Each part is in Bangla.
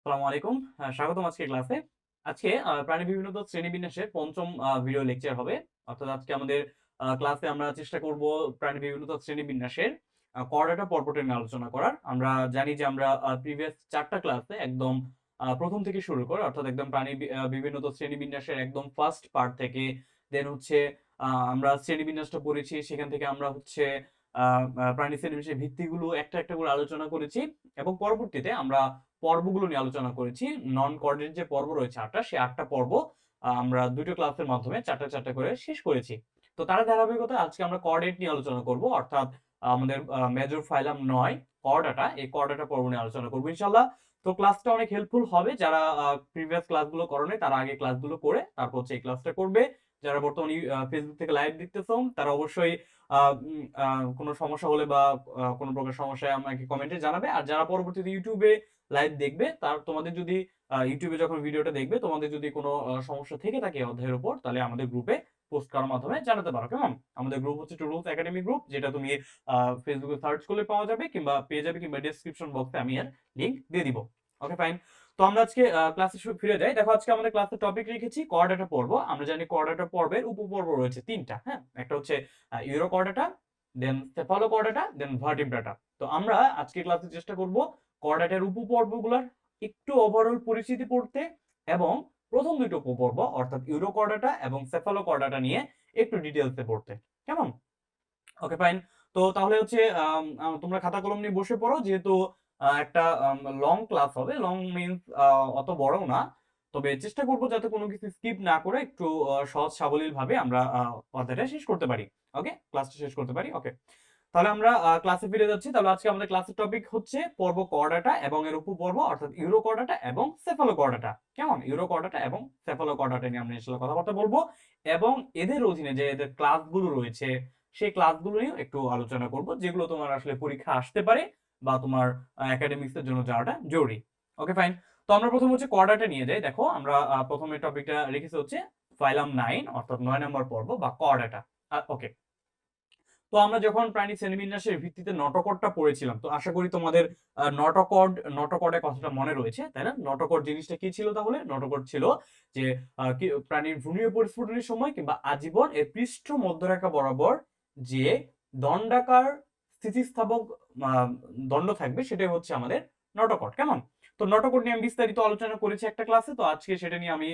আসসালামু আলাইকুম। স্বাগতম আজকে ক্লাসে। আজকে প্রাণী বিভিন্নতা শ্রেণীবিন্যাসের ৫ম ভিডিও লেকচার হবে। অর্থাৎ আজকে আমাদের ক্লাসে আমরা চেষ্টা করব প্রাণী বিভিন্নতা শ্রেণীবিন্যাসের কোয়াড্রেটা পর্বটা নিয়ে আলোচনা করার। আমরা জানি যে আমরা প্রিভিয়াস ৪ টা ক্লাসে একদম ১ম থেকে শুরু করে অর্থাৎ একদম প্রাণী বিভিন্নতা শ্রেণীবিন্যাসের একদম ফার্স্ট পার্ট থেকে দেন হচ্ছে আমরা শ্রেণীবিন্যাসটা পড়েছি। সেখান থেকে আমরা হচ্ছে আ আ প্রাণী শ্রেণীবিন্যাসের ভিত্তিগুলো একটা করে আলোচনা করেছি এবং পরবর্তীতে আমরা পর্বগুলো নিয়ে আলোচনা করেছি। নন কোঅর্ডিনেট যে পর্ব রয়েছে ৮ টা, সেই ৮ টা পর্ব আমরা ২ টো ক্লাসের মাধ্যমে ৪ টা করে শেষ করেছি। তো তার ধারাবাহিকতায় আজকে আমরা কোঅর্ডিনেট নিয়ে আলোচনা করব। অর্থাৎ আমাদের মেজর ফাইলাম ৯ কর্ডাটা, এই কর্ডাটা পর্ব নিয়ে আলোচনা করব ইনশাআল্লাহ। তো ক্লাসটা অনেক হেল্পফুল হবে। যারা প্রিভিয়াস ক্লাসগুলো করো নাই তারা আগে ক্লাসগুলো করে তারপর হচ্ছে এই ক্লাসটা করবে। যারা বর্তমানে Facebook থেকে লাইভ দেখতেছো তারা অবশ্যই আ উম আ কোন সমস্যা হলে বা কোন প্রকার সমস্যায় আমাকে কমেন্টে জানাবে। আর যারা পরবর্তীতে YouTube এ লাইভ দেখবে তোমাদের যদি YouTube এ যখন ভিডিওটা দেখবে তোমাদের যদি কোনো সমস্যা থেকে থাকে অধ্যায়ের উপর তাহলে আমাদের গ্রুপে পোস্ট করার মাধ্যমে জানাতে পারো। কেমন? আমাদের গ্রুপ হচ্ছে টুডলস একাডেমি গ্রুপ, যেটা তুমি Facebook এ সার্চ করলে পাওয়া যাবে কিংবা পেয়ে যাবে কিংবা ডেসক্রিপশন বক্সে আমি এর লিংক দিয়ে দিব। ওকে ফাইন। তো আমরা আজকে ক্লাসে ফিরে যাই। দেখো আজকে আমাদের ক্লাসের টপিক রেখেছি কোঅর্ডিনেটর পর্ব। আমরা জানি কোঅর্ডিনেটর পর্বের উপপর্ব রয়েছে ৩ টা, হ্যাঁ? একটা হচ্ছে ইউরো কোঅর্ডিনেটর, দেন সেফালো কোঅর্ডিনেটর, দেন ভার্টিব্রাটা। তো আমরা আজকে ক্লাসে চেষ্টা করব কোঅর্ডিনেটর উপপর্বগুলোর একটু ওভারঅল পরিচিতি পড়তে এবং প্রথম ২ টো উপপর্ব অর্থাৎ ইউরো কোঅর্ডিনেটর এবং সেফালো কোঅর্ডিনেটর নিয়ে একটু ডিটেইলসে পড়তে। কেমন? ওকে ফাইন। তো তাহলে হচ্ছে তোমরা খাতা কলম নিয়ে বসে পড়ো। যেহেতু একটা লং ক্লাস হবে। লং মিনস অত বড়ও না। তবে চেষ্টা করব যাতে কোন কিছু স্কিপ না করে একটু সহজ সাবলীল ভাবে আমরা অধ্যায়টা শেষ করতে পারি। ওকে? ক্লাসটা শেষ করতে পারি। ওকে। তাহলে আমরা ক্লাসে ফিরে যাচ্ছি। তাহলে আজকে আমাদের ক্লাসের টপিক হচ্ছে পর্ব কোঅর্ডিনেটর এবং এর উপপর্ব অর্থাৎ ইউরো কোঅর্ডিনেটর এবং সেফালো কোঅর্ডিনেটর। কেমন? ইউরো কোঅর্ডিনেটর এবং সেফালো কোঅর্ডিনেটর নিয়ে আমরা ইনশাআল্লাহ কথাবার্তা বলবো এবং এদের অধীনে যে এদের ক্লাসগুলো রয়েছে সেই ক্লাসগুলো নিয়েও একটু আলোচনা করব, যেগুলো তোমার আসলে পরীক্ষা আসতে পারে বা তোমার একাডেমিক্স এর জন্য যাওয়াটা জরুরি। ওকে ফাইন। তো আমরা প্রথম হচ্ছে কোঅর্ডিনেটর নিয়ে যাই। দেখো আমরা প্রথমে টপিকটা রেখেছি হচ্ছে ফাইলাম ৯ অর্থাৎ ৯ নম্বর পর্ব বা কোঅর্ডিনেটর। ওকে। তো আমরা যখন প্রাণী শ্রেণীবিন্যাসের ভিত্তিতে নটোকর্ডটা পড়েছিলাম, তো আশা করি তোমাদের নটোকর্ডের কথাটা মনে রয়েছে, তাই না? নটোকর্ড জিনিসটা কি ছিল তাহলে? নটোকর্ড ছিল যে প্রাণীর ভ্রূণীয় পরিস্ফুটনের সময় কিংবা আজীবন এর পৃষ্ঠ মধ্যরেখা বরাবর যে দণ্ডাকার স্থিতিস্থাপক আ দণ্ড থাকবে সেটাই হচ্ছে আমাদের নটোকর্ড। কেমন? তো নটোকর্ড নিয়ে আমি বিস্তারিত আলোচনা করেছি একটা ক্লাসে, তো আজকে সেটা নিয়ে আমি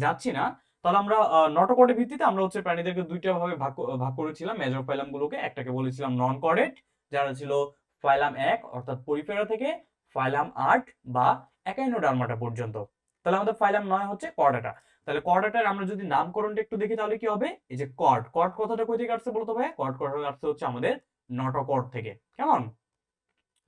যাচ্ছি না। তাহলে আমরা নটোকর্ডের ভিত্তিতে আমরা হচ্ছে প্রাণীদেরকে ২ টা ভাবে ভাগ করেছিলাম মেজর ফাইলাম গুলোকে। একটাকে বলেছিলাম নন কর্ডেট, যারা ছিল ফাইলাম ১ অর্থাৎ পরিফেরা থেকে ফাইলাম ৮ বা একাইনোডার্মাটা পর্যন্ত। তাহলে আমাদের ফাইলাম ৯ হচ্ছে কর্ডাটা। তাহলে কর্ডাটার আমরা যদি নামকরণটা একটু দেখি তাহলে কি হবে? এই যে কর্ড, কর্ড কথাটা কই থেকে আসছে বলতো ভাই? কর্ড কথাটা আসছে হচ্ছে আমাদের নটোকর্ড থেকে। কেমন?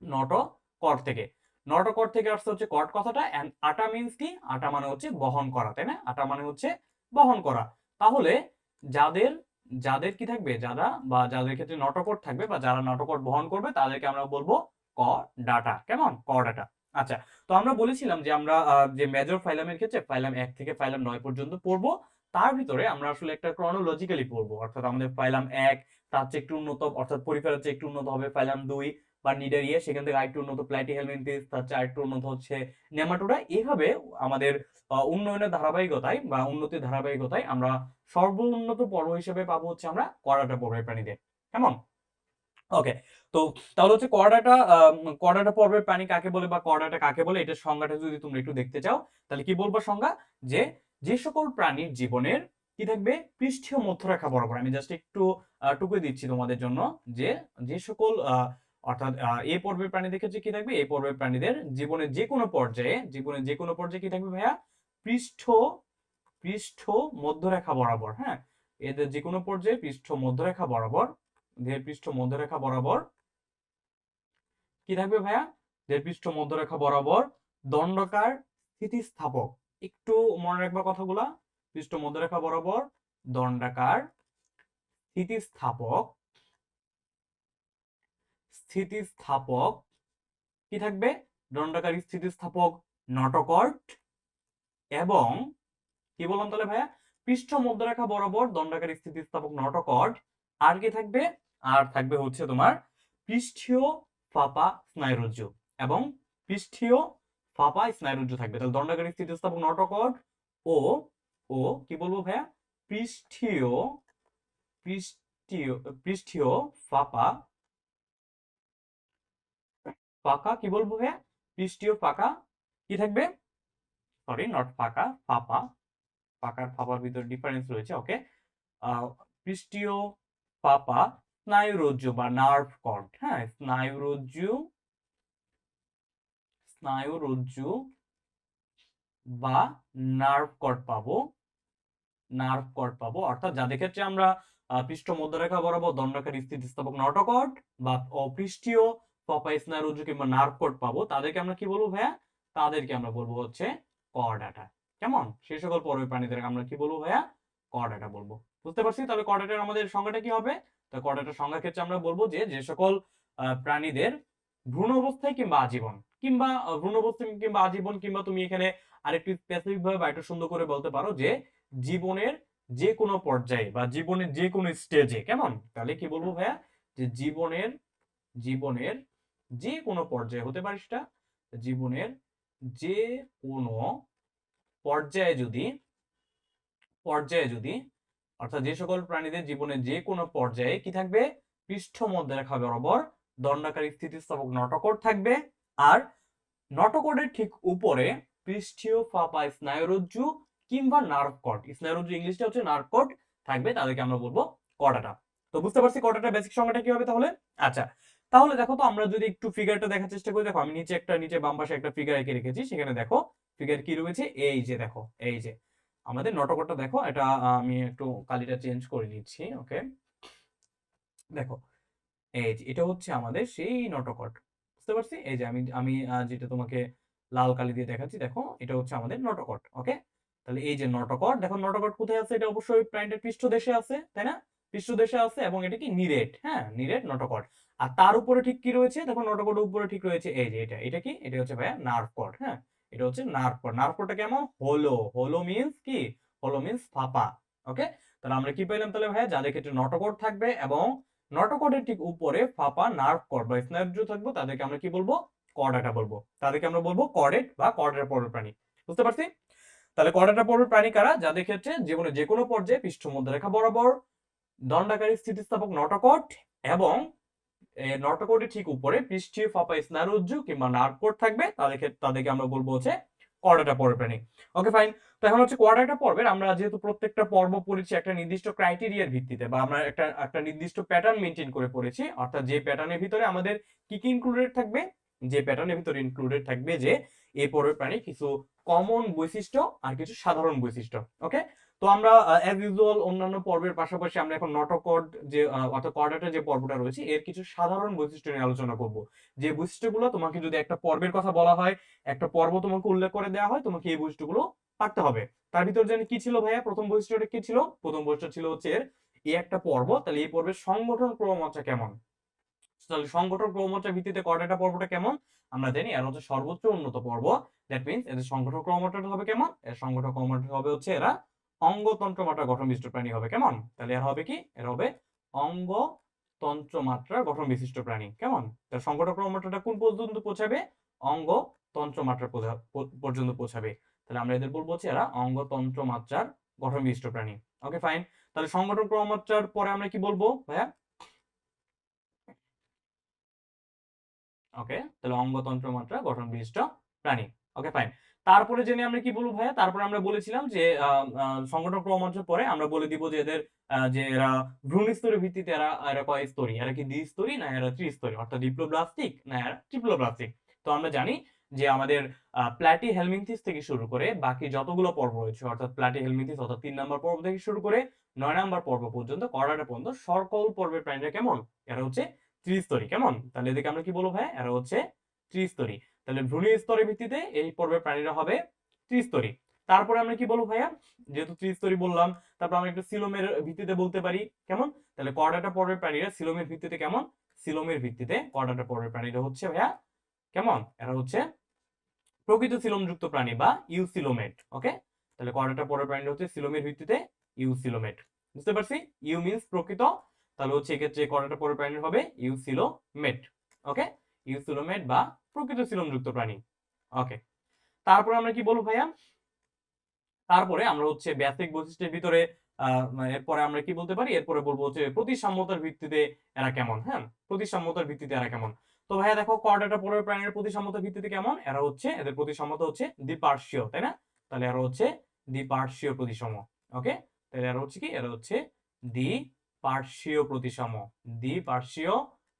নটোকর্ড থেকে। নটোকর্ড থেকে আসছে হচ্ছে কর্ড কথাটা, এন্ড আটা মিন্স কি? আটা মানে হচ্ছে বহন করা, তাই না? আটা মানে হচ্ছে বহন করা। তাহলে যাদের যাদের কি থাকবে? যাদের ক্ষেত্রে নটোকর্ড থাকবে বা যারা নটোকর্ড বহন করবে তাদেরকে আমরা বলবো করডাটা। কেমন? করডাটা। আচ্ছা। তো আমরা বলেছিলাম যে আমরা যে মেজর ফাইলামের ক্ষেত্রে ফাইলাম ১ থেকে ফাইলাম ৯ পর্যন্ত পড়বো। তার ভিতরে আমরা আসলে একটা ক্রনোলজিক্যালি পড়বো। অর্থাৎ আমাদের ফাইলাম ১ তার চেয়ে একটু উন্নত অর্থাৎ পরিফেরার চেয়ে একটু উন্নত হবে ফাইলাম ২ বা নিডারিয়া, সেখান থেকে আরেকটু উন্নত প্লাটিহেলমিনথেস, তার চেয়ে আরেকটু উন্নত হচ্ছে নেমাটোডা। এভাবে আমাদের উন্নয়নের ধারাবাহিকতায় বা উন্নতির ধারাবাহিকতায় আমরা সর্বোন্নত পর্ব হিসেবে পাবো হচ্ছে আমরা করডাটা পর্বের প্রাণীদের। কেমন? ওকে। তো তাহলে হচ্ছে করডাটা পর্বের প্রাণী কাকে বলে বা করডাটা কাকে বলে এটার সংজ্ঞাটা যদি তোমরা একটু দেখতে চাও তাহলে কি বলবো সংজ্ঞা? যে যে সকল প্রাণীর জীবনের কি থাকবে? পৃষ্ঠীয় মধ্যরেখা বরাবর। আমি জাস্ট একটু টুকুই দিচ্ছি তোমাদের জন্য যে যে সকল অর্থাৎ এই পর্বের প্রাণীদের ক্ষেত্রে কি থাকবে? এই পর্বের প্রাণীদের জীবনের যেকোনো পর্যায়ে কি থাকবে ভাইয়া? পৃষ্ঠ পৃষ্ঠ মধ্যরেখা বরাবর, হ্যাঁ? এদের যেকোনো পর্যায়ে পৃষ্ঠ মধ্যরেখা বরাবর, দেহের পৃষ্ঠ মধ্যরেখা বরাবর কি থাকবে ভাইয়া? দেহের পৃষ্ঠ মধ্যরেখা বরাবর দণ্ডকার স্থিতিস্থাপক। একটু মনে রাখবা কথাগুলা। পৃষ্ঠ মধ্যরেখা বরাবর দণ্ডাকার স্থিতিস্থাপক স্থিতিস্থাপক কি থাকবে? দণ্ডাকারী স্থিতিস্থাপক নটোকর্ড এবং কি বললাম তাহলে ভাইয়া? পৃষ্ঠ মধ্যরেখা বরাবর দণ্ডাকারী স্থিতিস্থাপক নটোকর্ড। আর কি থাকবে? আর থাকবে হচ্ছে তোমার পৃষ্ঠীয় ফাঁপা স্নায়ুরজ্জু এবং পৃষ্ঠীয় ফাঁপা স্নায়ুরজ্জু থাকবে। তাহলে দণ্ডাকারী স্থিতিস্থাপক নটকট ও ও কি বলবো ভাইয়া, পৃষ্ঠীয় পৃষ্ঠীয় পৃষ্ঠীয় ফাঁপা ফাঁকা কি বলবো ভাইয়া, পৃষ্ঠীয় ফাঁকা কি থাকবে, সরি নট ফাঁকা, ফাঁপা, ফাঁকার ফাঁপার ভিতর ডিফারেন্স রয়েছে, ওকে। পৃষ্ঠীয় ফাঁপা স্নায়ুরজ্জু বা নার্ভ কর্ড, হ্যাঁ, স্নায়ুরজ্জু বা নার্ভ কর্ড পাবো, অর্থাৎ যাদের ক্ষেত্রে আমরা পৃষ্ঠ মধ্যরেখা বরাবর দণ্ডাকারী স্থিতিস্থাপক নটকট বা অপৃষ্ঠীয় ফাঁপা স্নায়ুরজ্জু কিংবা নার্ভ কর্ড পাবো, তাদেরকে আমরা কি বলবো ভাইয়া, তাদেরকে আমরা বলবো হচ্ছে কর্ডাটা। কেমন, সেই সকল পর্বের প্রাণীদের আমরা কি বলবো ভাইয়া, কর্ডাটা বলবো। বুঝতে পারছি? তাহলে কর্ডাটার আমাদের সংজ্ঞাটা কি হবে? তো কর্ডাটার সংজ্ঞার ক্ষেত্রে আমরা বলবো যে সকল প্রাণীদের ভ্রূণ অবস্থায় কিংবা আজীবন কিংবা তুমি এখানে আরেকটু স্পেসিফিক ভাবে বা একটু সুন্দর করে বলতে পারো যে জীবনের যে কোনো পর্যায়ে বা জীবনের যে কোনো স্টেজে, কেমন, তাহলে কি বলবো ভাইয়া, যে জীবনের যে কোনো পর্যায়ে হতে পারে সেটা, জীবনের যে কোনো পর্যায়ে যদি অর্থাৎ যে সকল প্রাণীদের জীবনের যে কোনো পর্যায়ে কি থাকবে, পৃষ্ঠ মধ্যরেখা বরাবর দণ্ডাকারী স্থিতিস্থাপক নটকট থাকবে, আর নটকটের ঠিক উপরে পৃষ্ঠীয় ফাঁপা স্নায়ুরজ্জু কিংবা নার্ভ কর্ড, স্নায়ুরজ্জু ইংলিশটা হচ্ছে নার্ভ কর্ড থাকবে, তাদেরকে আমরা বলবো কর্ডাটা। তো বুঝতে পারছি কর্ডাটার বেসিক সংজ্ঞাটা কি হবে তাহলে। আচ্ছা, তাহলে দেখো তো আমরা যদি একটু ফিগারটা দেখার চেষ্টা করি, দেখো আমি নিচে বাম পাশে একটা ফিগার এঁকে রেখেছি, সেখানে দেখো ফিগার কি রয়েছে, এই যে দেখো, এই যে আমাদের নটকটটা দেখো, এটা আমি একটু কালিটা চেঞ্জ করে নিচ্ছি, ওকে। দেখো এই যে এটা হচ্ছে আমাদের সেই নটকট, বুঝতে পারছি? এই যে আমি যেটা তোমাকে লাল কালি দিয়ে দেখাচ্ছি, দেখো এটা হচ্ছে আমাদের নটকট, ওকে। তাহলে এই যে নটকট, দেখো নটকট কোথায় আছে, এটা অবশ্যই প্ল্যান্টের পৃষ্ঠদেশে আছে, তাই না? পৃষ্ঠদেশে আছে, এবং এটা কি নিরেট, হ্যাঁ, নিরেট নটকট। আর তার উপরে ঠিক কি রয়েছে, দেখো নটকটের উপরে ঠিক রয়েছে এই যে এটা কি, এটা হচ্ছে ভাইয়া নার্ভ কর্ড, হ্যাঁ, এটা হচ্ছে নার্ভ কর্ড। নার্ভ কর্ডটা কেমন, হলো মিন্স কি, হলো মিন্স ফাঁপা, ওকে। তাহলে আমরা কি পেলাম তাহলে ভাইয়া, যাদের ক্ষেত্রে নটকট থাকবে এবং নটকটের ঠিক উপরে ফাঁপা নার্ভ কর্ড বা স্নায়ুরজ্জু থাকবে, তাদেরকে আমরা কি বলবো, কর্ডাটা বলবো। তাদেরকে আমরা বলবো কর্ডেট বা কর্ডাটা পর্বের প্রাণী। বুঝতে পারছি? তাহলে কর্ডাটা পর্বের প্রাণী কারা, যাদের ক্ষেত্রে জীবনের যে কোনো পর্যায়ে পৃষ্ঠ মধ্যরেখা বরাবর দণ্ডাকারী স্থিতিস্থাপক নটকট এবং নটকটের ঠিক উপরে পৃষ্ঠীয় ফাঁপা স্নায়ুরজ্জু কিংবা নার্ভ কর্ড থাকবে, তাদেরকে আমরা বলবো হচ্ছে কর্ডাটা পর্বের প্রাণী। ওকে ফাইন। তো এখন হচ্ছে কোয়াড্রাটা পর্বের আমরা যেহেতু প্রত্যেকটা পর্ব পড়েছি একটা নির্দিষ্ট ক্রাইটেরিয়ার ভিত্তিতে, বা আমরা একটা নির্দিষ্ট প্যাটার্ন মেনটেন করে পড়েছি, অর্থাৎ যে প্যাটার্নের ভিতরে আমাদের কি কি ইনক্লুডেড থাকবে, যে এই পর্বের প্রাণী কিছু কমন বৈশিষ্ট্য আর কিছু সাধারণ বৈশিষ্ট্য, ওকে। তো আমরা অ্যাজ ইউজুয়াল অন্যান্য পর্বের পাশাপাশি আমরা এখন নটকট যে অর্থাৎ কর্ডাটা যে পর্বটা রয়েছে এর কিছু সাধারণ বৈশিষ্ট্য নিয়ে আলোচনা করব, যে বৈশিষ্ট্যগুলো তোমাকে যদি একটা পর্বের কথা বলা হয়, একটা পর্ব তোমাকে উল্লেখ করে দেওয়া হয়, তোমাকে এই বৈশিষ্ট্যগুলো পারতে হবে। তার ভিতর জানি কি ছিল ভাইয়া, প্রথম বৈশিষ্ট্যটা কি ছিল, প্রথম বৈশিষ্ট্য ছিল হচ্ছে এই একটা পর্ব, তাহলে এই পর্বের সংগঠন ক্রমমাত্রা কেমন। তাহলে সংগঠন ক্রমমাত্রার ভিত্তিতে কর্ডাটা পর্বটা কেমন আমরা জানি, এর হচ্ছে সর্বোচ্চ উন্নত পর্ব। দ্যাট মিন্স এদের সংগঠন ক্রমমাত্রাটা হবে কেমন, এর সংগঠন ক্রমমাত্রা হবে হচ্ছে এরা অঙ্গতন্ত্র মাত্রা গঠন বিশিষ্ট প্রাণী হবে, কেমন। তাহলে এর হবে কি, এর হবে অঙ্গতন্ত্র মাত্রা গঠন বিশিষ্ট প্রাণী, কেমন। তার সংগঠন ক্রমমাত্রাটা কোন পর্যন্ত পৌঁছাবে, অঙ্গতন্ত্র মাত্রা পর্যন্ত পৌঁছাবে। তাহলে আমরা এদের বলবো হচ্ছে এরা অঙ্গতন্ত্র মাত্রার গঠন বিশিষ্ট প্রাণী, ওকে ফাইন। তাহলে সংগঠন ক্রমমাত্রার পরে আমরা কি বলবো ভাইয়া, ওকে। তাহলে অঙ্গতন্ত্র মাত্রা গঠন বিশিষ্ট প্রাণী, ওকে ফাইন। তারপরে জেনে আমরা কি বলবো ভাইয়া, তারপরে আমরা বলেছিলাম যে সংগঠন ক্রমমাত্রার পরে আমরা বলে দিব যে এদের যে এরা ভ্রূণ স্তরের ভিত্তিতে এরা কয় স্তরী, এরা কি দ্বিস্তরী না এরা ত্রিস্তরী, অর্থাৎ ডিপ্লোব্লাস্টিক না এরা ট্রিপ্লোব্লাস্টিক। তো আমরা জানি যে আমাদের প্ল্যাটি হেলমিনথিস থেকে শুরু করে বাকি যতগুলো পর্ব রয়েছে, অর্থাৎ প্ল্যাটি হেলমিনথিস অর্থাৎ 3 নম্বর পর্ব থেকে শুরু করে 9 নম্বর পর্ব পর্যন্ত, কর্ডাটা পর্যন্ত সকল পর্বের প্রাণীরা কেমন, এরা হচ্ছে ত্রিস্তরী, কেমন। তাহলে এদিকে আমরা কি বলবো ভাই, এরা হচ্ছে ত্রিস্তরী। তাহলে ভ্রূণীয় স্তরের ভিত্তিতে এই পর্বের প্রাণীরা হবে ত্রিস্তরী। তারপরে আমরা কি বলবো ভাইয়া, যেহেতু ত্রিস্তরী বললাম, তারপর আমরা একটু সিলোমের ভিত্তিতে বলতে পারি, কেমন। তাহলে কর্ডাটা পর্বের প্রাণীরা সিলোমের ভিত্তিতে কেমন, সিলোমের ভিত্তিতে কর্ডাটা পর্বের প্রাণীরা হচ্ছে ভাইয়া কেমন, এরা হচ্ছে প্রকৃত সিলোমযুক্ত প্রাণী বা ইউসিলোমেট, ওকে। তাহলে কর্ডাটা পর্বের প্রাণীরা হচ্ছে সিলোমের ভিত্তিতে ইউসিলোমেট। বুঝতে পারছি, ইউ মিন্স প্রকৃত, তাহলে হচ্ছে এক্ষেত্রে কর্ডাটা পর্বের প্রাণী হবে ইউসিলোমেট, ওকে। ইউসিলোমেট বা প্রকৃত সিলোমযুক্ত প্রাণী, ওকে। তারপরে আমরা কি বলবো ভাইয়া, তারপরে আমরা হচ্ছে বেসিক বৈশিষ্ট্যের ভিতরে এরপরে আমরা কি বলতে পারি, এরপরে বলবো হচ্ছে প্রতিসাম্যতার ভিত্তিতে এরা কেমন। হ্যাঁ, প্রতিসাম্যতার ভিত্তিতে এরা কেমন। তো ভাইয়া দেখো কর্ডাটা পরের প্রাণীর প্রতিসাম্যতার ভিত্তিতে কেমন, এরা হচ্ছে এদের প্রতিসাম্যতা হচ্ছে দ্বিপার্শ্বীয়, তাই না? তাহলে এরা হচ্ছে দ্বিপার্শ্বীয় প্রতিসম। ওকে, তাহলে এরা হচ্ছে কি, এরা হচ্ছে দ্বিপার্শ্বীয় প্রতিসম। দ্বিপার্শ্বীয়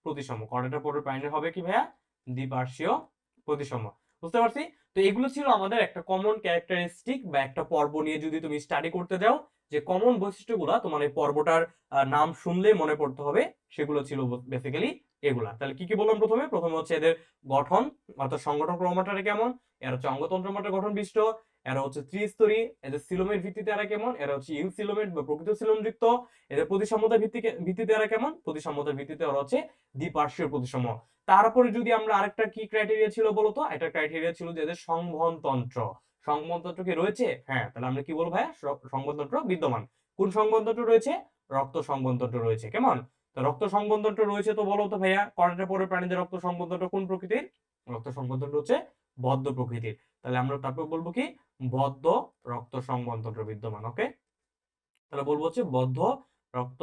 প্রতিসম কর্ডাটা পরের প্রাণীর হবে কি ভাইয়া, দ্বিপার্শ্বীয় প্রতিসম। বুঝতে পারছি? তো এগুলো ছিল আমাদের একটা কমন ক্যারেক্টারিস্টিক বা একটা পর্ব নিয়ে যদি তুমি স্টাডি করতে যাও, যে কমন বৈশিষ্ট্যগুলো তোমার এই পর্বটার নাম শুনলে মনে পড়তে হবে, সেগুলো ছিল বেসিক্যালি এগুলা। তাহলে কি কি বললাম, প্রথমে প্রথমে হচ্ছে এদের গঠন, অর্থাৎ সংগঠন ক্রমমাত্রাটা কেমন, এরা হচ্ছে অঙ্গতন্ত্র মাত্রা গঠন বিশিষ্ট, এরা হচ্ছে ত্রিস্তরী, এদের সিলোমের ভিত্তিতে এরা কেমন, এরা হচ্ছে ইউসিলোমেট বা প্রকৃত সিলোমযুক্ত, এদের প্রতিসাম্যতার ভিত্তিতে এরা কেমন, প্রতিসাম্যতার ভিত্তিতে ওরা হচ্ছে দ্বিপার্শ্বীয় প্রতিসাম্য। তারপরে যদি আমরা আরেকটা কি ক্রাইটেরিয়া ছিল বলতো, এটা ক্রাইটেরিয়া ছিল যে এদের সংবহন তন্ত্র। সংবহন তন্ত্র কি রয়েছে? হ্যাঁ, তাহলে আমরা কি বলবো ভাইয়া, সংবহন তন্ত্র বিদ্যমান। কোন সংবহন তন্ত্র রয়েছে? রক্ত সংবহন তন্ত্র রয়েছে। কেমন? তো রক্ত সংবহন তন্ত্র রয়েছে, তো বলো তো ভাইয়া কর্ডাটা পরের প্রাণীদের রক্ত সংবহন তন্ত্র কোন প্রকৃতির? রক্ত সংবহন তন্ত্র হচ্ছে বদ্ধ প্রকৃতির। তাহলে আমরা তারপর বলবো কি, বদ্ধ রক্ত সংবহন তন্ত্র বিদ্যমান। ওকে, তাহলে বলবো হচ্ছে বদ্ধ রক্ত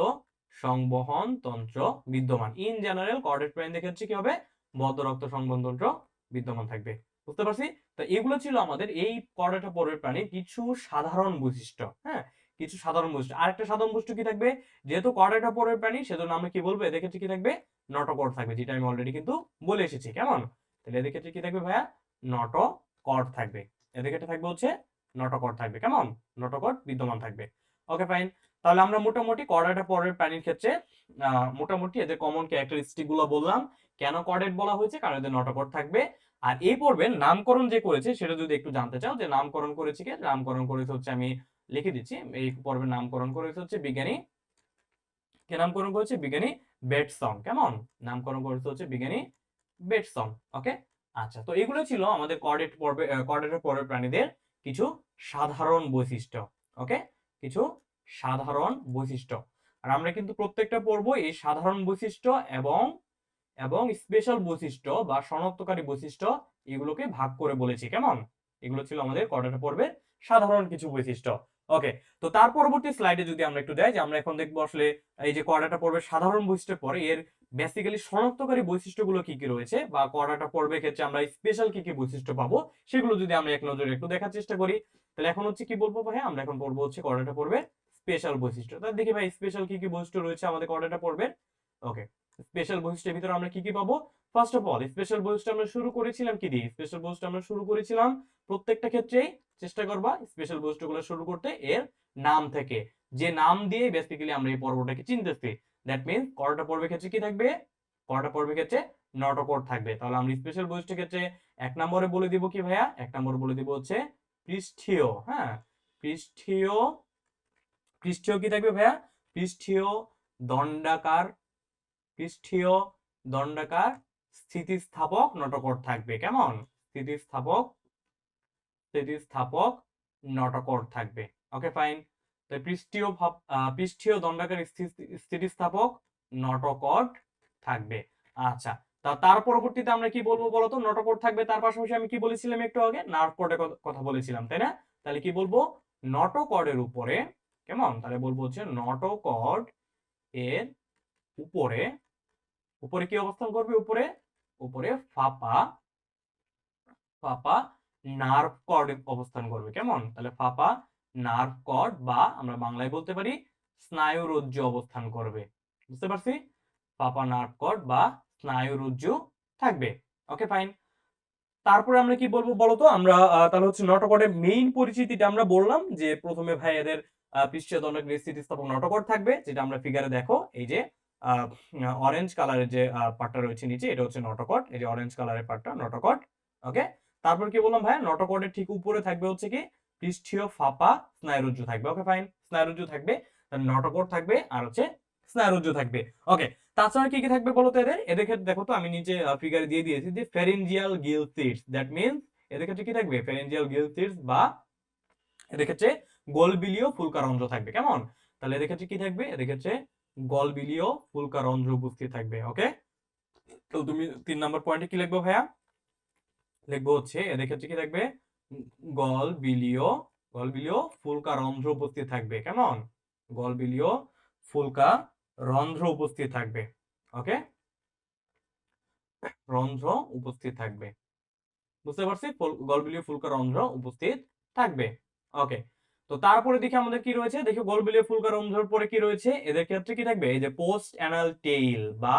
সংবহন তন্ত্র বিদ্যমান। ইন জেনারেল কর্ডেট প্রাণীদের ক্ষেত্রে কি হবে, বদ্ধ রক্ত সংবহন তন্ত্র বিদ্যমান থাকবে। বুঝতে পারছি? তো এগুলো ছিল আমাদের এই কর্ডেটা পরের প্রাণীর কিছু সাধারণ বৈশিষ্ট্য। হ্যাঁ, কিছু সাধারণ বৈশিষ্ট্য। আরেকটা সাধারণ বৈশিষ্ট্য কি থাকবে, যেহেতু কর্ডেটা পরের প্রাণী সেজন্য আমরা কি বলবো, এদের ক্ষেত্রে কি থাকবে, নটকট থাকবে, যেটা আমি অলরেডি কিন্তু বলে এসেছি। কেমন? তাহলে এদের ক্ষেত্রে কি থাকবে ভাইয়া, নটকট থাকবে। এদের ক্ষেত্রে থাকবে হচ্ছে নটকট থাকবে। কেমন? নটকট বিদ্যমান থাকবে। Okay fine. তাহলে আমরা মোটামুটি কর্ডেটা পরের প্রাণীর ক্ষেত্রে মোটামুটি এদের কমন ক্যারেক্টারিস্টিক গুলো বললাম। কেন কর্ডেট বলা হয়েছে, কারণ এদের নটকট থাকবে। আর এই পর্বের নামকরণ যে করেছে সেটা যদি একটু জানতে চাও, যে নামকরণ করেছে কে, নামকরণ করেছে হচ্ছে, আমি লিখে দিচ্ছি, এই পর্বের নামকরণ করেছে হচ্ছে বিজ্ঞানী, কে নামকরণ করেছে, বিজ্ঞানী বেটসন। কেমন? নামকরণ করেছে হচ্ছে বিজ্ঞানী বেটসন। ওকে, আচ্ছা, তো এগুলো ছিল আমাদের কর্ডেটের পরের প্রাণীদের কিছু সাধারণ বৈশিষ্ট্য। ওকে, কিছু সাধারণ বৈশিষ্ট্য। আর আমরা কিন্তু প্রত্যেকটা পড়বো এই সাধারণ বৈশিষ্ট্য এবং এবং স্পেশাল বৈশিষ্ট্য বা শনাক্তকারী বৈশিষ্ট্য, এগুলোকে ভাগ করে বলেছি। কেমন? এগুলো ছিল আমাদের কর্ডাটা পর্বের সাধারণ কিছু বৈশিষ্ট্য। ওকে, তো তার পরবর্তী স্লাইডে যদি আমরা একটু যাই, যে আমরা এখন দেখবো আসলে এই যে কর্ডাটা পর্বের সাধারণ বৈশিষ্ট্যের পরে এর বেসিক্যালি শনাক্তকারী বৈশিষ্ট্যগুলো কি কি রয়েছে, বা কর্ডাটা পর্বের ক্ষেত্রে আমরা স্পেশাল কি কি বৈশিষ্ট্য পাবো, সেগুলো যদি আমরা এক নজরে একটু দেখার চেষ্টা করি। তাহলে এখন হচ্ছে কি বলবো ভাই, আমরা এখন পড়বো হচ্ছে কর্ডাটা পর্বের স্পেশাল বৈশিষ্ট্য। তাহলে দেখি ভাই স্পেশাল কি কি বৈশিষ্ট্য রয়েছে আমাদের কর্ডাটা পর্বের। ওকে, স্পেশাল বৈশিষ্ট্যের ভিতরে আমরা কি কি পাবো? ফার্স্ট অফ অল, স্পেশাল বৈশিষ্ট্য আমরা শুরু করেছিলাম কি দিয়ে? স্পেশাল বৈশিষ্ট্য আমরা শুরু করেছিলাম প্রত্যেকটা ক্ষেত্রেই চেষ্টা করবা স্পেশাল বৈশিষ্ট্যগুলো শুরু করতে এর নাম থেকে, যে নাম দিয়ে বেসিক্যালি আমরা এই পর্বটাকে চিনতেছি। দ্যাট মিন্স কর্ডা পর্বের ক্ষেত্রে কি থাকবে, কর্ডা পর্বের ক্ষেত্রে নটোকর্ড থাকবে। তাহলে আমরা স্পেশাল বৈশিষ্ট্যের ক্ষেত্রে এক নম্বরে বলে দিব কি ভাইয়া, এক নম্বরে বলে দিব হচ্ছে পৃষ্ঠীয়। হ্যাঁ, পৃষ্ঠীয়, পৃষ্ঠীয় কি থাকবে ভাইয়া, পৃষ্ঠীয় দণ্ডাকার, পৃষ্ঠীয় দণ্ডাকার স্থিতিস্থাপক নটকট থাকবে। কেমন? স্থিতিস্থাপক, স্থিতিস্থাপক নটকট থাকবে। ওকে ফাইন। তো পৃষ্ঠীয় দণ্ডাকার স্থিতিস্থাপক নটকট থাকবে। আচ্ছা, তার পরবর্তীতে আমরা কি বলবো বলতো, নটকট থাকবে, তার পাশাপাশি আমি কি বলেছিলাম একটু আগে, নার্ভ কর্ডের কথা বলেছিলাম, তাই না? তাহলে কি বলবো, নটকর্ডের উপরে, কেমন, তাহলে বলবো হচ্ছে নটকর্ড এর উপরে, উপরে কি অবস্থান করবে, উপরে, উপরে ফাঁপা, ফাঁপা নার্ভ কর্ড অবস্থান করবে। কেমন? তাহলে ফাঁপা নার্ভ কর্ড, বা আমরা বাংলায় বলতে পারি স্নায়ুরজ্জু অবস্থান করবে। বুঝতে পারছি? ফাঁপা নার্ভ কর্ড বা স্নায়ুরজ্জু থাকবে। Okay fine. তারপরে আমরা কি বলবো বলতো, আমরা তাহলে হচ্ছে নটকর্ডের মেইন পরিচিতিটা আমরা বললাম, যে প্রথমে ভাই এদের পৃষ্ঠীয় দণ্ডাকার স্থিতিস্থাপক নটকর্ড থাকবে, যেটা আমরা ফিগারে দেখো, এই যে অরেঞ্জ কালারের যে পার্টটা রয়েছে নিচে, এটা হচ্ছে নটকর্ড, এই যে অরেঞ্জ কালারের পার্টটা নটকর্ড। ওকে, তারপর কি বললাম ভাই, নটকর্ডের ঠিক উপরে থাকবে হচ্ছে কি পৃষ্ঠীয় ফাঁপা স্নায়ুরজ্জু থাকবে। ওকে ফাইন, স্নায়ুরজ্জু থাকবে, নটকর্ড থাকবে, আর হচ্ছে স্নায়ুরজ্জু থাকবে। ওকে, তাছাড়া কি কি থাকবে বলতো এদের, এদের ক্ষেত্রে দেখো তো আমি নিচে ফিগারে দিয়ে দিয়েছি যে ফেরেঞ্জিয়াল গিল সিটস। দ্যাট মিন্স এদের ক্ষেত্রে কি থাকবে, ফেরেঞ্জিয়াল গিল সিটস, বা এদের ক্ষেত্রে গলবিলীয় ফুলকারন্ধ্র থাকবে। কেমন? তাহলে এদের ক্ষেত্রে কি থাকবে, এদের ক্ষেত্রে গলবিলীয় ফুলকারন্ধ্র উপস্থিত থাকবে। ওকে, তো তুমি 3 নম্বর পয়েন্টে কি লিখবো ভাইয়া, লিখবো হচ্ছে এদের ক্ষেত্রে কি থাকবে, গলবিলীয় গলবিলীয় ফুলকা রন্ধ্র উপস্থিত থাকবে। কেমন? গলবিলীয় ফুলকা রন্ধ্র উপস্থিত থাকবে। ওকে, রন্ধ্র উপস্থিত থাকবে। বুঝতে পারছি? গলবিলীয় ফুলকা রন্ধ্র উপস্থিত থাকবে। ওকে, তো তারপরে দেখি আমাদের কি রয়েছে। দেখি গলবিলীয় ফুলকা রন্ধ্রের পরে কি রয়েছে। এদের ক্ষেত্রে কি থাকবে? এই যে পোস্ট অ্যানাল টেইল, বা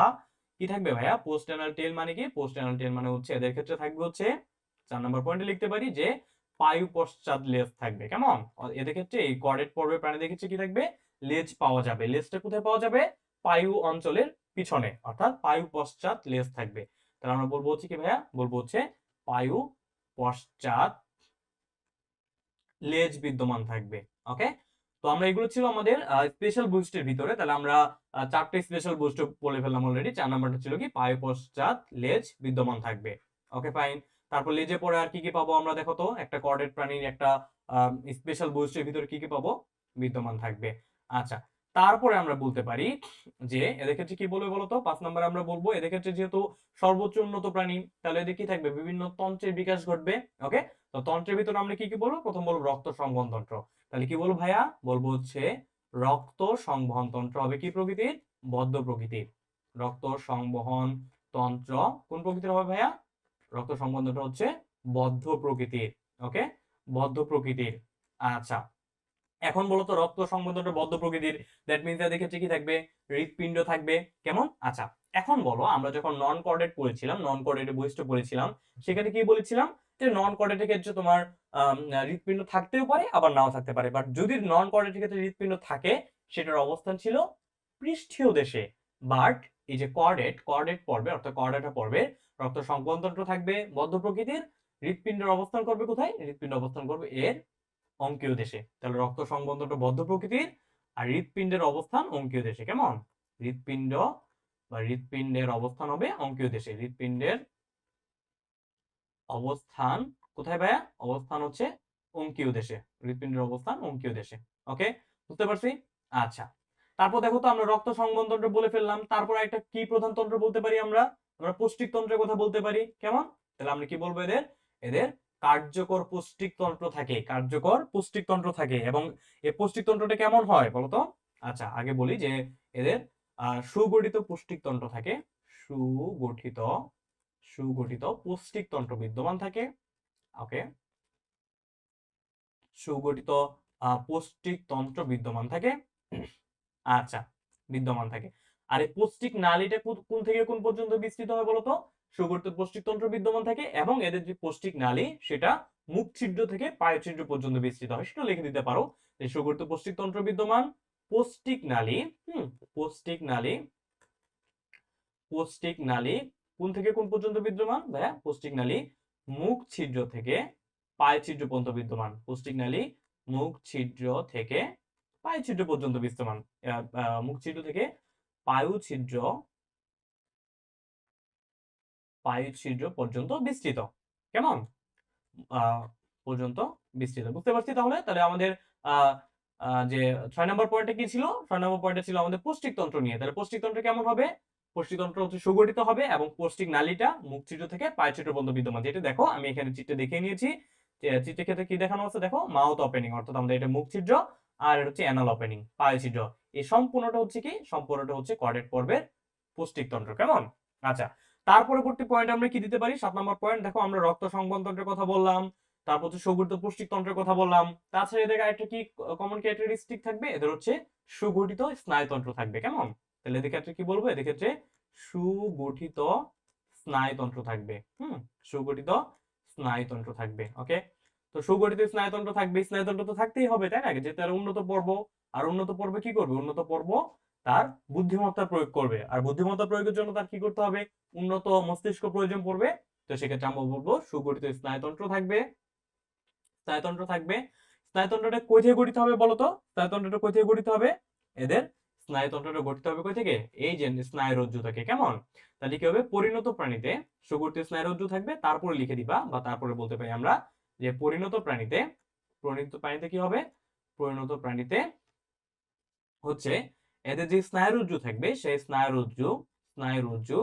কি থাকবে ভাইয়া? পোস্ট অ্যানাল টেইল মানে কি? পোস্ট অ্যানাল টেইল মানে হচ্ছে এদের ক্ষেত্রে থাকবে হচ্ছে 4 নম্বর পয়েন্টে লিখতে পারি যে পায়ু পশ্চাৎ লেজ থাকবে। কেমন? এদের ক্ষেত্রে এই কর্ডেট পর্বের প্রাণীদের ক্ষেত্রে কি থাকবে? লেজ পাওয়া যাবে। লেজটা কোথায় পাওয়া যাবে? পায়ু অঞ্চলের পিছনে, অর্থাৎ পায়ু পশ্চাৎ লেজ থাকবে। তাহলে আমরা বলবো হচ্ছে কি ভাইয়া? বলবো হচ্ছে পায়ু পশ্চাৎ লেজ বিদ্যমান থাকবে। ওকে, তো আমরা এগুলো ছিল আমাদের স্পেশাল বুস্টের ভিতরে। তাহলে আমরা 4টে স্পেশাল বুস্ট বলে ফেললাম অলরেডি। 4 নাম্বারটা ছিল কি? পায়ু পশ্চাৎ লেজ বিদ্যমান থাকবে। ওকে, ফাইন। তারপর লেজে পরে আর কি কি পাবো আমরা? দেখো তো, একটা কর্ডেট প্রাণীর একটা স্পেশাল বুস্টের ভিতরে কি কি পাবো? বিদ্যমান থাকবে। আচ্ছা, তারপরে আমরা বলতে পারি যে এদের ক্ষেত্রে কি বলবো বলতো? 5 নম্বরে আমরা বলবো এদের ক্ষেত্রে যেহেতু সর্বোচ্চ উন্নত প্রাণী, তাহলে এদের কি থাকবে? বিভিন্ন তন্ত্রের বিকাশ ঘটবে। ওকে, তো তন্ত্রের ভিতরে আমরা কি কি বলবো? প্রথম বলবো রক্ত সংবহন তন্ত্র। তাহলে কি বলবো ভাইয়া? বলবো হচ্ছে রক্ত সংবহন তন্ত্র হবে কি প্রকৃতির? বদ্ধ প্রকৃতির। রক্ত সংবহন তন্ত্র কোন প্রকৃতির হবে ভাইয়া? রক্ত সংবহন তন্ত্র হচ্ছে বদ্ধ প্রকৃতির। ওকে, বদ্ধ প্রকৃতির। আচ্ছা, এখন বলতো রক্ত সংবন্ধনটা বদ্ধ প্রকৃতির, দ্যাট মিন্স এদের ক্ষেত্রে কি থাকবে? হৃৎপিণ্ড থাকবে। কেমন? আচ্ছা, এখন বলো, আমরা যখন নন কর্ডেট পড়েছিলাম, নন কর্ডেট বৈশিষ্ট্য পড়েছিলাম, সেখানে কি বলেছিলাম? যে নন কর্ডেটের ক্ষেত্রে তোমার হৃৎপিণ্ড থাকতেও পারে, আবার নাও থাকতে পারে। বাট যদি নন কর্ডেটের ক্ষেত্রে হৃৎপিণ্ড থাকে, সেটার অবস্থান ছিল পৃষ্ঠীয় দেশে। বাট এই যে কর্ডেট পর্বে, অর্থাৎ কর্ডেটা পর্বে রক্ত সংবহনতন্ত্র থাকবে বদ্ধ প্রকৃতির, হৃৎপিণ্ডের অবস্থান করবে কোথায়? হৃৎপিণ্ড অবস্থান করবে এর অঙ্কীয় দেশে। তাহলে রক্ত সংবন্ধনটা বদ্ধ প্রকৃতির, আর হৃৎপিণ্ডের অবস্থান অঙ্কীয় দেশে। কেমন? হৃৎপিণ্ড বা হৃৎপিণ্ডের অবস্থান হবে অঙ্কীয় দেশে। হৃৎপিণ্ডের অবস্থান কোথায় ভাইয়া? অবস্থান হচ্ছে অঙ্কীয় দেশে। হৃৎপিণ্ডের অবস্থান অঙ্কীয় দেশে। ওকে, বুঝতে পারছি? আচ্ছা, তারপর দেখো তো, আমরা রক্ত সংবহনতন্ত্র বলে ফেললাম। তারপর একটা কি প্রধান তন্ত্র বলতে পারি আমরা? আমরা পৌষ্টিক তন্ত্রের কথা বলতে পারি। কেমন? তাহলে আমরা কি বলবো? এদের এদের কার্যকর পৌষ্টিক তন্ত্র থাকে। কার্যকর পৌষ্টিক তন্ত্র থাকে। এবং এই পৌষ্টিক তন্ত্রটা কেমন হয় বলতো? আচ্ছা, আগে বলি যে এদের সুগঠিত পৌষ্টিক তন্ত্র থাকে। সুগঠিত সুগঠিত পৌষ্টিক তন্ত্র বিদ্যমান থাকে। ওকে, সুগঠিত পৌষ্টিক তন্ত্র বিদ্যমান থাকে। আচ্ছা, বিদ্যমান থাকে। আর এই পৌষ্টিক নালীটা কোন থেকে কোন পর্যন্ত বিস্তৃত হয় বলতো? সুগঠিত পৌষ্টিক তন্ত্র বিদ্যমান থাকে, এবং এদের যে পৌষ্টিক নালী সেটা মুখ ছিদ্র থেকে পায়ু ছিদ্র পর্যন্ত বিস্তৃত হয়। সেটা লিখে দিতে পারো যে সুগঠিত পৌষ্টিক তন্ত্র বিদ্যমান, পৌষ্টিক নালী, পৌষ্টিক নালী, পৌষ্টিক নালী কোন থেকে কোন পর্যন্ত বিদ্যমান ভাইয়া? পৌষ্টিক নালী মুখ ছিদ্র থেকে পায় ছিদ্র পর্যন্ত বিদ্যমান। পৌষ্টিক নালী মুখ ছিদ্র থেকে পায়ু ছিদ্র পর্যন্ত বিদ্যমান। মুখ ছিদ্র থেকে পায়ু ছিদ্র পর্যন্ত বিস্তৃত। কেমন? পর্যন্ত বিস্তৃত। বুঝতে পারছি? তাহলে তাহলে আমাদের যে 6 নম্বর পয়েন্টে কি ছিল? 6 নম্বর পয়েন্টে ছিল আমাদের পৌষ্টিক তন্ত্র নিয়ে। তাহলে পৌষ্টিক তন্ত্র কেমন হবে? পৌষ্টিক তন্ত্র হচ্ছে সুগঠিত হবে, এবং পৌষ্টিক নালীটা মুখ ছিদ্র থেকে পায়ু ছিদ্র পর্যন্ত বিদ্যমান। যেটা দেখো আমি এখানে চিত্রে দেখিয়ে নিয়েছি। চিত্রের ক্ষেত্রে কি দেখানো আছে দেখো? মাউথ ওপেনিং, অর্থাৎ আমাদের এটা মুখ ছিদ্র, আর এটা হচ্ছে অ্যানাল ওপেনিং, পায়ু ছিদ্র। এই সম্পূর্ণটা হচ্ছে কি? সম্পূর্ণটা হচ্ছে কর্ডেট পর্বের পৌষ্টিক তন্ত্র। কেমন? আচ্ছা, তার পরবর্তী পয়েন্ট আমরা কি দিতে পারি? 7 নম্বর পয়েন্ট দেখো, আমরা রক্ত সংবহন তন্ত্রের কথা বললাম, তারপর হচ্ছে সুগঠিত পৌষ্টিক তন্ত্রের কথা বললাম। তাছাড়া এদের আরেকটা কি কমন ক্যারেক্টারিস্টিক থাকবে? এদের হচ্ছে সুগঠিত স্নায়ুতন্ত্র থাকবে। কেমন? তাহলে এদের ক্ষেত্রে কি বলবো? এদের ক্ষেত্রে সুগঠিত স্নায়ুতন্ত্র থাকবে। সুগঠিত স্নায়ুতন্ত্র থাকবে। ওকে, তো সুগঠিত স্নায়ুতন্ত্র থাকবে, স্নায়ুতন্ত্র তো থাকতেই হবে, তাই না? যে তার উন্নত পর্ব, আর উন্নত পর্বে কি করবে? উন্নত পর্ব তার বুদ্ধিমত্তা প্রয়োগ করবে, আর বুদ্ধিমত্তা প্রয়োগের জন্য তার কি করতে হবে? উন্নত মস্তিষ্ক প্রয়োজন পড়বে। তো সেক্ষেত্রে আমরা বলবো সুগঠিত স্নায়ুতন্ত্র থাকবে। স্নায়ুতন্ত্র থাকবে। স্নায়ুতন্ত্রটা কই থেকে গঠিত হবে বলতো? স্নায়ুতন্ত্রটা কই থেকে গঠিত হবে? এদের স্নায়ুতন্ত্রটা গঠিত হবে কই থেকে? এই যে স্নায়ুরজ্জু থেকে। কেমন? তাহলে কি হবে? পরিণত প্রাণীতে সুগঠিত স্নায়ুরজ্জু থাকবে। তারপরে লিখে দিবা, বা তারপরে বলতে পারি আমরা যে পরিণত প্রাণীতে কি হবে? পরিণত প্রাণীতে হচ্ছে এদের যে স্নায়ুরজ্জু থাকবে, সেই স্নায়ুরজ্জু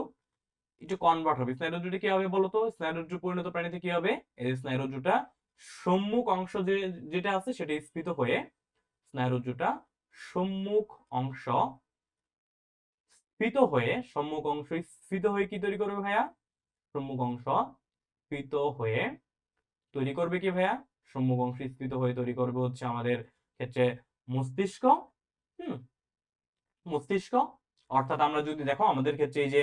একটু কনভার্ট হবে। স্নায়ুরজ্জুটা কি হবে বলতো? স্নায়ুরজ্জু পরিণত প্রাণীতে কি হবে? এদের স্নায়ুরজ্জুটা সম্মুখ অংশ যেটা আছে সেটা স্ফীত হয়ে, স্নায়ুরজ্জুটা সম্মুখ অংশ সম্মুখ অংশ স্ফীত হয়ে কি তৈরি করবে ভাইয়া? সম্মুখ অংশ স্ফীত হয়ে তৈরি করবে কি ভাইয়া? সম্মুখ অংশ স্ফীত হয়ে তৈরি করবে হচ্ছে আমাদের ক্ষেত্রে মস্তিষ্ক। হুম, মস্তিষ্ক। অর্থাৎ আমরা যদি দেখো আমাদের ক্ষেত্রে এই যে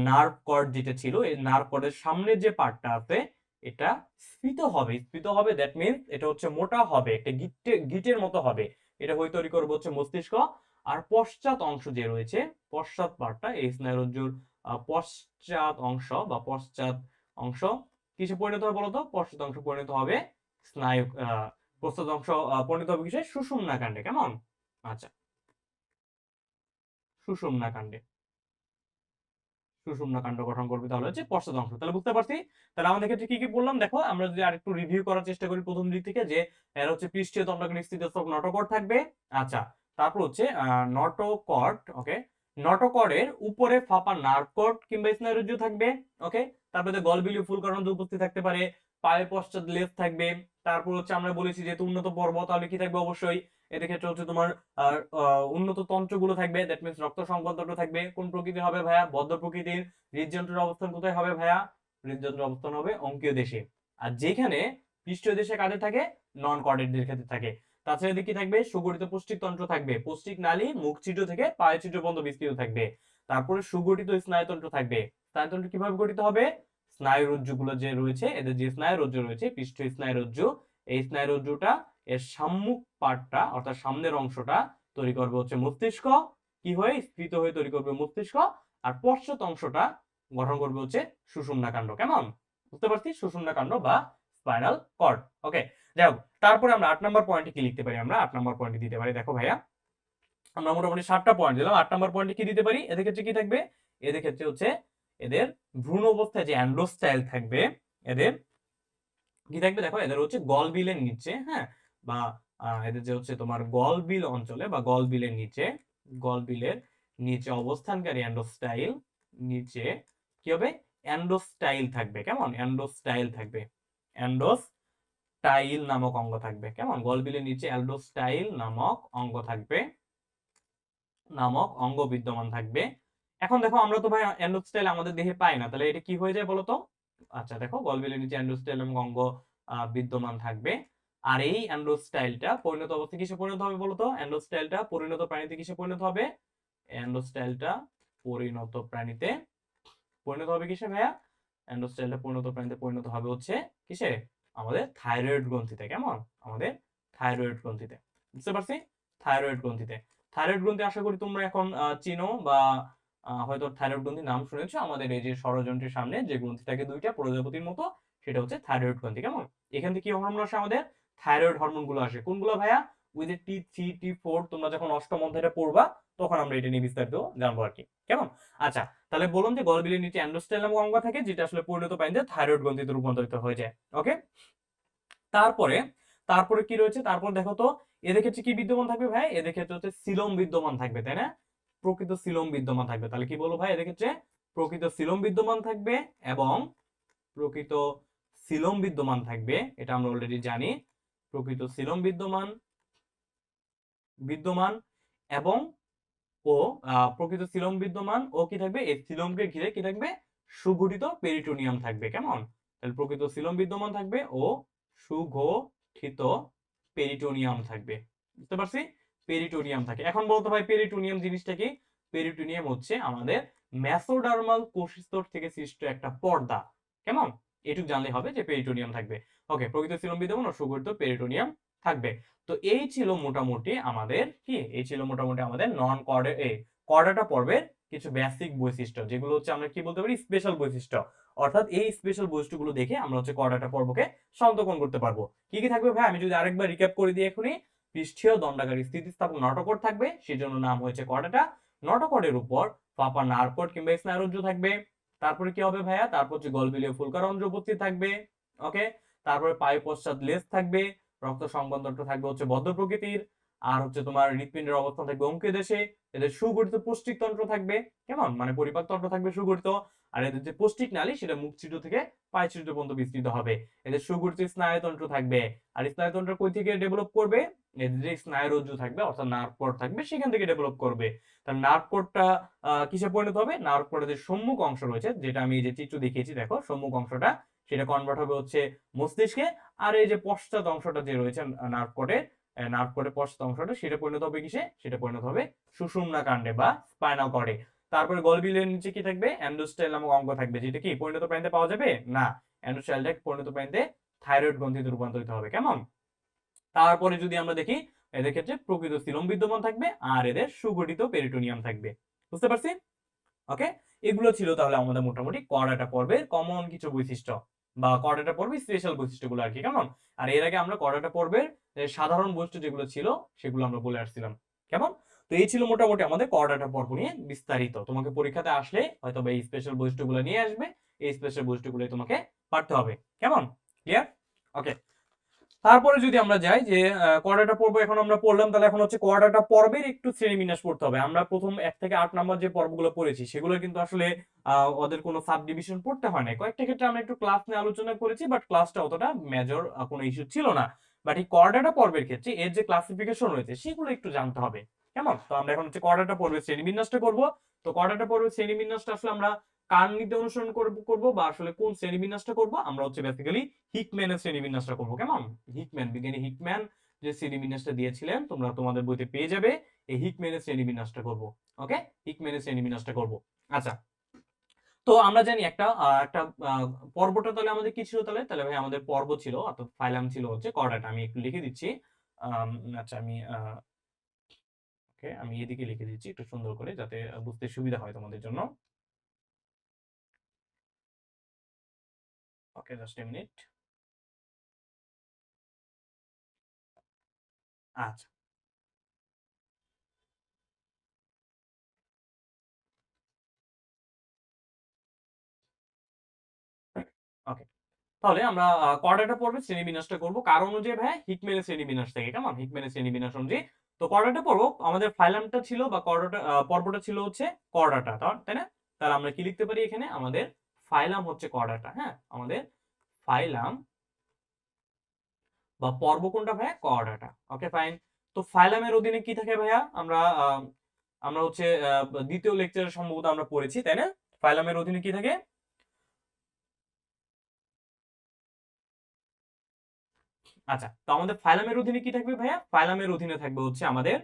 নার্ভ কর্ড যেটা ছিল, এই নার্ভ কর্ডের সামনের যে পার্টটা আছে এটা স্ফীত হবে। স্ফীত হবে দ্যাট মিন্স এটা হচ্ছে মোটা হবে, একটা গিটের মতো হবে। এটা হয়ে তৈরি করবে হচ্ছে মস্তিষ্ক। আর পশ্চাৎ অংশ যে রয়েছে, পশ্চাৎ পার্টটা এই স্নায়ুরজ্জুর পশ্চাৎ অংশ বা পশ্চাৎ অংশ কিসে পরিণত হবে বলতো? পশ্চাৎ অংশ পরিণত হবে স্নায়ু পশ্চাৎ অংশ পরিণত হবে কিসে? সুষুম্নাকাণ্ডে। কেমন? আচ্ছা, সুষুম্নাকাণ্ডে। সুষুম্নাকাণ্ড গঠন করবে তাহলে হচ্ছে পশ্চাৎ অংশ। তাহলে বুঝতে পারছি। তাহলে আমাদের ক্ষেত্রে কি কি বললাম দেখো, আমরা যদি আরেকটু রিভিউ করার চেষ্টা করি প্রথম দিক থেকে, যে এর হচ্ছে পৃষ্ঠীয় তন্ত্রাকার স্থিতস্থক নটোকর্ড থাকবে। আচ্ছা, তারপর হচ্ছে নটোকর্ড, ওকে, নটোকর্ডের উপরে ফাঁপা নার্ভ কর্ড কিংবা স্নায়ুরজ্জু থাকবে। ওকে, তারপরে গলবিলীয় ফুলকরন্ধ্র উপস্থিত থাকতে পারে, পায়ের পশ্চাৎ লেজ থাকবে। তারপর হচ্ছে আমরা বলেছি যেহেতু উন্নত পর্ব তাহলে কি থাকবে? অবশ্যই এদের ক্ষেত্রে হচ্ছে তোমার উন্নত তন্ত্রগুলো থাকবে, দ্যাট মিন্স রক্ত সংকোচন থাকবে। কোন প্রকৃতির হবে ভাইয়া? বদ্ধ প্রকৃতির। হৃদযন্ত্রের অবস্থান কোথায় হবে ভাইয়া? হৃদযন্ত্রের অবস্থান হবে অঙ্কীয় দেশে। আর যেখানে পৃষ্ঠীয় দেশে কাদের থাকে? নন কর্ডেটদের ক্ষেত্রে থাকে। তাছাড়া এদিকে কি থাকবে? সুগঠিত পৌষ্টিক তন্ত্র থাকবে, পৌষ্টিক নালী মুখ ছিদ্র থেকে পায়ে ছিদ্র পর্যন্ত বিস্তৃত থাকবে। তারপরে সুগঠিত স্নায়ুতন্ত্র থাকবে। স্নায়ুতন্ত্র কিভাবে গঠিত হবে? স্নায়ুরজ্জুগুলো যে রয়েছে, এদের যে স্নায়ুরজ্জু রয়েছে, পৃষ্ঠীয় স্নায়ুরজ্জু, এই স্নায়ুরজ্জুটা এর সম্মুখ পার্টটা অর্থাৎ সামনের অংশটা তৈরি করবে হচ্ছে মস্তিষ্ক। কি হয়ে? স্ফীত হয়ে তৈরি করবে মস্তিষ্ক। আর পশ্চাৎ অংশটা গঠন করবে হচ্ছে সুষুম্নাকাণ্ড। কেমন? বুঝতে পারছি? সুষুম্নাকাণ্ড বা স্পাইনাল কর্ড। ওকে, যাই হোক, তারপরে আমরা 8 নম্বর পয়েন্টে কি লিখতে পারি? আমরা 8 নম্বর পয়েন্টে দিতে পারি, দেখো ভাইয়া, আমরা মোটামুটি 7টা পয়েন্ট দিলাম। 8 নম্বর পয়েন্টে কি দিতে পারি? এদের ক্ষেত্রে কি থাকবে? এদের ক্ষেত্রে হচ্ছে এদের ভ্রূণ অবস্থায় যে অ্যান্ড্রোস্টাইল থাকবে, এদের কি থাকবে দেখো, এদের হচ্ছে গলবিলের নিচে, হ্যাঁ, বা এদের যে হচ্ছে তোমার গলবিল অঞ্চলে বা গলবিলের নিচে, গলবিলের নিচে অবস্থানকারী অ্যান্ডোস্টাইল, নিচে কি হবে? অ্যান্ডোস্টাইল থাকবে। কেমন? অ্যান্ডোস্টাইল থাকবে। অ্যান্ডোস্টাইল নামক অঙ্গ থাকবে। কেমন? গলবিলের নিচে অ্যান্ডোস্টাইল নামক অঙ্গ থাকবে, নামক অঙ্গ বিদ্যমান থাকবে। এখন দেখো আমরা তো ভাই অ্যান্ডোস্টাইল আমাদের দেহে পাই না, তাহলে এটা কি হয়ে যায় বলতো? আচ্ছা দেখো, গলবিলের নিচে অ্যান্ডোস্টাইল নামক অঙ্গ বিদ্যমান থাকবে। আর এই অ্যান্ডোস্টাইলটা পরিণত অবস্থা কিসে পরিণত হবে বলতো? অ্যান্ডোস্টাইলটা পরিণত প্রাণীতে কিসে পরিণত হবে? অ্যান্ডোস্টাইলটা পরিণত প্রাণীতে পরিণত হবে কিসে ভাইয়া? অ্যান্ডোস্টাইলটা পরিণত প্রাণীতে পরিণত হবে হচ্ছে কিসে? আমাদের থাইরয়েড গ্রন্থিতে। কেমন? আমাদের থাইরয়েড গ্রন্থিতে। বুঝতে পারছি? থাইরয়েড গ্রন্থিতে। থাইরয়েড গ্রন্থি আশা করি তোমরা এখন চিনো বা হয়তো থাইরয়েড গ্রন্থির নাম শুনেছো। আমাদের এই যে ষড়যন্ত্রের সামনে যে গ্রন্থি থাকে দুইটা প্রজাপতির মতো, সেটা হচ্ছে থাইরয়েড গ্রন্থি। কেমন? এখান থেকে কি হরমোন আসে? আমাদের থাইরয়েড হরমোন গুলো আসে। কোনগুলো ভাইয়া? ওই যে T3 T4 তোমরা যখন অষ্টম অধ্যায়টা পড়বা তখন আমরা এটা নিয়ে বিস্তারিত জানবো আর কি। কেমন? আচ্ছা, তাহলে বললাম যে গলবিলের নিচে অ্যান্ডোস্টাইল নামক অঙ্গ থাকে যেটা আসলে পরিণত প্রাণীতে থাইরয়েড গ্রন্থিতে রূপান্তরিত হয়ে যায়। ওকে, তারপরে তারপরে কি রয়েছে? তারপর দেখো তো এদের ক্ষেত্রে কি বিদ্যমান থাকবে ভাই? এদের ক্ষেত্রে হচ্ছে সিলোম বিদ্যমান থাকবে, তাই না? প্রকৃত সিলোম বিদ্যমান থাকবে। তাহলে কি বলবো ভাই? এদের ক্ষেত্রে প্রকৃত সিলোম বিদ্যমান থাকবে এবং প্রকৃত সিলোম বিদ্যমান থাকবে, এটা আমরা অলরেডি জানি। প্রকৃত সিলোম বিদ্যমান বিদ্যমান এবং ও প্রকৃত সিলোম বিদ্যমান ও কি থাকবে? এই সিলোমকে ঘিরে কি থাকবে? সুগঠিত পেরিটোনিয়াম থাকবে। কেমন? তাহলে প্রকৃত সিলোম বিদ্যমান থাকবে ও সুগঠিত পেরিটোনিয়াম থাকবে। বুঝতে পারছি? পেরিটোনিয়াম থাকে। এখন বলতো ভাই পেরিটোনিয়াম জিনিসটা কি? পেরিটোনিয়াম হচ্ছে আমাদের মেসোডার্মাল কোষস্তর থেকে সৃষ্ট একটা পর্দা। কেমন? এটুকু জানলে হবে যে পেরিটোনিয়াম থাকবে। ওকে, প্রকৃত সিলোম বিদ্যমান ও সুগঠিত পেরিটোনিয়াম থাকবে। তো এই ছিল মোটামুটি আমাদের কি? এই ছিল মোটামুটি আমাদের নন কর্ডাটা পর্বের কিছু বেসিক বৈশিষ্ট্য, যেগুলো হচ্ছে আমরা কি বলতে পারি? স্পেশাল বৈশিষ্ট্য। অর্থাৎ এই স্পেশাল বৈশিষ্ট্যগুলো দেখে আমরা হচ্ছে কর্ডাটা পর্বকে সনাক্তকরণ করতে পারবো। কি কি থাকবে ভাই? আমি যদি আরেকবার রিক্যাপ করে দিই এখনই। পৃষ্ঠীয় দণ্ডাকারী স্থিতিস্থাপক নটোকর্ড থাকবে, সেজন্য নাম হয়েছে কর্ডাটা। নটোকর্ডের উপর ফাঁপা নার্ভ কর্ড কিংবা স্নায়ুরজ্জু থাকবে। তারপরে কি হবে ভাইয়া? তারপর হচ্ছে গলবিলীয় ফুলকারন্ধ্র উপস্থিত থাকবে। ওকে, তারপরে পায়ে পশ্চাৎ লেজ থাকবে, রক্ত সংবন্ধনটা থাকবে হচ্ছে বদ্ধ প্রকৃতির। আর হচ্ছে তোমার হৃৎপিণ্ডের অবস্থান থাকবে অঙ্কীয় দেশে। এদের সুগঠিত পৌষ্টিক তন্ত্র থাকবে। কেমন? মানে পরিপাক তন্ত্র থাকবে সুগঠিত। আর এদের যে পৌষ্টিক নালী সেটা মুখ ছিদ্র থেকে পায় ছিদ্র পর্যন্ত বিস্তৃত হবে। এদের সুগঠিত স্নায়ুতন্ত্র থাকবে, আর স্নায়ুতন্ত্র কই থেকে ডেভেলপ করবে, এদের যে স্নায়ুরজ্জু থাকবে অর্থাৎ নার্ভ কোড থাকবে সেখান থেকে ডেভেলপ করবে। তার নার্ভ কোডটা কিসে পরিণত হবে, নার্ভ কোডের যে সম্মুখ অংশ রয়েছে, যেটা আমি এই যে চিত্র দেখিয়েছি দেখো, সম্মুখ অংশটা সেটা কনভার্ট হবে হচ্ছে মস্তিষ্কে, আর এই যে পশ্চাৎ অংশটা যে রয়েছে নার্ভ কোডের, নার্ভ কোডের পশ্চাৎ অংশটা সেটা পরিণত হবে কিসে, সেটা পরিণত হবে সুষুম্না কাণ্ডে বা স্পাইনাল কর্ডে। তারপরে গলবিলের নিচে কি থাকবে, অ্যান্ডোস্টাইল নামক অঙ্গ থাকবে, যেটা কি পরিণত প্রাণীতে পাওয়া যাবে না, অ্যান্ডোস্টাইলটা পরিণত প্রাণীতে থাইরয়েড গ্রন্থিতে রূপান্তরিত হবে। কেমন? তারপরে যদি আমরা দেখি এদের ক্ষেত্রে প্রকৃত সিলোম বিদ্যমান থাকবে আর এদের সুগঠিত পেরিটোনিয়াম থাকবে। বুঝতে পারছি? ওকে, এগুলো ছিল তাহলে আমাদের মোটামুটি কর্ডাটা পর্বের কমন কিছু বৈশিষ্ট্য বা কর্ডাটা পর্বের স্পেশাল বৈশিষ্ট্যগুলো আর কি। কেমন? আর এর আগে আমরা কর্ডাটা পর্বের সাধারণ বৈশিষ্ট্য যেগুলো ছিল সেগুলো আমরা বলে আসছিলাম। কেমন? তো এই ছিল মোটামুটি আমাদের কর্ডাটা পর্ব নিয়ে বিস্তারিত। তোমাকে পরীক্ষাতে আসলে হয়তো এই স্পেশাল বৈশিষ্ট্যগুলো নিয়ে আসবে, এই স্পেশাল বৈশিষ্ট্যগুলো তোমাকে পারতে হবে। কেমন? ক্লিয়ার? ওকে, তারপরে যদি আমরা যাই যে কোয়াড্রাটা পর্ব এখন আমরা পড়লাম, তাহলে এখন হচ্ছে কোয়াড্রাটা পর্বের একটু শ্রেণীবিন্যাস পড়তে হবে। আমরা প্রথম 1 থেকে 8 নাম্বার যে পর্বগুলো পড়েছি সেগুলো কিন্তু আসলে ওদের কোনো সাব ডিভিশন পড়তে হয় না। কয়েকটা ক্ষেত্রে আমরা একটু ক্লাস নিয়ে আলোচনা করেছি, বাট ক্লাসটা অতটা মেজর কোনো ইস্যু ছিল না। বাট এই কোয়াড্রাটা পর্বের ক্ষেত্রে এর যে ক্লাসিফিকেশন রয়েছে সেগুলো একটু জানতে হবে। কেমন? তো আমরা এখন হচ্ছে কোয়াড্রাটা পর্বের শ্রেণীবিন্যাসটা করব। তো কোয়াড্রাটা পর্বের শ্রেণীবিন্যাসটা আসলে আমরা কার নীতি অনুসরণ করব বা আসলে কোন শ্রেণীবিন্যাসটা করব, আমরা হচ্ছে বেসিক্যালি হিকম্যানের শ্রেণীবিন্যাসটা করব। কেমন? হিকম্যান, বিজ্ঞানী হিকম্যান যে শ্রেণীবিন্যাসটা দিয়েছিলেন তোমরা তোমাদের বইতে পেয়ে যাবে, এই হিকম্যানের শ্রেণীবিন্যাসটা করব। ওকে, হিকম্যানের শ্রেণীবিন্যাসটা করব। আচ্ছা, তো আমরা জানি একটা একটা পর্বটা তাহলে আমাদের কি ছিল, তাহলে তাহলে ভাই আমাদের পর্ব ছিল অর্থাৎ ফাইলাম ছিল হচ্ছে কর্ডাটা। আমি একটু লিখে দিচ্ছি। আচ্ছা, আমি এদিকে লিখে দিচ্ছি একটু সুন্দর করে যাতে বুঝতে সুবিধা হয় তোমাদের জন্য। ওকে, জাস্ট এ মিনিট। আচ্ছা, ওকে, তাহলে আমরা কর্ডাটা পর্বে শ্রেণীবিন্যাসটা করব কার অনুযায়ী ভাই, হিকম্যানের শ্রেণীবিন্যাস থেকে। কেমন? হিকম্যানের শ্রেণীবিন্যাস অনুযায়ী। তো কর্ডাটা পর্ব আমাদের ফাইলামটা ছিল বা কর্ডাটা পর্বটা ছিল হচ্ছে কর্ডাটা, তাই না? তাহলে আমরা কি লিখতে পারি এখানে, আমাদের ফাইলাম হচ্ছে কর্ডাটা। হ্যাঁ, আমাদের ফাইলাম বা পর্ব কোনটা ভাইয়া, কর্ডাটা। ওকে, ফাইন। তো ফাইলামের অধীনে কি থাকে ভাইয়া, আমরা হচ্ছে দ্বিতীয় লেকচারে সম্ভবত আমরা পড়েছি, তাই না? ফাইলামের অধীনে কি থাকে? আচ্ছা, তো আমাদের ফাইলামের অধীনে কি থাকবে ভাইয়া, ফাইলামের অধীনে থাকবে হচ্ছে আমাদের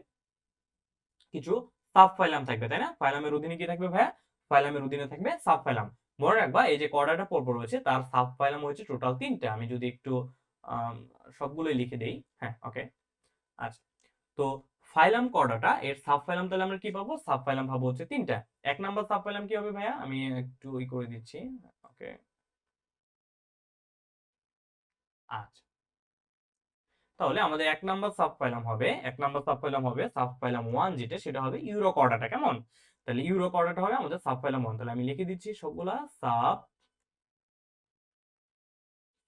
কিছু সাব ফাইলাম থাকবে, তাই না? ফাইলামের অধীনে কি থাকবে ভাইয়া, ফাইলামের অধীনে থাকবে সাব ফাইলাম। মনে রাখবা এই যে কর্ডাটা পর্ব রয়েছে তার সাব ফাইলাম হচ্ছে টোটাল 3টা। আমি যদি একটু সবগুলোই লিখে দেই। হ্যাঁ, ওকে, আচ্ছা। তো ফাইলাম কর্ডাটা এর সাব ফাইলাম তাহলে আমরা কি পাবো, সাব ফাইলাম পাবো হচ্ছে 3টা। 1 নাম্বার সাব ফাইলাম কি হবে ভাইয়া, আমি একটু করে দিচ্ছি। ওকে, আচ্ছা, তাহলে আমাদের 1 নাম্বার সাব ফাইলাম হবে, 1 নাম্বার সাব ফাইলাম হবে সাব ফাইলাম 1, যেটা সেটা হবে ইউরোকর্ডাটা। কেমন? তাহলে ইউরোকর্ডাটা হবে আমাদের সাব ফাইলাম 1। তাহলে আমি লিখে দিচ্ছি সবগুলা সাব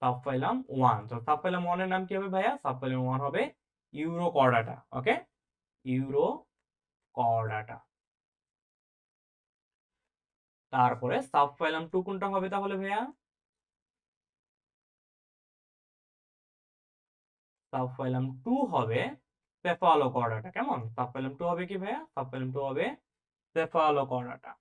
সাব ফাইলাম 1। তো সাব ফাইলাম 1 এর নাম কি হবে ভাইয়া, সাব ফাইলাম 1 হবে ইউরোকর্ডাটা। ওকে, ইউরোকর্ডাটা। তারপরে সাব ফাইলাম 2 কোনটা হবে তাহলে ভাইয়া, সাব ফাইলাম 2 হবে সেফালোকর্ডাটা। কেমন? সাব ফাইলাম 2 হবে কি ভাইয়া, সাব ফাইলাম 2 হবে সেফালোকর্ডাটা।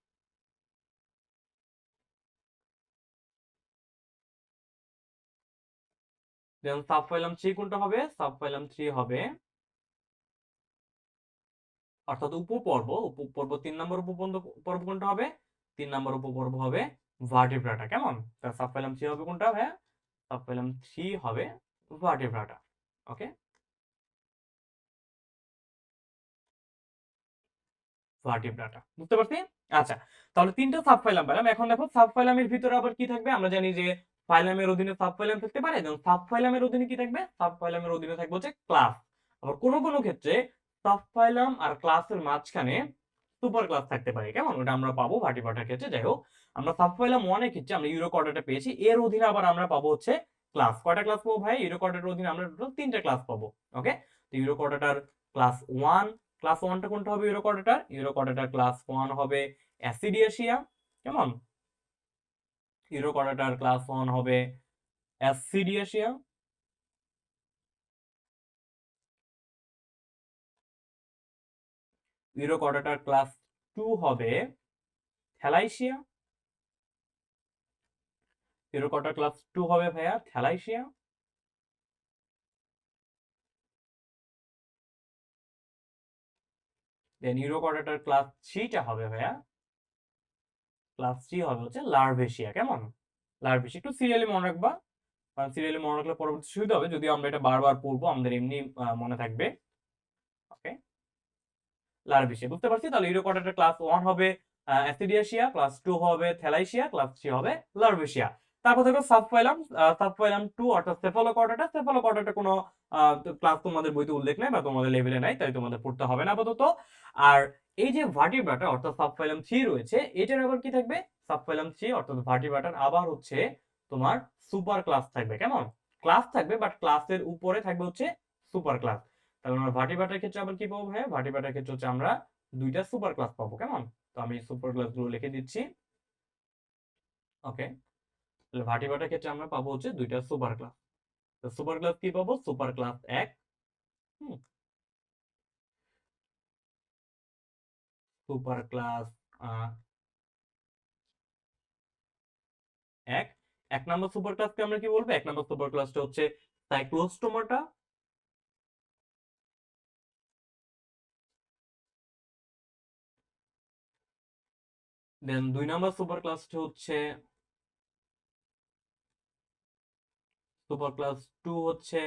দেন সাব ফাইলাম 3 কোনটা হবে, সাব ফাইলাম 3 হবে অর্থাৎ উপপর্ব, উপপর্ব 3 নম্বর পর্ব কোনটা হবে, 3 নম্বর উপপর্ব হবে ভার্টিব্রাটা। কেমন? তা সাব ফাইলাম 3 হবে কোনটা ভাইয়া, সাব ফাইলাম 3 হবে ভার্টিব্রাটা। ওকে, ভার্টিব্রাটা। বুঝতে পারছি? আচ্ছা, তাহলে 3টা সাব ফাইলাম পেলাম। এখন দেখো সাব ফাইলামের ভিতরে আবার কি থাকবে, আমরা জানি যে ফাইলামের অধীনে সাব ফাইলাম থাকতে পারে। যেমন সাব ফাইলামের অধীনে কি থাকবে, সাব ফাইলামের অধীনে থাকবে হচ্ছে ক্লাস। আবার কোনো কোনো ক্ষেত্রে সাব ফাইলাম আর ক্লাসের মাঝখানে সুপার ক্লাস থাকতে পারে। কেমন? ওটা আমরা পাবো ভার্টিব্রাটার ক্ষেত্রে। যাই হোক, আমরা সাব ফাইলাম 1 এর ক্ষেত্রে আমরা ইউরোকর্ডাটা পেয়েছি, এর অধীনে আবার আমরা পাবো হচ্ছে ক্লাস। কয়টা ক্লাস পাবো ভাই, ইউরোকর্ডাটার অধীনে আমরা টোটাল 3টা ক্লাস পাবো। ওকে, তো ইউরোকর্ডাটার ক্লাস 1, ক্লাস 1টা কোনটা হবে ইউরোকর্ডাটার, ইউরোকর্ডাটার ক্লাস 1 হবে অ্যাসিডিয়াশিয়া। কেমন? ইউরোকর্ডাটার ক্লাস 1 হবে অ্যাসিডিয়াশিয়া। ইউরোকর্ডাটার ক্লাস 2 হবে থ্যালাইসিয়া। ইউরোকর্ডাটার ক্লাস 2 হবে ভাইয়া থ্যালাইসিয়া। দেন ইউরোকর্ডাটার ক্লাস 3টা হবে ভাইয়া, ক্লাস 3 হবে হচ্ছে লার্ভেশিয়া। কেমন? লার্ভেশিয়া একটু সিরিয়ালি মনে রাখবা, কারণ সিরিয়ালি মনে রাখলে পরবর্তী সুবিধা হবে, যদিও আমরা এটা বারবার পড়বো, আমাদের এমনি মনে থাকবে। ওকে, লার্ভেশিয়া বুঝতে পারছি। তাহলে ইউরোকর্ডাটার ক্লাস 1 হবে অ্যাসিডিয়াশিয়া, ক্লাস 2 হবে থ্যালাইসিয়া, ক্লাস 3 হবে লার্ভেশিয়া। তারপর দেখো সাবফাইলাম, সাবফাইলাম 2 অর্থাৎ সেফালোকর্ডাটা। সেফালোকর্ডাটা কোনো ক্লাস তোমাদের বইতে উল্লেখ নাই বা তোমাদের লেভেলে নাই, তাই তোমাদের পড়তে হবে না আপাতত। আর এই যে ভার্টিব্রাটা অর্থাৎ সাবফাইলাম 3 রয়েছে, এটার আবার কি থাকবে? সাবফাইলাম 3 অর্থাৎ ভার্টিব্রাটার আবার হচ্ছে তোমার সুপার ক্লাস থাকবে। কেমন? ক্লাস থাকবে, বাট ক্লাসের উপরে থাকবে হচ্ছে সুপার ক্লাস। তাহলে আমরা ভার্টিব্রাটার ক্ষেত্রে আবার কি পাবো ভাইয়া? ভার্টিব্রাটার ক্ষেত্রে হচ্ছে আমরা দুইটা সুপার ক্লাস পাবো। কেমন? তো আমি সুপার ক্লাস গুলো লিখে দিচ্ছি। ওকে, তাহলে ভার্টিব্রাটার ক্ষেত্রে আমরা পাবো হচ্ছে দুইটা সুপার ক্লাস। তো সুপার ক্লাস কি পাবো? Super class 1, super class 1। 1 নম্বর সুপার ক্লাসকে আমরা কি বলবো? 1 নম্বর সুপার ক্লাসটা হচ্ছে সাইক্লোস্টোমাটা। দেন 2 নম্বর সুপার ক্লাসটা হচ্ছে সুপার ক্লাস 2 হচ্ছে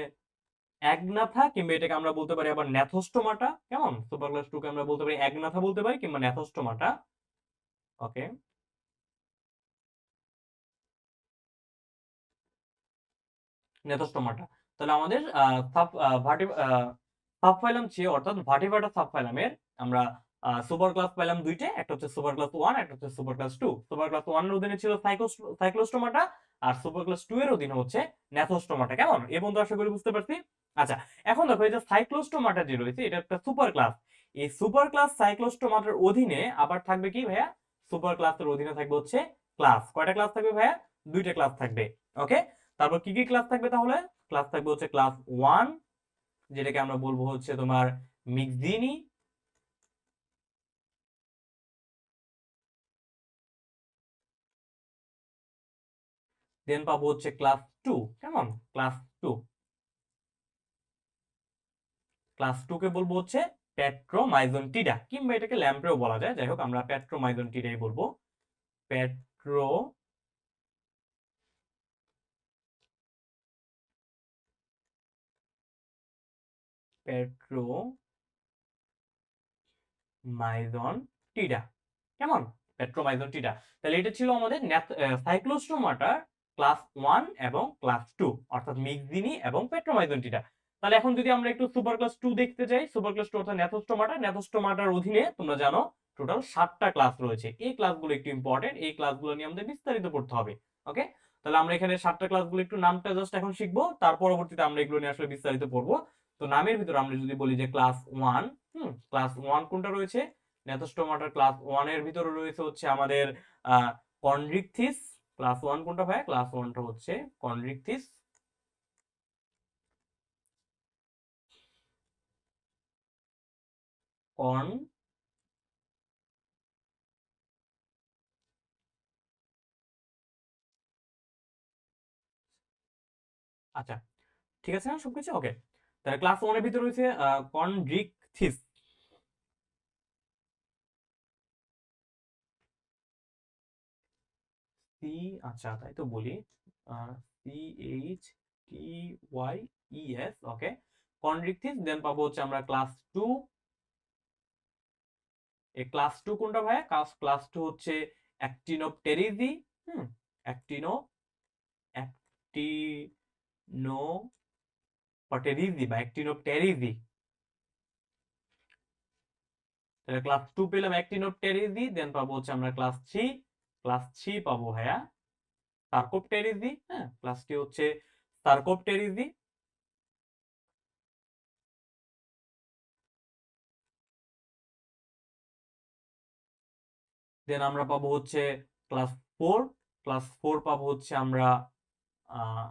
অ্যাগনাথা, কিংবা এটাকে আমরা বলতে পারি আবার ন্যাথোস্টোমাটা। কেমন? সুপার ক্লাস 2 কে আমরা বলতে পারি অ্যাগনাথা বলতে পারি, কিংবা ন্যাথোস্টোমাটা। ওকে, নেতস্টোমাটা। তাহলে আমাদের সাবফাইলাম চেয়ে অর্থাৎ ভার্টিব্রাটা সাবফাইলামের আমরা সুপার ক্লাস পাইলাম দুইটা, একটা হচ্ছে সুপার ক্লাস 1, একটা হচ্ছে সুপার ক্লাস 2। সুপার ক্লাস 1 এর অধীনে ছিল সাইক্লোস্টোমাটা, আর সুপার ক্লাস 2 এর অধীনে হচ্ছে ন্যাথোস্টোমাটা। কেমন? এই বন্ধু আশা করি বুঝতে পারছি। আচ্ছা, এখন দেখো এই যে সাইক্লোস্টোমাটা যে রয়েছে, এটা একটা সুপার ক্লাস। এই সুপার ক্লাস সাইক্লোস্টোমাটার অধীনে আবার থাকবে কি ভাইয়া? সুপার ক্লাসের অধীনে থাকবে হচ্ছে ক্লাস। কয়টা ক্লাস থাকবে ভাইয়া? দুইটা ক্লাস থাকবে। ওকে, তারপর কি কি ক্লাস থাকবে তাহলে? ক্লাস থাকবে হচ্ছে ক্লাস 1, যেটাকে আমরা বলবো হচ্ছে তোমার মিক্সিনি। দেন পাবো হচ্ছে ক্লাস 2। কেমন? ক্লাস 2। ক্লাস 2 কে বলবো হচ্ছে পেট্রোমাইজনটিডা, কিংবা এটাকে ল্যাম্প্রেও বলা যায়। যাই হোক, আমরা পেট্রোমাইজনটিডাই বলবো। পেট্রো পেট্রোমাইজনটিডা। কেমন? পেট্রোমাইজনটিডা। তাহলে এটা ছিল আমাদের সাইক্লোস্টোমাটার ক্লাস 1 এবং ক্লাস 2, অর্থাৎ মিক্সিনি এবং পেট্রোমাইজনটিডা। তাহলে এখন যদি আমরা একটু সুপার ক্লাস 2 দেখতে যাই, সুপার ক্লাস 2 অর্থাৎ ন্যাথোস্টোমাটা। ন্যাথোস্টোমাটার অধীনে তোমরা জানো টোটাল 7টা ক্লাস রয়েছে। এই ক্লাসগুলো একটু ইম্পর্টেন্ট, এই ক্লাসগুলো নিয়ে আমাদের বিস্তারিত পড়তে হবে। ওকে, তাহলে আমরা এখানে 7টা ক্লাসগুলো একটু নামটা জাস্ট এখন শিখবো, তার পরবর্তীতে আমরা এগুলো নিয়ে আসলে বিস্তারিত পড়বো। তো নামের ভিতরে আমরা যদি বলি যে ক্লাস 1, ক্লাস 1 কোনটা রয়েছে? ন্যাথোস্টোমাটার ক্লাস 1 এর ভিতরে রয়েছে হচ্ছে আমাদের কন্ড্রিকথিস। ক্লাস 1 কোনটা ভাই? ক্লাস 1টা হচ্ছে কন্ড্রিকথিস। কন আচ্ছা, ঠিক আছে না সবকিছু? ওকে, তাহলে ক্লাস 1 এর ভিতরে রয়েছে কন্ড্রিকথিস। সি, আচ্ছা তাই তো বলি, CHTYES। ওকে, কন্ড্রিকথিস। দেন পাবো হচ্ছে আমরা ক্লাস 2। এই ক্লাস 2 কোনটা ভাই? ক্লাস 2 হচ্ছে অ্যাক্টিনোপটেরিজি। অ্যাক্টিনো অ্যাক্টিনোপটেরিজি বা অ্যাক্টিনোপটেরিজি। তাহলে ক্লাস 2 পেলাম অ্যাক্টিনোপটেরিজি। দেন পাবো হচ্ছে আমরা ক্লাস 3। ক্লাস 3 পাবো ভাইয়া সার্কোপটেরিজি। ক্লাস 3 হচ্ছে সার্কোপটেরিজি। দেন আমরা পাবো হচ্ছে ক্লাস 4। ক্লাস 4 পাবো হচ্ছে আমরা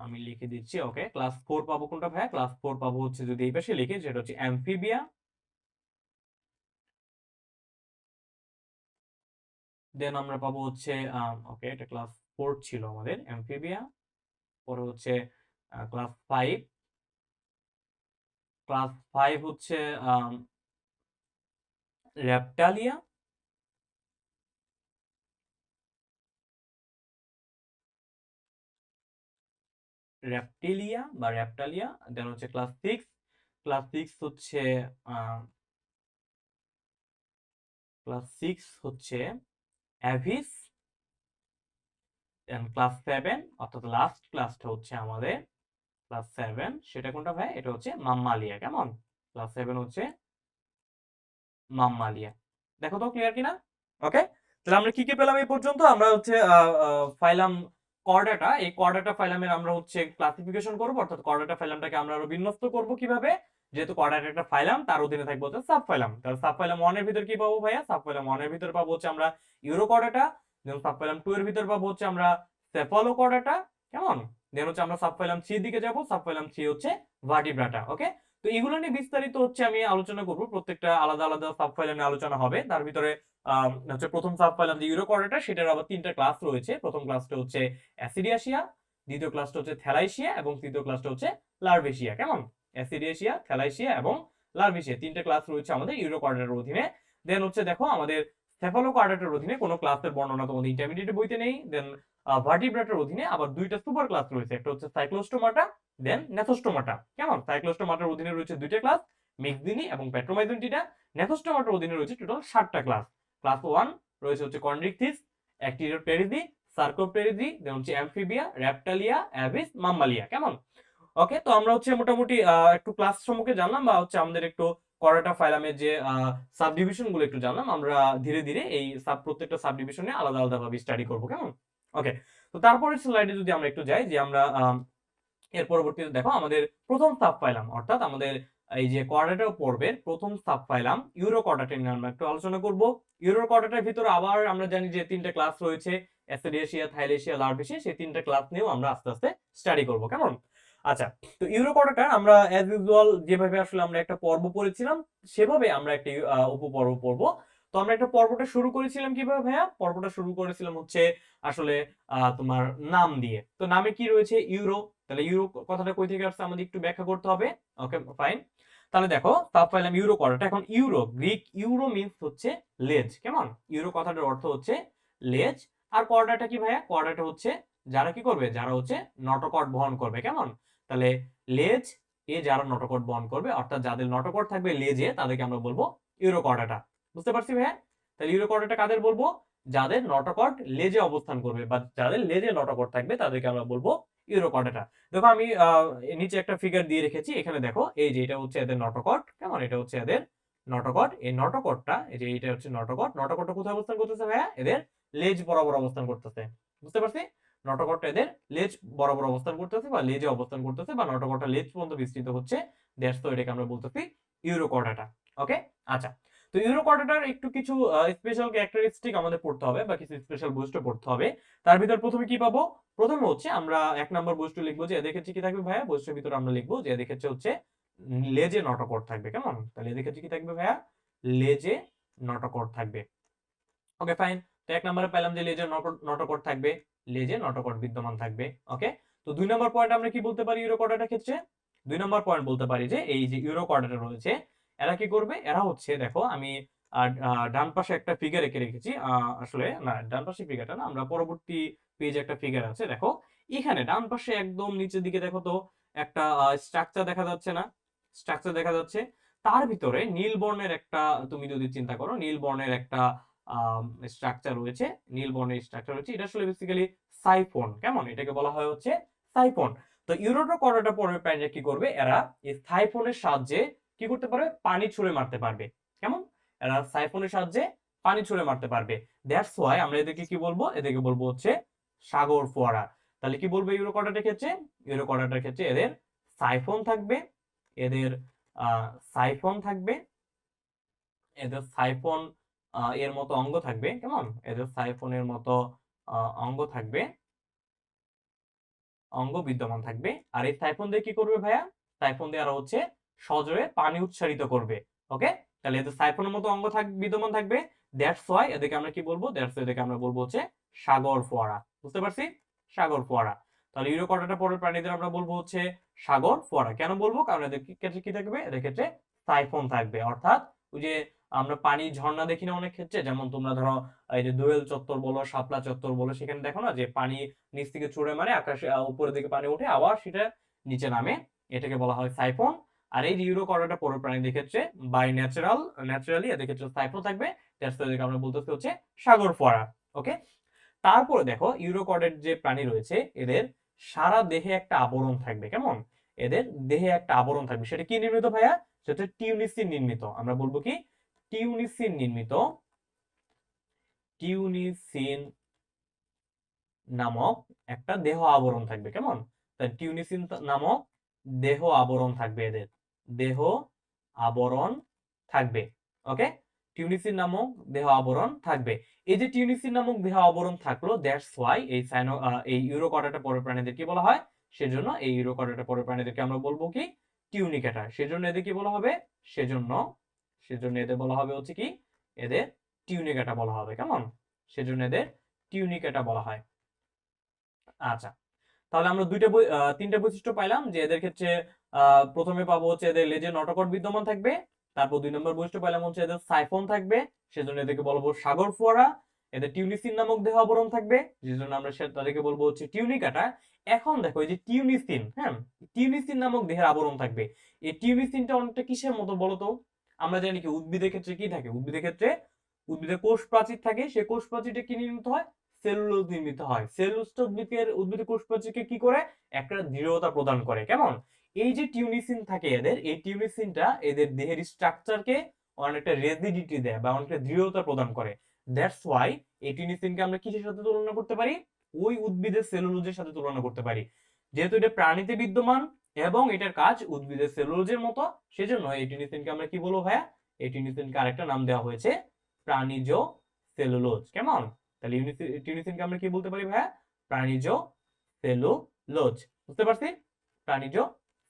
আমি লিখে দিচ্ছি। ওকে, ক্লাস 4 পাবো কোনটা ভাইয়া? ক্লাস 4 পাবো হচ্ছে যদি এই পাশে লিখি যেটা হচ্ছে অ্যামফিবিয়া। দেন আমরা পাবো হচ্ছে ওকে, এটা ক্লাস 4 ছিল আমাদের অ্যামফিবিয়া। পরে হচ্ছে ক্লাস 5। ক্লাস 5 হচ্ছে আম রেপ্টালিয়া। রেপ্টিলিয়া বা রেপ্টালিয়া। দেন হচ্ছে ক্লাস 6। ক্লাস 6 হচ্ছে ক্লাস 6 হচ্ছে অ্যাভিস। দেন ক্লাস 7 অর্থাৎ লাস্ট ক্লাসটা হচ্ছে আমাদের ক্লাস 7, সেটা কোনটা ভাই? এটা হচ্ছে মাম্মালিয়া। কেমন? ক্লাস 7 হচ্ছে মাম্মালিয়া। দেখো তো ক্লিয়ার কিনা? ওকে, তাহলে আমরা কি কি পেলাম এই পর্যন্ত? আমরা হচ্ছে ফাইলাম করডাটা, এই করডাটা ফাইলামের আমরা হচ্ছে ক্লাসিফিকেশন করব, অর্থাৎ করডাটা ফাইলামটাকে আমরা আরো বিন্যস্ত করব কিভাবে? যেহেতু করডাটা একটা ফাইলাম, তার অধীনে থাকবে হচ্ছে সাব ফাইলাম। তাহলে সাব ফাইলাম 1 এর ভিতর কি পাবো ভাইয়া? সাব ফাইলাম 1 এর ভিতর পাবো হচ্ছে আমরা ইউরো করডাটা। দেন সাব ফাইলাম 2 এর ভিতর পাবো হচ্ছে আমরা সেফালো করডাটা। কেমন? দেন হচ্ছে আমরা সাব ফাইলাম 3 এর দিকে যাব। সাব ফাইলাম 3 হচ্ছে ভার্টিব্রাটা। ওকে, তো এগুলো নিয়ে বিস্তারিত হচ্ছে আমি আলোচনা করব, প্রত্যেকটা আলাদা আলাদা সাব ফাইলাম নিয়ে আলোচনা হবে। তার ভিতরে হচ্ছে প্রথম সাব ফাইলাম যে ইউরোকর্ডাটা, সেটার আবার 3টা ক্লাস রয়েছে। প্রথম ক্লাসটা হচ্ছে অ্যাসিডিয়াশিয়া, দ্বিতীয় ক্লাসটা হচ্ছে থ্যালাইশিয়া এবং তৃতীয় ক্লাসটা হচ্ছে লার্ভেশিয়া। কেমন? অ্যাসিডিয়াশিয়া, থ্যালাইশিয়া এবং লার্ভেশিয়া 3টে ক্লাস রয়েছে আমাদের ইউরোকর্ডাটার অধীনে। দেন হচ্ছে দেখো আমাদের সেফালোকর্ডাটার অধীনে কোনো ক্লাসের বর্ণনা তোমাদের ইন্টারমিডিয়েট বইতে নেই। দেন ভার্টিব্রাটার অধীনে আবার 2টা সুপার ক্লাস রয়েছে, একটা হচ্ছে সাইক্লোস্টোমাটা, দেন নেথোস্টোমাটা। কেমন? সাইক্লোস্টোমাটার অধীনে রয়েছে 2টা ক্লাস, মিক্সিনি এবং পেট্রোমাইজেন্টিনা। নেথোস্টোমাটার অধীনে রয়েছে টোটাল 7টা ক্লাস। ক্লাস 1 রয়েছে হচ্ছে কন্ড্রিকথিস, অ্যাক্টিনোপটেরিজি, সার্কোপটেরিজি, দেন হচ্ছে অ্যামফিবিয়া, রেপ্টালিয়া, অ্যাভিস, মাম্মালিয়া। কেমন? ওকে, তো আমরা হচ্ছে মোটামুটি একটু ক্লাস সম্পর্কে জানলাম, বা হচ্ছে আমাদের একটু করোটা ফাইলামের যে সাব ডিভিশন গুলো একটু জানলাম। আমরা ধীরে ধীরে এই প্রত্যেকটা সাব ডিভিশনে আলাদা আলাদা ভাবে স্টাডি করবো। কেমন? ওকে, তো তারপরের স্লাইডে যদি আমরা একটু যাই, যে আমরা এর পরবর্তীতে দেখো আমাদের প্রথম সাব ফাইলাম, অর্থাৎ আমাদের এই যে কোয়াড্রেটা পর্বের প্রথম সাব ফাইলাম ইউরো কোয়াড্রেটা নিয়ে আমরা একটু আলোচনা করব। ইউরো কোয়াড্রেটার ভিতরে আবার আমরা জানি যে 3টে ক্লাস রয়েছে, অ্যাসিডিয়াশিয়া, থাইলেশিয়া, লার্ভেশিয়া। সেই 3টে ক্লাস নিয়েও আমরা আস্তে আস্তে স্টাডি করব। কেমন? আচ্ছা, তো ইউরো কোয়াড্রেটা আমরা অ্যাজ ইউজুয়াল যেভাবে আসলে আমরা একটা পর্ব পড়েছিলাম, সেভাবে আমরা একটা উপপর্ব পড়ব। তো আমরা একটা পর্বটা শুরু করেছিলাম কিভাবে ভাইয়া? পর্বটা শুরু করেছিলাম হচ্ছে আসলে তোমার নাম দিয়ে। তো নামে কি রয়েছে? ইউরো। তাহলে ইউরো কথাটা কই থেকে আসছে আমাদের একটু ব্যাখ্যা করতে হবে। ওকে, ফাইন। তাহলে দেখো সাব ফাইলাম ইউরো করাটা, এখন ইউরো, গ্রিক ইউরো মিন্স হচ্ছে লেজ। কেমন? ইউরো কথাটার অর্থ হচ্ছে লেজ। আর কর্ডাটা কি ভাইয়া? কর্ডাটা হচ্ছে যারা কি করবে? যারা হচ্ছে নটকট বহন করবে। কেমন? তাহলে লেজ এ যারা নটকট বহন করবে, অর্থাৎ যাদের নটকট থাকবে লেজে, তাদেরকে আমরা বলবো ইউরো কর্ডাটা। বুঝতে পারছি ভাইয়া? তাহলে ইউরো কর্ডাটা কাদের বলবো? যাদের নটকট লেজে অবস্থান করবে, বা যাদের লেজে নটকট থাকবে, তাদেরকে আমরা বলবো ইউরো কর্ডাটা। দেখো আমি নিচে একটা ফিগার দিয়ে রেখেছি, এখানে দেখো এই যে এটা হচ্ছে এদের নটকট। কেমন? এটা হচ্ছে এদের নটকট। এই নটকটটা, এই যে এটা হচ্ছে নটকট। নটকটটা কোথায় অবস্থান করতেছে ভাইয়া? এদের লেজ বরাবর অবস্থান করতেছে। বুঝতে পারছি? নটকটটা এদের লেজ বরাবর অবস্থান করতেছে, বা লেজে অবস্থান করতেছে, বা নটকটটা লেজ পর্যন্ত বিস্তৃত হচ্ছে। দ্যাটস তো এটাকে আমরা বলতেছি ইউরো কর্ডাটা। ওকে, আচ্ছা। তো ইউরো কর্ডাটার একটু কিছু স্পেশাল ক্যারেক্টারিস্টিক আমাদের পড়তে হবে, বা কিছু স্পেশাল বৈশিষ্ট্য পড়তে হবে। তার ভিতর প্রথমে কি পাবো? প্রথমে হচ্ছে আমরা 1 নম্বর বৈশিষ্ট্য লিখবো, যে এদের ক্ষেত্রে কি থাকবে ভাইয়া? বৈশিষ্ট্যের ভিতরে আমরা লিখবো যে এদের ক্ষেত্রে হচ্ছে লেজে নটকট থাকবে। কেমন? তাহলে এদের ক্ষেত্রে কি থাকবে ভাইয়া? লেজে নটকট থাকবে। ওকে, ফাইন। তো 1 নম্বরে পেলাম যে লেজে নটকট থাকবে, লেজে নটকট বিদ্যমান থাকবে। ওকে, তো 2 নম্বর পয়েন্ট আমরা কি বলতে পারি ইউরো কর্ডাটার ক্ষেত্রে? 2 নম্বর পয়েন্ট বলতে পারি যে এই যে ইউরো কর্ডাটা রয়েছে, এরা কি করবে? এরা হচ্ছে দেখো আমি ডান পাশে একটা ফিগার এঁকে রেখেছি। আসলে না, ডান পাশে ফিগারটা না, আমরা পরবর্তী পেজে একটা ফিগার আছে। দেখো এখানে ডান পাশে একদম নিচের দিকে দেখো তো একটা স্ট্রাকচার দেখা যাচ্ছে না? স্ট্রাকচার দেখা যাচ্ছে। তার ভিতরে নীল বর্ণের একটা, তুমি যদি চিন্তা করো নীল বর্ণের একটা স্ট্রাকচার রয়েছে। নীল বর্ণের স্ট্রাকচার রয়েছে, এটা আসলে বেসিক্যালি সাইফন। কেমন? এটাকে বলা হয় হচ্ছে সাইফন। তো ইউরোটো করোটা পর্বের প্রাণীরা কি করবে? এরা এই সাইফনের সাহায্যে কি করতে পারবে? পানি ছুঁড়ে মারতে পারবে। কেমন? এরা সাইফনের সাহায্যে পানি ছুঁড়ে মারতে পারবে। দ্যাটস ওয়াই আমরা এদেরকে কি বলবো? এদেরকে বলবো হচ্ছে সাগর ফোয়ারা। তাহলে কি বলবো ইউরো কর্ডাটার ক্ষেত্রে? ইউরো কর্ডাটার ক্ষেত্রে এদের সাইফন থাকবে, এদের সাইফন থাকবে, এদের সাইফন এর মতো অঙ্গ থাকবে। কেমন? এদের সাইফনের মতো অঙ্গ থাকবে। অঙ্গ বিদ্যমান থাকবে। আর এই সাইফন দিয়ে কি করবে ভাইয়া? সাইফন দিয়ে আরো হচ্ছে সজোরে পানি উৎসারিত করবে। ওকে, তাহলে এদের সাইফনের মতো অঙ্গ বিদ্যমান থাকবে। দ্যাটস ওয়াই এদেরকে আমরা কি বলবো? দ্যাটস ওয়াই এদেরকে আমরা বলবো হচ্ছে সাগর ফোয়ারা। বুঝতে পারছি? সাগর ফোয়ারা। তাহলে ইউরোকর্ডাটা পরের প্রাণীদের আমরা বলবো হচ্ছে সাগর ফোয়ারা। কেন বলবো? কারণ এদের ক্ষেত্রে কি থাকবে? এদের ক্ষেত্রে সাইফন থাকবে। অর্থাৎ ওই যে আমরা পানি ঝর্ণা দেখি না অনেক ক্ষেত্রে, যেমন তোমরা ধরো এই যে দোয়েল চত্বর বলো, শাপলা চত্বর বলো, সেখানে দেখো না যে পানি নিচ থেকে ছুঁড়ে মারে আকাশে, উপরের দিকে পানি ওঠে আবার সেটা নিচে নামে, এটাকে বলা হয় সাইফন। আর এই যে ইউরোকর্ডাটা পরের প্রাণীদের ক্ষেত্রে বাই ন্যাচারালি এদের ক্ষেত্রে সাইফন থাকবে। এদেরকে আমরা বলতেছি হচ্ছে সাগর ফোয়ারা। ওকে, তারপরে দেখো ইউরোকর্ডের যে প্রাণী রয়েছে এদের সারা দেহে একটা আবরণ থাকবে। কেমন? এদের দেহে একটা আবরণ থাকবে। সেটা কি নির্মিত ভাইয়া? সেটা টিউনিসিন নির্মিত। আমরা বলবো কি? টিউনিসিন নির্মিত। টিউনিসিন নামক একটা দেহ আবরণ থাকবে। কেমন? তাই টিউনিসিন নামক দেহ আবরণ থাকবে এদের। দেহ আবরণ থাকবে। ওকে, টিউনিসিন নামক দেহ আবরণ থাকবে। এই যে টিউনিসিন নামক দেহ আবরণ থাকলো, দ্যাটস ওয়াই এই ইউরোকর্ডাটা পরের প্রাণীদের কি বলা হয়? সেজন্য এই ইউরোকর্ডাটা পরের প্রাণীদেরকে আমরা বলবো কি? টিউনিকেটা। সেজন্য এদের কি বলা হবে? সেজন্য সেজন্য এদের বলা হবে হচ্ছে কি? এদের টিউনিকেটা বলা হবে। কেমন? সেজন্য এদের টিউনিকেটা বলা হয়। আচ্ছা, তাহলে আমরা তিনটা বৈশিষ্ট্য পাইলাম যে এদের ক্ষেত্রে প্রথমে পাবো হচ্ছে এদের লেজে নটকট বিদ্যমান থাকবে। তারপর 2 নম্বর বৈশিষ্ট্য পাইলাম হচ্ছে এদের সাইফন থাকবে, সেজন্য এদেরকে বলবো সাগর ফোয়ারা। এদের টিউনিসিন নামক দেহ আবরণ থাকবে, যেজন্য আমরা তাদেরকে বলবো হচ্ছে টিউনিকাটা। এখন দেখো এই যে টিউনিসিন, হ্যাঁ, টিউনিসিন নামক দেহের আবরণ থাকবে। এই টিউনিসিনটা অনেকটা কিসের মতো বলতো? আমরা জানি কি উদ্ভিদের ক্ষেত্রে কি থাকে? উদ্ভিদের ক্ষেত্রে উদ্ভিদের কোষ প্রাচীর থাকে। সেই কোষ প্রাচীরটা কি নির্মিত হয়? সেলুলোজ নির্মিত হয়। সেলুলোজটা উদ্ভিদের কোষ প্রাচীরকে কি করে? একটা দৃঢ়তা প্রদান করে। কেমন? এই যে টিউনিসিন থাকে এদের, এই টিউনিসিনটা এদের দেহের স্ট্রাকচারকে অনেকটা রেজিডিটি দেয় বা অনেকটা দৃঢ়তা প্রদান করে। দ্যাটস ওয়াই এই টিউনিসিনকে আমরা কিসের সাথে তুলনা করতে পারি? ওই উদ্ভিদের সেলুলোজের সাথে তুলনা করতে পারি। যেহেতু এটা প্রাণীতে বিদ্যমান এবং এটার কাজ উদ্ভিদের সেলুলোজের মতো, সেজন্য এই টিউনিসিনকে আমরা কি বলবো ভাইয়া? এই টিউনিসিনকে আরেকটা নাম দেওয়া হয়েছে প্রাণীজ সেলুলোজ। কেমন? তাহলে টিউনিসিনকে আমরা কি বলতে পারি ভাইয়া? প্রাণীজ সেলুলোজ। বুঝতে পারছি? প্রাণীজ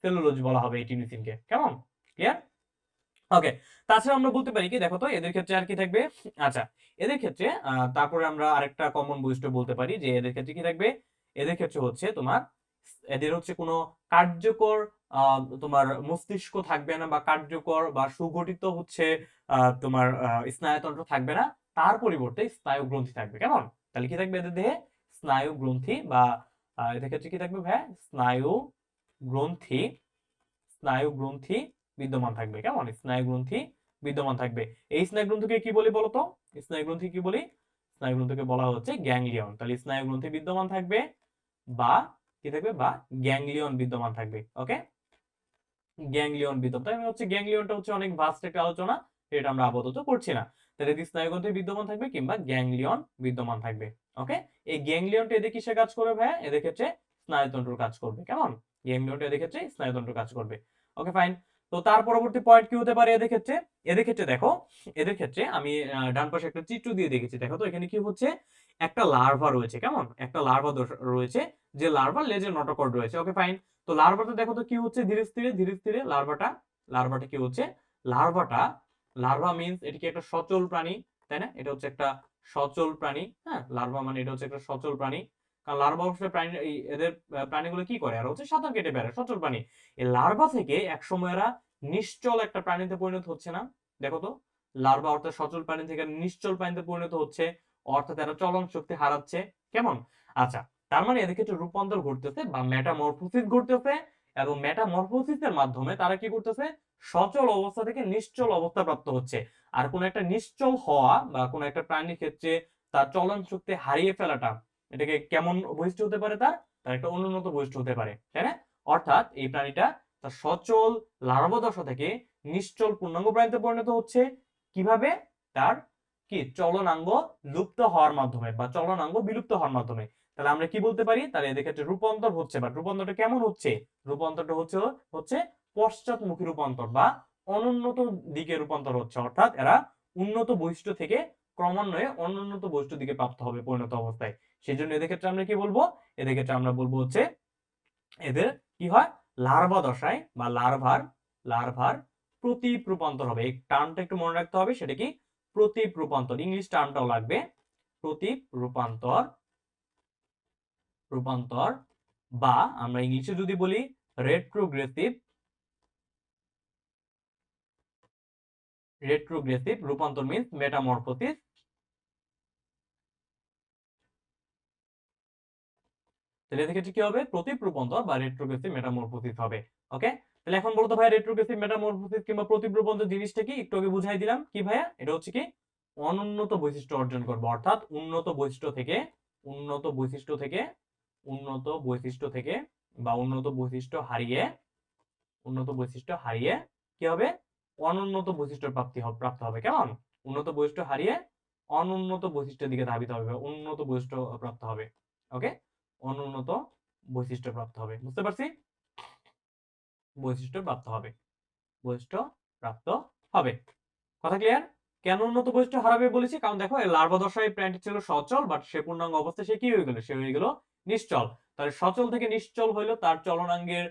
সেলুলোজ বলা হবে এই টিউনিসিনকে। কেমন? ক্লিয়ার? ওকে, তাছাড়া আমরা বলতে পারি কি, দেখো তো এদের ক্ষেত্রে আর কি থাকবে? আচ্ছা, এদের ক্ষেত্রে তারপরে আমরা আরেকটা কমন বৈশিষ্ট্য বলতে পারি যে এদের ক্ষেত্রে কি থাকবে? এদের ক্ষেত্রে হচ্ছে তোমার এদের হচ্ছে কোনো কার্যকর তোমার মস্তিষ্ক থাকবে না, বা কার্যকর বা সুগঠিত হচ্ছে তোমার স্নায়ুতন্ত্র থাকবে না। তার পরিবর্তে স্নায়ু গ্রন্থি থাকবে। কেমন? তাহলে কি থাকবে এদের দেহে? স্নায়ু গ্রন্থি, বা এদের ক্ষেত্রে কি থাকবে ভাইয়া? গ্রন্থি স্নায়ু গ্রন্থি বিদ্যমান থাকবে। কেমন? স্নায়ু গ্রন্থি বিদ্যমান থাকবে। এই স্নায়ু গ্রন্থিকে কি বলি বলতো? স্নায়ু গ্রন্থি কি বলি? স্নায়ু গ্রন্থিকে বলা হচ্ছে গ্যাংলিয়ন। তাহলে স্নায়ু গ্রন্থি বিদ্যমান থাকবে, বা কি থাকবে? বা গ্যাংলিয়ন বিদ্যমান থাকবে। ওকে, গ্যাংলিয়ন বিদ্যমান। তাই হচ্ছে গ্যাংলিয়নটা হচ্ছে অনেক ভাস্ট একটা আলোচনা, এটা আমরা আপাতত করছি না। তাহলে এদের স্নায়ুগ্রন্থি বিদ্যমান থাকবে কিংবা গ্যাংলিয়ন বিদ্যমান থাকবে। ওকে, এই গ্যাংলিয়নটা এদের কিসের কাজ করবে ভাইয়া? এদের ক্ষেত্রে স্নায়ুতন্ত্রের কাজ করবে। কেমন? গ্যাংলিয়নটা এদের ক্ষেত্রে স্নায়ুতন্ত্র কাজ করবে। ওকে, ফাইন। তো তার পরবর্তী পয়েন্ট কি হতে পারে এদের ক্ষেত্রে? এদের ক্ষেত্রে দেখো, এদের ক্ষেত্রে আমি ডান পাশে একটা চিত্র দিয়ে দেখেছি। দেখো তো এখানে কি হচ্ছে? একটা লার্ভা রয়েছে। কেমন? একটা লার্ভা রয়েছে, যে লার্ভার লেজে নটোকর্ড রয়েছে। ওকে, ফাইন। তো লার্ভাটা দেখো তো কি হচ্ছে? ধীরে ধীরে লার্ভাটা কি হচ্ছে? লার্ভাটা লার্ভা মিন্স এটা কি একটা সচল প্রাণী, তাই না? এটা হচ্ছে একটা সচল প্রাণী। হ্যাঁ, লার্ভা মানে এটা হচ্ছে একটা সচল প্রাণী। কারণ লার্ভা অবশ্যই প্রাণী, এদের প্রাণীগুলো কি করে? আর হচ্ছে সাঁতার কেটে বেড়ায়, সচল প্রাণী। এই লার্ভা থেকে একসময় এরা নিশ্চল একটা প্রাণীতে পরিণত হচ্ছে না? দেখো তো, লার্ভা অর্থাৎ সচল প্রাণী থেকে নিশ্চল প্রাণীতে পরিণত হচ্ছে, অর্থাৎ এরা চলন শক্তি হারাচ্ছে। কেমন? আচ্ছা, তার মানে এদের ক্ষেত্রে রূপান্তর ঘটতেছে বা মেটামরফোসিস ঘটতেছে, এবং মেটামরফোসিসের মাধ্যমে তারা কি করতেছে? সচল অবস্থা থেকে নিশ্চল অবস্থা প্রাপ্ত হচ্ছে। আর কোন একটা নিশ্চল হওয়া বা কোন একটা প্রাণীর ক্ষেত্রে তার চলন শক্তি হারিয়ে ফেলাটা, এটাকে কেমন বৈশিষ্ট্য হতে পারে? তার একটা অনুন্নত বৈশিষ্ট্য হতে পারে, তাই না? অর্থাৎ এই প্রাণীটা তার সচল লার্ভা দশা থেকে নিশ্চল পূর্ণাঙ্গ প্রাণীতে পরিণত হচ্ছে। কিভাবে? তার কি চলনাঙ্গ লুপ্ত হওয়ার মাধ্যমে বা চলনাঙ্গ বিলুপ্ত হওয়ার মাধ্যমে। তাহলে আমরা কি বলতে পারি? তাহলে এদের ক্ষেত্রে রূপান্তর হচ্ছে, বা রূপান্তরটা কেমন হচ্ছে? রূপান্তরটা হচ্ছে পশ্চাৎমুখী রূপান্তর বা অনুন্নত দিকে রূপান্তর হচ্ছে। অর্থাৎ এরা উন্নত বৈশিষ্ট্য থেকে ক্রমান্বয়ে অনুন্নত বৈশিষ্ট্য দিকে প্রাপ্ত হবে পরিণত অবস্থায়। সেই জন্য এদের ক্ষেত্রে আমরা কি বলবো? এদের ক্ষেত্রে আমরা বলবো হচ্ছে এদের কি হয়, লার্ভা দশায় বা লার্ভার প্রতীপ রূপান্তর হবে। এই টার্মটা একটু মনে রাখতে হবে, সেটা কি প্রতীপ রূপান্তর, ইংলিশ টার্মটাও লাগবে, প্রতীপ রূপান্তর বা আমরা ইংলিশে যদি বলি রেট্রোগ্রেসিভ রূপান্তর মিন্স মেটামরফোসিস। তাহলে এদের ক্ষেত্রে কি হবে, প্রতীপ রূপান্তর বা রেট্রোগ্রেসিভ মেটামরফোসিস হবে। ওকে, তাহলে এখন বলতো ভাই রেট্রোগ্রেসিভ মেটামরফোসিস কিংবা প্রতীপ রূপান্তর জিনিসটা কি, একটু আগে বুঝাই দিলাম কি ভাইয়া, এটা হচ্ছে কি অনুন্নত বৈশিষ্ট্য অর্জন করবে, অর্থাৎ উন্নত বৈশিষ্ট্য থেকে উন্নত বৈশিষ্ট্য থেকে উন্নত বৈশিষ্ট্য থেকে বা উন্নত বৈশিষ্ট্য হারিয়ে কি হবে, অনুন্নত বৈশিষ্ট্য প্রাপ্ত হবে। কেমন, উন্নত বৈশিষ্ট্য হারিয়ে অনুন্নত বৈশিষ্ট্যের দিকে ধাবিত হবে, উন্নত বৈশিষ্ট্য প্রাপ্ত হবে। ওকে, অনুন্নত বৈশিষ্ট্য প্রাপ্ত হবে, বুঝতে পারছি, বৈশিষ্ট্য প্রাপ্ত হবে, বৈশিষ্ট্য প্রাপ্ত হবে। কথা ক্লিয়ার? কেন উন্নত বৈশিষ্ট্য হারাবে বলেছি, কারণ দেখো এই লার্ভা দশায় প্রাণীটি ছিল সচল, বাট সে পূর্ণাঙ্গ অবস্থায় সে কি হয়ে গেল, সে হয়ে গেল নিশ্চল। তাহলে সচল থেকে নিশ্চল হইলো, তার চলনাঙ্গের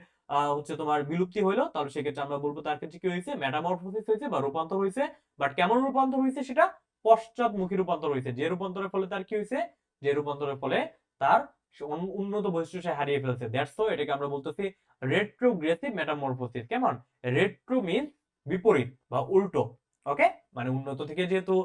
হচ্ছে তোমার বিলুপ্তি হইলো, তাহলে সেক্ষেত্রে আমরা বলবো তার ক্ষেত্রে কি হয়েছে, মেটামরফোসিস হয়েছে বা রূপান্তর হয়েছে। বাট কেমন রূপান্তর হয়েছে, সেটা পশ্চাৎমুখী রূপান্তর হয়েছে, যে রূপান্তরের ফলে তার কি হয়েছে, যে রূপান্তরের ফলে তার উন্নত বৈশিষ্ট্য সে হারিয়ে ফেলছে। দ্যাটস সো এটাকে আমরা বলতেছি রেট্রোগ্রেসিভ মেটামরফোসিস। কেমন, রেট্রো মিন্স বিপরীত বা উল্টো। ওকে, মানে উন্নত থেকে যেহেতু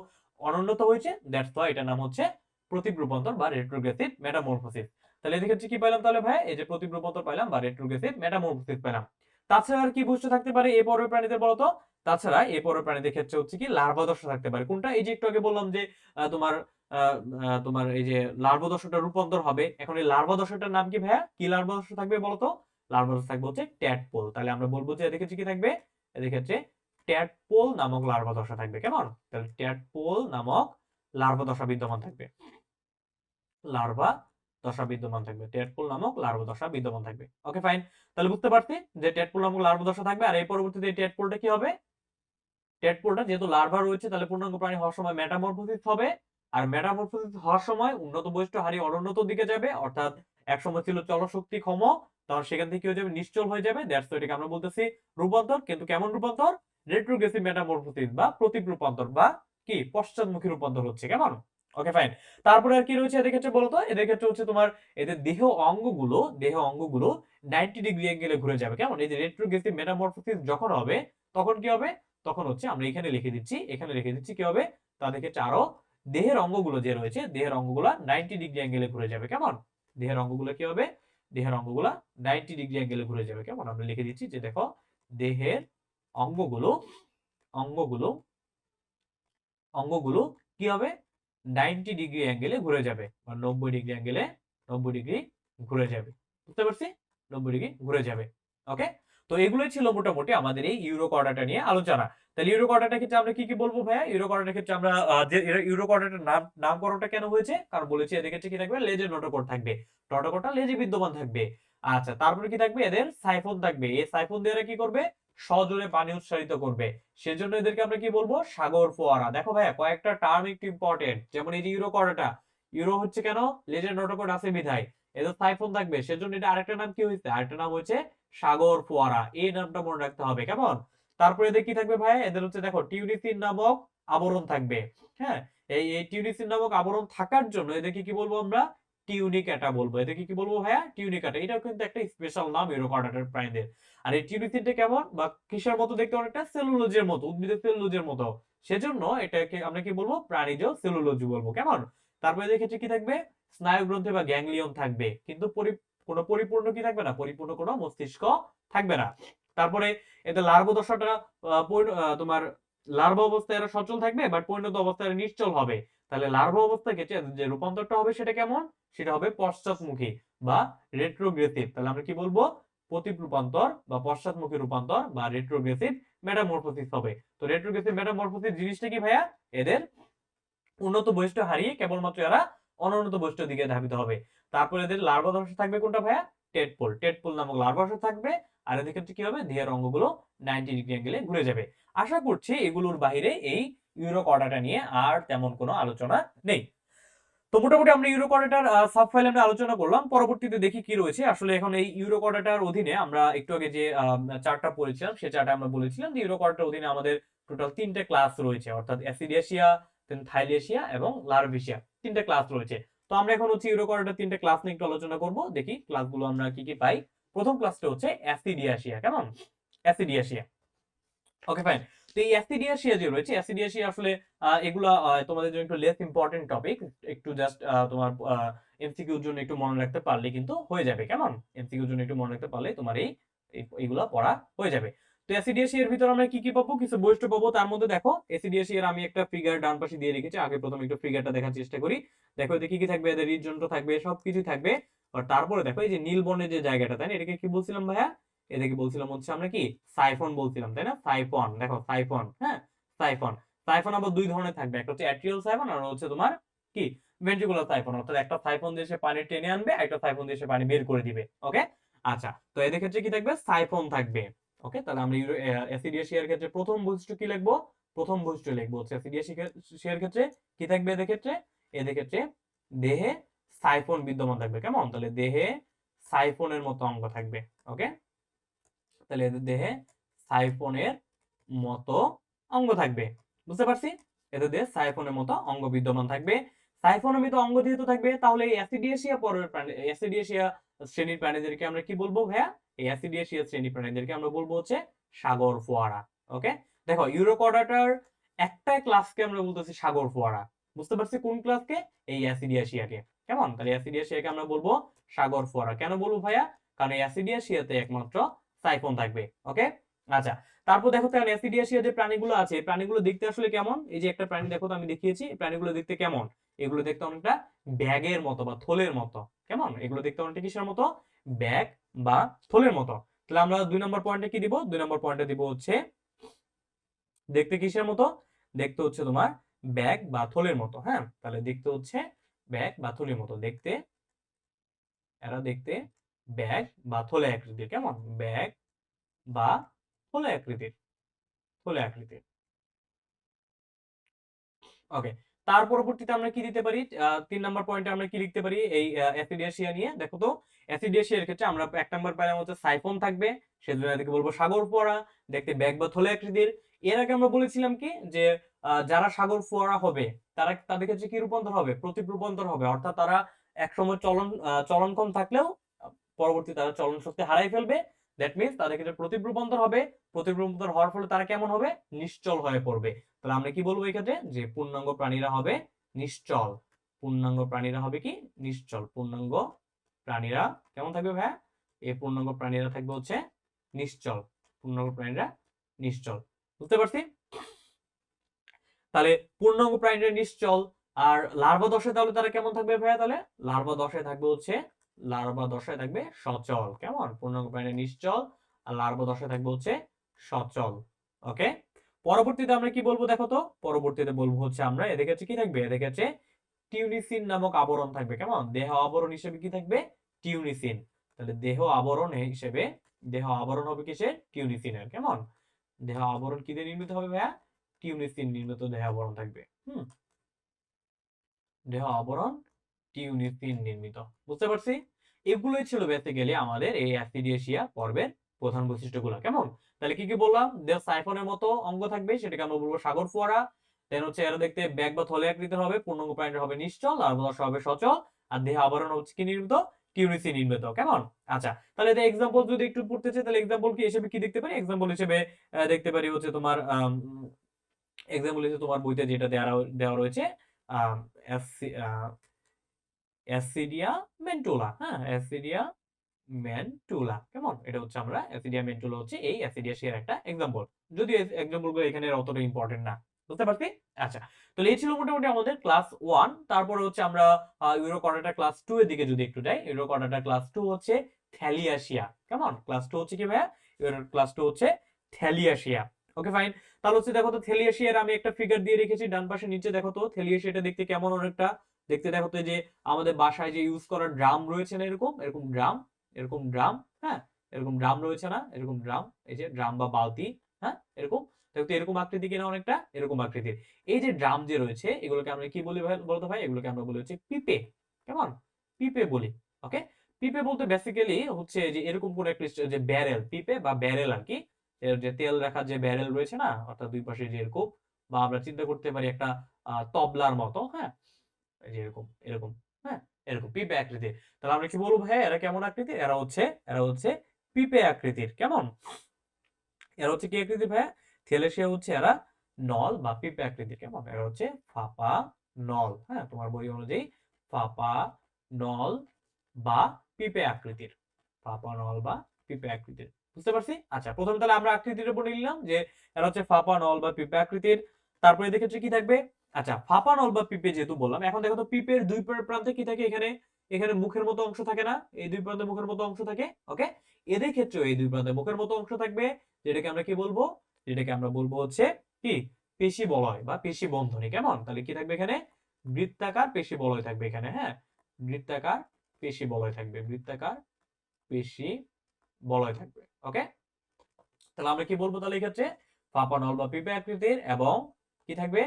অনুন্নত হয়েছে, দ্যাটস ওয়াই এটার নাম হচ্ছে প্রতীপ রূপান্তর বা রেট্রোগ্রেসিভ মেটামরফোসিস। তাহলে এদের ক্ষেত্রে কি পেলাম তাহলে ভাই, এই যে প্রতীপ রূপান্তর পেলাম বা রেট্রোগ্রেসিভ মেটামরফোসিস পেলাম। তাছাড়া আর কি বৈশিষ্ট্য থাকতে পারে এই পর্বের প্রাণীদের বলতো, তাছাড়া এই পর্বের প্রাণীদের ক্ষেত্রে হচ্ছে কি লার্ভা দশা থাকতে পারে। কোনটা, এই যে একটু আগে বললাম যে তোমার তোমার এই যে লার্ভা দশাটা রূপান্তর হবে, এখন এই লার্ভা দশাটার নাম কি ভাইয়া, কি লার্ভা দশা থাকবে বলতো, লার্ভা দশা থাকবে হচ্ছে ট্যাডপোল। তাহলে আমরা বলবো যে এদের ক্ষেত্রে কি থাকবে, এদের ক্ষেত্রে ট্যাডপোল নামক লার্ভা দশা থাকবে। কেমন, তাহলে ট্যাডপোল নামক লার্ভা দশা বিদ্যমান থাকবে, লার্ভা দশা বিদ্যমান থাকবে, ট্যাডপোল নামক লার্ভা দশা বিদ্যমান থাকবে। ওকে ফাইন, তাহলে বুঝতে পারছি যে ট্যাডপোল নামক লার্ভা দশা থাকবে। আর এই পরবর্তীতে এই ট্যাডপোলটা কি হবে, ট্যাডপোলটা যেহেতু লার্ভা রয়েছে, তাহলে পূর্ণাঙ্গ প্রাণী হওয়ার সময় মেটামরফোসিস হবে। আর মেটামরফোসিস হওয়ার সময় উন্নত বৈশিষ্ট্য হারিয়ে অনুন্নত দিকে যাবে, অর্থাৎ একসময় ছিল চলশক্তি ক্ষম, তখন সেখান থেকে কি হয়ে যাবে, নিশ্চল হয়ে যাবে। দ্যাটস এটাকে আমরা বলতেছি রূপান্তর। কিন্তু কেমন রূপান্তর, রেট্রোগ্রেসিভ মেটামরফোসিস বা প্রতীপ রূপান্তর বা কি পশ্চাৎমুখী রূপান্তর হচ্ছে। কেমন, ওকে ফাইন। তারপরে আর কি রয়েছে এদের ক্ষেত্রে বলতো, এদের ক্ষেত্রে হচ্ছে তোমার এদের দেহ অঙ্গগুলো 90 ডিগ্রি অ্যাঙ্গেলে ঘুরে যাবে। কেমন, এই যে রেট্রোগ্রেসিভ মেটামরফোসিস যখন হবে, তখন কি হবে, তখন হচ্ছে আমরা এখানে লিখে দিচ্ছি কি হবে, তাদের ক্ষেত্রে আরো দেহের অঙ্গগুলো যে রয়েছে, দেহের অঙ্গগুলো 90 ডিগ্রি অ্যাঙ্গেলে ঘুরে যাবে। কেমন, দেহের অঙ্গগুলো কি হবে, দেহের অঙ্গগুলো 90 ডিগ্রি অ্যাঙ্গেলে ঘুরে যাবে। কেমন, আমরা লিখে দিচ্ছি যে দেখো দেহের অঙ্গগুলো অঙ্গগুলো অঙ্গগুলো কি হবে, 90 ডিগ্রি অ্যাঙ্গেলে ঘুরে যাবে বা 90 ডিগ্রি অ্যাঙ্গেলে 90 ডিগ্রি ঘুরে যাবে। বুঝতে পারছি, 90 ডিগ্রি ঘুরে যাবে। ওকে, তো এগুলোই ছিল মোটামুটি আমাদের এই ইউরোকর্ডাটা নিয়ে আলোচনা। তাহলে ইউরোকর্ডাটার ক্ষেত্রে আমরা কি কি বলবো ভাইয়া, ইউরোকর্ডাটার ক্ষেত্রে আমরা যে ইউরোকর্ডাটার নামকরণটা কেন হয়েছে, কারণ বলেছি এদের ক্ষেত্রে কি থাকবে, লেজের নোটোকর্ড থাকবে, নোটোকর্ডটা লেজে বিদ্যমান থাকবে। আচ্ছা, তারপরে কি থাকবে, এদের সাইফন থাকবে, এই সাইফন দিয়ে এরা কি করবে, সজোরে পানি উৎসারিত করবে। সেজন্য এদেরকে আমরা কি বলবো, সাগর ফোয়ারা। দেখো ভাইয়া কয়েকটা টার্ম একটু ইম্পর্টেন্ট, যেমন এই যে ইউরোকর্ডাটা, ইউরো হচ্ছে কেন, লেজের নোটোকর্ড আছে বিধায়, এদের সাইফন থাকবে, সেজন্য এটা আরেকটা নাম কি হয়েছে, আরেকটা নাম হচ্ছে সাগর ফোয়ারা, এই নামটা মনে রাখতে হবে। কেমন, তারপরে এদের কি থাকবে ভাই, এদের হচ্ছে দেখো টিউনিসিন নামক আবরণ থাকবে। হ্যাঁ, এই টিউনিসিন নামক আবরণ থাকার জন্য এদেরকে কি বলবো আমরা, টিউনিকাটা বলবো। এদেরকে কি বলবো ভাইয়া, টিউনিকাটা। এটাও কিন্তু একটা স্পেশাল নাম ইউরোকর্ডাটার প্রাণীদের। আর এই টিউনিসিনটা কেমন বা কিসের মতো দেখতে, অনেকটা সেলুলোজের মতো, উদ্ভিদের সেলুলোজের মতো, সেজন্য এটাকে আমরা কি বলবো, প্রাণীজ সেলুলোজ বলবো। কেমন, তারপরে এদের ক্ষেত্রে কি থাকবে, স্নায়ু গ্রন্থি বা গ্যাংলিয়ন থাকবে, কিন্তু কোনো পরিপূর্ণ কি থাকবে না, পরিপূর্ণ কোনো মস্তিষ্ক থাকবে না। তারপরে এদের লার্ভা দশাটা তোমার লার্ভা অবস্থায় এরা সচল থাকবে, বাট পরিণত অবস্থায় এরা নিশ্চল হবে। তাহলে লার্ভা অবস্থায় যে রূপান্তরটা হবে সেটা কেমন, সেটা হবে পশ্চাৎমুখী বা রেট্রোগ্রেসিভ। তাহলে আমরা কি বলবো, প্রতীপ রূপান্তর বা পশ্চাৎমুখী রূপান্তর বা রেট্রোগ্রেসিভ মেটামরফোসিস হবে। তো রেট্রোগ্রেসিভ মেটামরফোসিস জিনিসটা কি ভাইয়া, এদের উন্নত বৈশিষ্ট্য হারিয়ে কেবলমাত্র এরা অনুন্নত বৈশিষ্ট্যের দিকে ধাবিত হবে। তারপরে এদের লার্ভা দশা থাকবে কোনটা ভাইয়া, টেটপোল নামক লার্ভা দশা থাকবে। আর এদের ক্ষেত্রে কি হবে, দেহের অঙ্গগুলো 90 ডিগ্রি অ্যাঙ্গেলে ঘুরে যাবে। আশা করছি এগুলোর বাইরে এই ইউরোকর্ডাটা নিয়ে আর তেমন কোনো আলোচনা নেই। তো মোটামুটি আমরা ইউরোকর্ডাটার সাব ফাইল আমরা আলোচনা করলাম। পরবর্তীতে দেখি কি রয়েছে। আসলে এখন এই ইউরোকর্ডাটার অধীনে আমরা একটু আগে যে চার্টটা পড়েছিলাম সেই চার্টে আমরা বলেছিলাম যে ইউরোকর্ডাটার অধীনে আমাদের টোটাল 3টে ক্লাস রয়েছে, অর্থাৎ অ্যাসিডিয়াশিয়া, দেন থাইলেশিয়া এবং লার্ভিশিয়া, 3টে ক্লাস রয়েছে। তো আমরা এখন হচ্ছে ইউরোকর্ডাটার 3টে ক্লাস নিয়ে একটু আলোচনা করব। দেখি ক্লাসগুলো আমরা কি কি পাই। প্রথম ক্লাসটা হচ্ছে অ্যাসিডিয়াশিয়া, কেমন? অ্যাসিডিয়াশিয়া। Okay fine. তো এই অ্যাসিডিয়াশিয়া যে রয়েছে, অ্যাসিডিয়াশিয়া আসলে এগুলা তোমাদের জন্য একটু লেস ইম্পর্টেন্ট টপিক। একটু জাস্ট তোমার এমসিকিউর জন্য একটু মনে রাখতে পারলে কিন্তু হয়ে যাবে, কেমন? এমসিকিউর জন্য একটু মনে রাখতে পারলে তোমার এইগুলা পড়া হয়ে যাবে। তো অ্যাসিডিয়াশিয়ার ভিতর আমরা কি কি পাবো, কিছু বৈশিষ্ট্য পাবো। তার মধ্যে দেখো অ্যাসিডিয়াশিয়ার আমি একটা ফিগার ডান পাশে দিয়ে রেখেছি। আগে প্রথমে একটু ফিগারটা দেখার চেষ্টা করি। দেখো এতে কি কি থাকবে, এদের হৃদযন্ত্র থাকবে, সবকিছু থাকবে। আর তারপরে দেখো এই যে নীল বর্ণের যে জায়গাটা, তাই না? এটাকে কি বলছিলাম ভাইয়া? এটাকে বলছিলাম হচ্ছে আমরা কি সাইফন বলছিলাম, তাই না? সাইফন, দেখো সাইফন, হ্যাঁ সাইফন। সাইফন আবার দুই ধরনের থাকবে, একটা হচ্ছে অ্যাট্রিয়াল সাইফন আর হচ্ছে তোমার কি ভেন্ট্রিকুলার সাইফন। অর্থাৎ একটা সাইফন দিয়ে সে পানি টেনে আনবে, একটা সাইফন দিয়ে সে পানি বের করে দিবে। ওকে, আচ্ছা। তো এদের ক্ষেত্রে কি থাকবে, সাইফন থাকবে। ওকে, তাহলে আমরা অ্যাসিডিয়াশিয়ার ক্ষেত্রে প্রথম বৈশিষ্ট্য কি লিখবো? প্রথম বৈশিষ্ট্য লিখবো হচ্ছে অ্যাসিডিয়াশিয়ার ক্ষেত্রে কি থাকবে এদের ক্ষেত্রে? এদের ক্ষেত্রে দেহে সাইফন বিদ্যমান থাকবে, কেমন? তাহলে দেহে সাইফনের মতো অঙ্গ থাকবে। ওকে, তাহলে এদের দেহে সাইফনের মতো অঙ্গ থাকবে। বুঝতে পারছি? এদের দেহে সাইফনের মতো অঙ্গ বিদ্যমান থাকবে। সাইফনের মতো অঙ্গ যেহেতু থাকবে, তাহলে এই অ্যাসিডিয়াশিয়া পর্বের প্রাণী, অ্যাসিডিয়াশিয়া শ্রেণীর প্রাণীদেরকে আমরা কি বলবো ভাইয়া? এই অ্যাসিডিয়াশিয়া শ্রেণীর প্রাণীদেরকে আমরা বলবো হচ্ছে সাগর ফোয়ারা। ওকে, দেখো ইউরোকর্ডাটার একটা ক্লাসকে আমরা বলতেছি সাগর ফোয়ারা। বুঝতে পারছি কোন ক্লাসকে? এই অ্যাসিডিয়াশিয়াকে। কেমন? তাহলে অ্যাসিডিয়াশিয়াকে আমরা বলবো সাগর ফোয়ারা। কেন বলবো ভাইয়া? কারণ এই অ্যাসিডিয়াশিয়াতে একমাত্র সাইফন থাকবে। ওকে, আচ্ছা। তারপর দেখো তো অ্যাসিডিয়াশিয়া যে প্রাণীগুলো আছে, প্রাণীগুলো দেখতে আসলে কেমন? এই যে একটা প্রাণী দেখো তো আমি দেখিয়েছি, এই প্রাণীগুলো দেখতে কেমন? এগুলো দেখতে অনেকটা ব্যাগের মতো বা থলের মতো। কেমন? এগুলো দেখতে অনেকটা কিসের মতো? ব্যাগ বা থলের মতো। তাহলে আমরা 2 নম্বর পয়েন্টে কি দিব? 2 নম্বর পয়েন্টে দিব হচ্ছে দেখতে কিসের মতো? দেখতে হচ্ছে তোমার ব্যাগ বা থলের মতো। হ্যাঁ, তাহলে দেখতে হচ্ছে ব্যাগ বা থলের মতো দেখতে। এরা দেখতে ব্যাগ বা থলে আকৃতির। কেমন? ব্যাগ বা থলে আকৃতির, থলে আকৃতির। ওকে, তার পরবর্তীতে আমরা কি দিতে পারি? 3 নাম্বার পয়েন্টে আমরা কি লিখতে পারি এই অ্যাসিডিয়াশিয়া নিয়ে? দেখো তো অ্যাসিডিয়াশিয়ার ক্ষেত্রে আমরা 1 নাম্বার পেলাম হচ্ছে সাইফন থাকবে, সেজন্য এদেরকে বলবো সাগর ফোয়ারা, দেখতে ব্যাগ বা থলে আকৃতির। এর আগে আমরা বলেছিলাম কি যে যারা সাগর ফোয়ারা হবে তারা, তাদের ক্ষেত্রে কি রূপান্তর হবে? প্রতীপ রূপান্তর হবে। অর্থাৎ তারা একসময় চলনক্ষম থাকলেও পরবর্তী তারা চলন শক্তি হারাই ফেলবে। দ্যাট মিন্স তাদের ক্ষেত্রে প্রতীপ রূপান্তর হবে। প্রতীপ রূপান্তর হওয়ার ফলে তারা কেমন হবে? নিশ্চল হয়ে পড়বে। তাহলে আমরা কি বলবো এই ক্ষেত্রে? যে পূর্ণাঙ্গ প্রাণীরা হবে নিশ্চল। পূর্ণাঙ্গ প্রাণীরা হবে কি? নিশ্চল। পূর্ণাঙ্গ প্রাণীরা কেমন থাকবে ভাইয়া? এই পূর্ণাঙ্গ প্রাণীরা থাকবে হচ্ছে নিশ্চল। পূর্ণাঙ্গ প্রাণীরা নিশ্চল। বুঝতে পারছি? তাহলে পূর্ণাঙ্গ প্রাণীরা নিশ্চল। আর লার্ভা দশায় তাহলে তারা কেমন থাকবে ভাইয়া? তাহলে লার্ভা দশায় থাকবে হচ্ছে, লার্ভা দশায় থাকবে সচল। কেমন? পূর্ণাঙ্গ প্রাণী নিশ্চল আর লার্ভা দশায় থাকবে হচ্ছে সচল। ওকে, পরবর্তীতে আমরা কি বলবো দেখো তো? পরবর্তীতে বলবো হচ্ছে আমরা এদের কাছে কি থাকবে? এদের কাছে টিউনিসিন নামক আবরণ থাকবে। কেমন? দেহ আবরণ হিসেবে কি থাকবে? টিউনিসিন। তাহলে দেহ আবরণ হিসেবে, দেহ আবরণ হবে কিসের? টিউনিসিনের। কেমন? দেহ আবরণ কি দিয়ে নির্মিত হবে ভাইয়া? টিউনিসিন নির্মিত দেহ আবরণ থাকবে। দেহ আবরণ টিউনিসিন নির্মিত। বুঝতে পারছি? এগুলোই ছিল বেসিক্যালি আমাদের এই অ্যাসিডিয়াশিয়া পর্বের প্রধান বৈশিষ্ট্যগুলো। কেমন? তাহলে কি কি বললাম? দেহ সাইফনের মতো অঙ্গ থাকবে, সেটাকে আমরা বলবো সাগর ফোয়ারা। দেন হচ্ছে এরা দেখতে ব্যাগ বা থলে আকৃতির হবে, পূর্ণাঙ্গ প্রাণীরা হবে নিশ্চল, লার্ভা দশা হবে সচল, আর দেহ আবরণ হচ্ছে কি নির্মিত? টিউনিসিন নির্মিত। কেমন? আচ্ছা, তাহলে এটা এক্সাম্পল যদি একটু পড়তে চাই, তাহলে এক্সাম্পল কি হিসেবে কি দেখতে পারি? এক্সাম্পল হিসেবে দেখতে পারি হচ্ছে তোমার এক্সাম্পল হিসেবে তোমার বইতে যেটা দেওয়া রয়েছে আহ অ্যাসিডিয়া মেন্টুলা। হ্যাঁ, অ্যাসিডিয়া মেন্টুলা। কেমন? এটা হচ্ছে আমরা অ্যাসিডিয়া মেন্টুলা হচ্ছে এই অ্যাসিডিয়াশিয়ার একটা এক্সাম্পল। যদিও এক্সাম্পল গুলো এখানে অতটা ইম্পর্টেন্ট না। বুঝতে পারছি? আচ্ছা, তাহলে এই ছিল মোটামুটি আমাদের ক্লাস 1। তারপরে হচ্ছে আমরা ইউরোকর্ডাটা ক্লাস 2 এর দিকে যদি একটু যাই, ইউরোকর্ডাটা ক্লাস 2 হচ্ছে থ্যালিয়াশিয়া। কেমন? ক্লাস 2 হচ্ছে কি ভাইয়া? ক্লাস 2 হচ্ছে থ্যালিয়াশিয়া। Okay fine. তাহলে হচ্ছে দেখো তো থ্যালিয়াশিয়ার আমি একটা ফিগার দিয়ে রেখেছি ডান পাশে নিচে। দেখো তো থ্যালিয়াশিয়াটা দেখতে কেমন? অনেকটা দেখতে দেখো তো যে আমাদের বাসায় যে ইউজ করা ড্রাম রয়েছে না, এরকম এরকম ড্রাম, এরকম ড্রাম, হ্যাঁ এরকম ড্রাম রয়েছে না, এরকম ড্রাম, এই যে ড্রাম বা বালতি, হ্যাঁ এরকম। দেখো তো এরকম আকৃতি কিনা অনেকটা এরকম আকৃতির। এই যে ড্রাম যে রয়েছে এগুলোকে আমরা কি বলি ভাই বলতো ভাই? এগুলোকে আমরা বলি হচ্ছে পিপে। কেমন? পিপে বলি। ওকে? পিপে বলতে বেসিক্যালি হচ্ছে যে এরকম কোন একটা যে ব্যারেল, পিপে বা ব্যারেল আরকি। এর যে তেল রাখার যে ব্যারেল রয়েছে না? অর্থাৎ দুই পাশে যে এরকম, বা আমরা চিন্তা করতে পারি একটা তবলার মতো, হ্যাঁ? এই যে এরকম, এরকম, হ্যাঁ? এরকম পিঁপে আকৃতির। তাহলে আমরা কি বলবো ভাইয়া এরা কেমন আকৃতির? এরা হচ্ছে পিঁপে আকৃতির। কেমন? এরা হচ্ছে কি আকৃতির ভাইয়া? থ্যালাসিয়া হচ্ছে এরা নল বা পিঁপে আকৃতির। কেমন? এরা হচ্ছে ফাঁপা নল। হ্যাঁ? তোমার বই অনুযায়ী ফাঁপা নল বা পিঁপে আকৃতির। ফাঁপা নল বা পিঁপে আকৃতির। বুঝতে পারছি? আচ্ছা, প্রথমে তাহলে আমরা আকৃতির উপর নিলাম যে এরা হচ্ছে ফাঁপা নল বা পিঁপে আকৃতির। তারপরে এদের ক্ষেত্রে কি থাকবে? আচ্ছা, ফাঁপা নল বা পিঁপে যেহেতু বললাম, এখন দেখো তো পিঁপের দুই প্রান্তে কি থাকে এখানে? এখানে মুখের মতো অংশ থাকে না? এই দুই প্রান্তে মুখের মতো অংশ থাকে। ওকে? এদের ক্ষেত্রেও এই দুই প্রান্তে মুখের মতো অংশ থাকবে। যেটাকে আমরা কি বলবো? যেটাকে আমরা বলবো হচ্ছে কি? পেশী বলয় বা পেশী বন্ধনী। কেমন? তাহলে কি থাকবে এখানে? বৃত্তাকার পেশী বলয় থাকবে এখানে, হ্যাঁ? বৃত্তাকার পেশী বলয় থাকবে। বৃত্তাকার পেশী বলয় থাকবে। ওকে? তাহলে আমরা কি বলবো তাহলে এই ক্ষেত্রে? ফাঁপা নল বা পিঁপে আকৃতির, এবং কি থাকবে?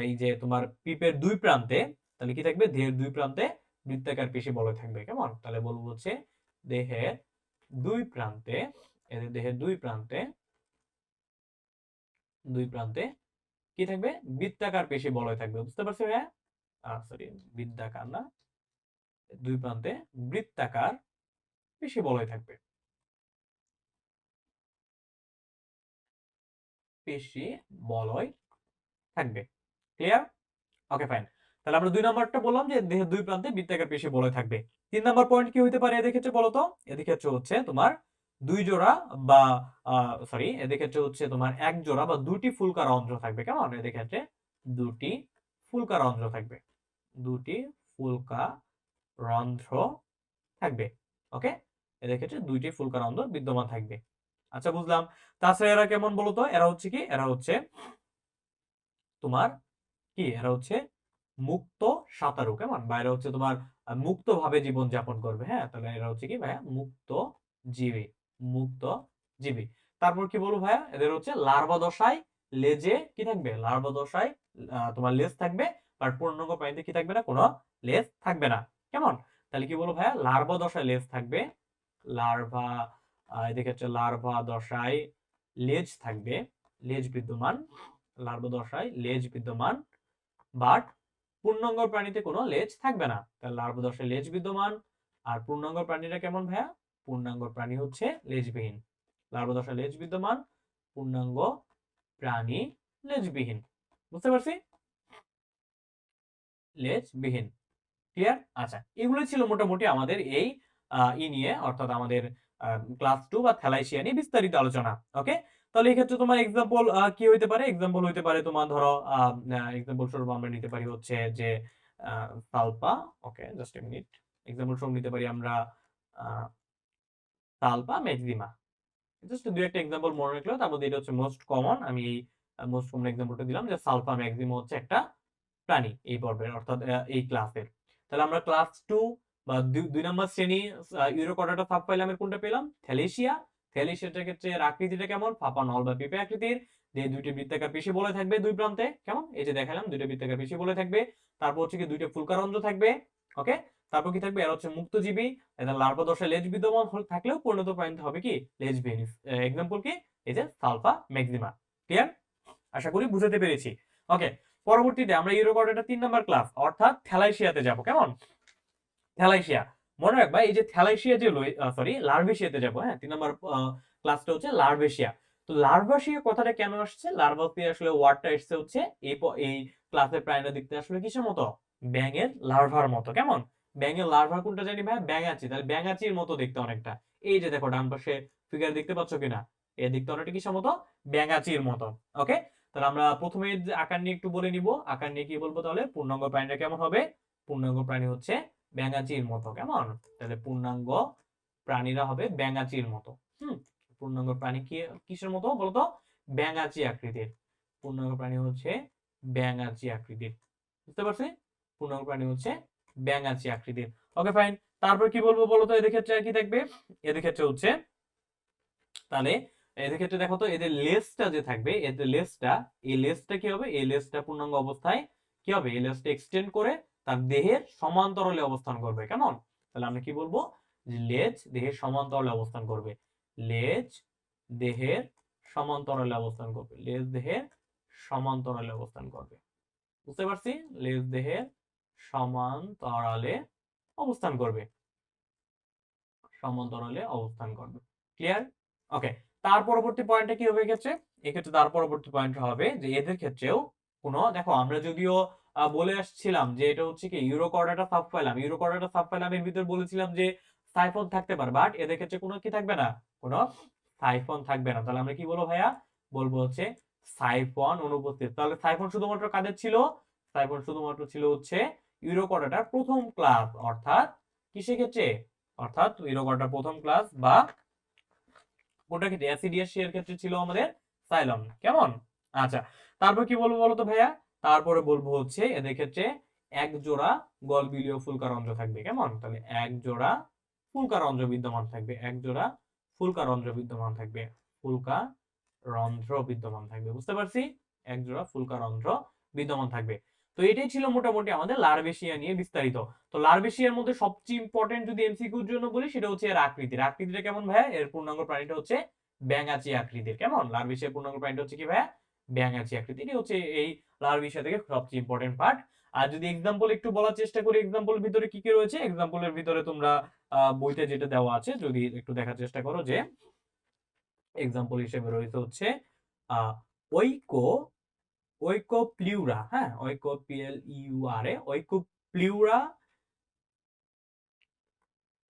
এই যে তোমার পিঁপের দুই প্রান্তে, তাহলে কি থাকবে? দেহের দুই প্রান্তে বৃত্তাকার পেশী বলয় থাকবে। কেমন? তাহলে বলবো হচ্ছে দেহের দুই প্রান্তে, এদের দেহের দুই প্রান্তে কি থাকবে? বৃত্তাকার পেশী বলয় থাকবে। বুঝতে পারছো ভাইয়া? সরি, বৃত্তাকার না, দুই প্রান্তে বৃত্তাকার পেশী বলয় থাকবে। পেশী বলয় থাকবে। ক্লিয়ার? ওকে, ফাইন। তাহলে আমরা ২ নাম্বারটা বললাম যে দেহের দুই প্রান্তে বৃত্তাকার পেশী বলয় থাকবে। ৩ নাম্বার পয়েন্ট কি হইতে পারে এদের ক্ষেত্রে বলো তো? এদের ক্ষেত্রে হচ্ছে তোমার ২ জোড়া বা সরি, এদের ক্ষেত্রে হচ্ছে তোমার ১ জোড়া বা ২টি ফুলকা রন্ধ্র থাকবে। কেমন? এদের ক্ষেত্রে ২টি ফুলকা রন্ধ্র থাকবে। ২টি ফুলকা রন্ধ্র থাকবে। ওকে? এদের ক্ষেত্রে ২টি ফুলকা রন্ধ্র বিদ্যমান থাকবে। আচ্ছা, বুঝলাম। তাছাড়া এরা কেমন বলো তো? এরা হচ্ছে কি? এরা হচ্ছে তোমার কি? এরা হচ্ছে মুক্ত সাঁতারু। কেমন? বা এরা হচ্ছে তোমার মুক্তভাবে জীবনযাপন করবে। হ্যাঁ? তাহলে এরা হচ্ছে কি ভাইয়া? মুক্ত জীবী। মুক্ত জীবী। তারপর কি বলবো ভাইয়া? এদের হচ্ছে লার্ভা দশায় লেজে কি থাকবে? লার্ভা দশায় তোমার লেজ থাকবে। আর পূর্ণাঙ্গ প্রাণীতে কি থাকবে না? কোনো লেজ থাকবে না। কেমন? তাহলে কি বলবো ভাইয়া? লার্ভা দশায় লেজ থাকবে। লার্ভা এদের ক্ষেত্রে লার্ভা দশায় লেজ থাকবে। লেজ বিদ্যমান। লার্ভা দশায় লেজ বিদ্যমান। বাট পূর্ণাঙ্গ প্রাণীতে কোনো লেজ থাকবে না। তাহলে লার্ভা দশায় লেজ বিদ্যমান। আর পূর্ণাঙ্গ প্রাণীরা কেমন ভাইয়া? পূর্ণাঙ্গ প্রাণী হচ্ছে লেজবিহীন। লার্ভা দশায় লেজ বিদ্যমান, পূর্ণাঙ্গ প্রাণী লেজবিহীন। বুঝতে পারছি? লেজবিহীন। ক্লিয়ার? আচ্ছা, এগুলো ছিল মোটামুটি আমাদের এই নিয়ে, অর্থাৎ আমাদের ক্লাস 2 বা থ্যালাইসিয়া নিয়ে বিস্তারিত আলোচনা। ওকে? তাহলে এই ক্ষেত্রে তোমার এক্সাম্পল কি হইতে পারে? এক্সাম্পল হইতে পারে তোমার ধরো এক্সাম্পল স্বরূপ আমরা নিতে পারি হচ্ছে যে সালপা। ওকে, জাস্ট এ মিনিট। এক্সাম্পল স্বরূপ নিতে পারি আমরা আ সালপা ম্যাক্সিমা। জাস্ট ২-১ টা এক্সাম্পল মনে রাখলেও, তার মধ্যে এটা হচ্ছে মোস্ট কমন। আমি এই মোস্ট কমন এক্সাম্পলটা দিলাম যে সালপা ম্যাক্সিমা হচ্ছে একটা প্রাণী এই পর্বের, অর্থাৎ এই ক্লাসের। তাহলে আমরা ক্লাস 2 বা ২ নাম্বার শ্রেণী ইউরোকর্ডাটা সাবফাইলামের কোনটা পেলাম? থ্যালেসিয়া। থ্যালেসিয়াটার ক্ষেত্রে এর আকৃতিটা কেমন? ফাঁপা নল বা পিঁপে আকৃতির। যে ২টি বৃত্তাকার পেশী বলয় থাকবে দুই প্রান্তে। কেমন? এই যে দেখালাম ২টা বৃত্তাকার পেশী বলয় থাকবে। তারপর হচ্ছে কি ২টা ফুলকারন্ধ্র থাকবে। ওকে? তারপর কি থাকবে? এরা হচ্ছে মুক্তজীবী। এদের লার্ভা দশায় লেজ বিদ্যমান থাকলেও পরিণত প্রাণীতে হবে কি? লেজবিহীন। এক্সাম্পল কি? এই যে সালপা ম্যাক্সিমা। ক্লিয়ার? আশা করি বুঝাতে পেরেছি। ওকে, পরবর্তীতে আমরা ইউরোকর্ডাটা ৩ নাম্বার ক্লাস, অর্থাৎ থ্যালাইসিয়াতে যাব। কেমন? থ্যালাইসিয়া। মনে রাখবা এই যে থ্যালাইসিয়া যে সরি, লার্ভেশিয়াতে যাব। হ্যাঁ? ৩ নাম্বার ক্লাসটা হচ্ছে লার্ভেশিয়া। তো লার্ভাশিয়া কথাটা কেন আসছে? লার্ভা দিয়ে আসলে ওয়ার্ডটা এসছে হচ্ছে এই ক্লাসের প্রাণীরা দেখতে আসলে কিসের মতো? ব্যাঙের লার্ভার মতো। কেমন? ব্যাঙের লার্ভা কোনটা জানি ভাই? ব্যাঙাচি। তাহলে ব্যাঙাচির মতো দেখতে অনেকটা। এই যে দেখো ডান পাশে ফিগার দেখতে পাচ্ছ কিনা? এ দেখতে অনেকটা কিসের মতো? ব্যাঙাচির মতো। ওকে? তাহলে আমরা প্রথমে যে আকার নিয়ে একটু বলে নিব। আকার নিয়ে কি বলবো তাহলে? পূর্ণাঙ্গ প্রাণীটা কেমন হবে? পূর্ণাঙ্গ প্রাণী হচ্ছে ব্যাঙাচির মতো। কেমন? তাহলে পূর্ণাঙ্গ প্রাণীরা হবে ব্যাঙাচির মতো। হুম? পূর্ণাঙ্গ প্রাণী কি কিসের মতো বলতো? ব্যাঙাচি আকৃতির। পূর্ণাঙ্গ প্রাণী হচ্ছে ব্যাঙাচি আকৃতির। বুঝতে পারছি? পূর্ণাঙ্গ প্রাণী হচ্ছে ব্যাঙাচি আকৃতির। ওকে, ফাইন। তারপর কি বলবো বলতো? এদের ক্ষেত্রে আর কি থাকবে? এদের ক্ষেত্রে হচ্ছে তাহলে এদের ক্ষেত্রে দেখো তো এদের লেজটা যে থাকবে, এদের লেজটা, এই লেজটা কি হবে, এই লেজটা পূর্ণাঙ্গ অবস্থায় কি হবে, এই লেজটা এক্সটেন্ড করে তার দেহের সমান্তরালে অবস্থান করবে। কেমন? তাহলে আমরা কি বলবো, যে লেজ দেহের সমান্তরালে অবস্থান করবে। লেজ দেহের সমান্তরালে অবস্থান করবে। লেজ দেহের সমান্তরালে অবস্থান করবে। বুঝতে পারছি? লেজ দেহের সমান্তরালে অবস্থান করবে। সমান্তরালে অবস্থান করবে। ক্লিয়ার? ওকে। তার পরবর্তী পয়েন্টটা কি হবে এক্ষেত্রে? এক্ষেত্রে তার পরবর্তী পয়েন্ট হবে যে এদের ক্ষেত্রেও কোনো, দেখো আমরা যদিও বলে আসছিলাম যে এটা হচ্ছে কি ইউরোকর্ডাটা সাবফাইলাম। ইউরোকর্ডাটা সাবফাইলামের ভিতর বলেছিলাম যে সাইফন থাকতে পারে, বাট এদের ক্ষেত্রে কোনো কি থাকবে না, কোনো সাইফন থাকবে না। তাহলে আমরা কি বলবো ভাইয়া? বলবো হচ্ছে সাইফন অনুপস্থিত। তাহলে সাইফন শুধুমাত্র কাদের ছিল? সাইফন শুধুমাত্র ছিল হচ্ছে ইউরোকর্ডাটার প্রথম ক্লাস, অর্থাৎ কিসের ক্ষেত্রে? অর্থাৎ ইউরোকর্ডাটার প্রথম ক্লাস বা কোনটার ক্ষেত্রে, অ্যাসিডিয়াসি এর ক্ষেত্রে ছিল আমাদের সাইলম। কেমন? আচ্ছা, তারপর কি বলবো বলো তো ভাইয়া? তারপরে বলবো হচ্ছে এদের ক্ষেত্রে এক জোড়া গলবিলীয় ফুলকারন্ধ্র থাকবে। কেমন? তাহলে এক জোড়া ফুলকারন্ধ্র বিদ্যমান থাকবে। এক জোড়া ফুলকারন্ধ্র বিদ্যমান থাকবে। ফুলকারন্ধ্র বিদ্যমান থাকবে। বুঝতে পারছি? এক জোড়া ফুলকারন্ধ্র বিদ্যমান থাকবে। তো এটাই ছিল মোটামুটি আমাদের লার্ভেশিয়া নিয়ে বিস্তারিত। তো লার্ভেশিয়ার মধ্যে সবচেয়ে ইম্পর্টেন্ট যদি এমসিকিউর জন্য বলি, সেটা হচ্ছে এর আকৃতির। আকৃতিটা কেমন ভাইয়া? এর পূর্ণাঙ্গ প্রাণীটা হচ্ছে ব্যাঙাচি আকৃতির। কেমন? লার্ভেশিয়ার পূর্ণাঙ্গ প্রাণীটা হচ্ছে কি ভাইয়া? ব্যাঙাচি আকৃতির। এটাই হচ্ছে এই লার্ভেশিয়া থেকে সবচেয়ে ইম্পর্টেন্ট পার্ট। আর যদি এক্সাম্পল একটু বলার চেষ্টা করি, এক্সাম্পলের ভিতরে কি কি রয়েছে? এক্সাম্পলের ভিতরে তোমরা বইতে যেটা দেওয়া আছে যদি একটু দেখার চেষ্টা করো, যে এক্সাম্পল হিসেবে রয়েছে হচ্ছে আহ ঐকো ঐকোপ্লিউরা, হ্যাঁ, ঐকোপিএলইউআরএ, ঐকোপ্লিউরা,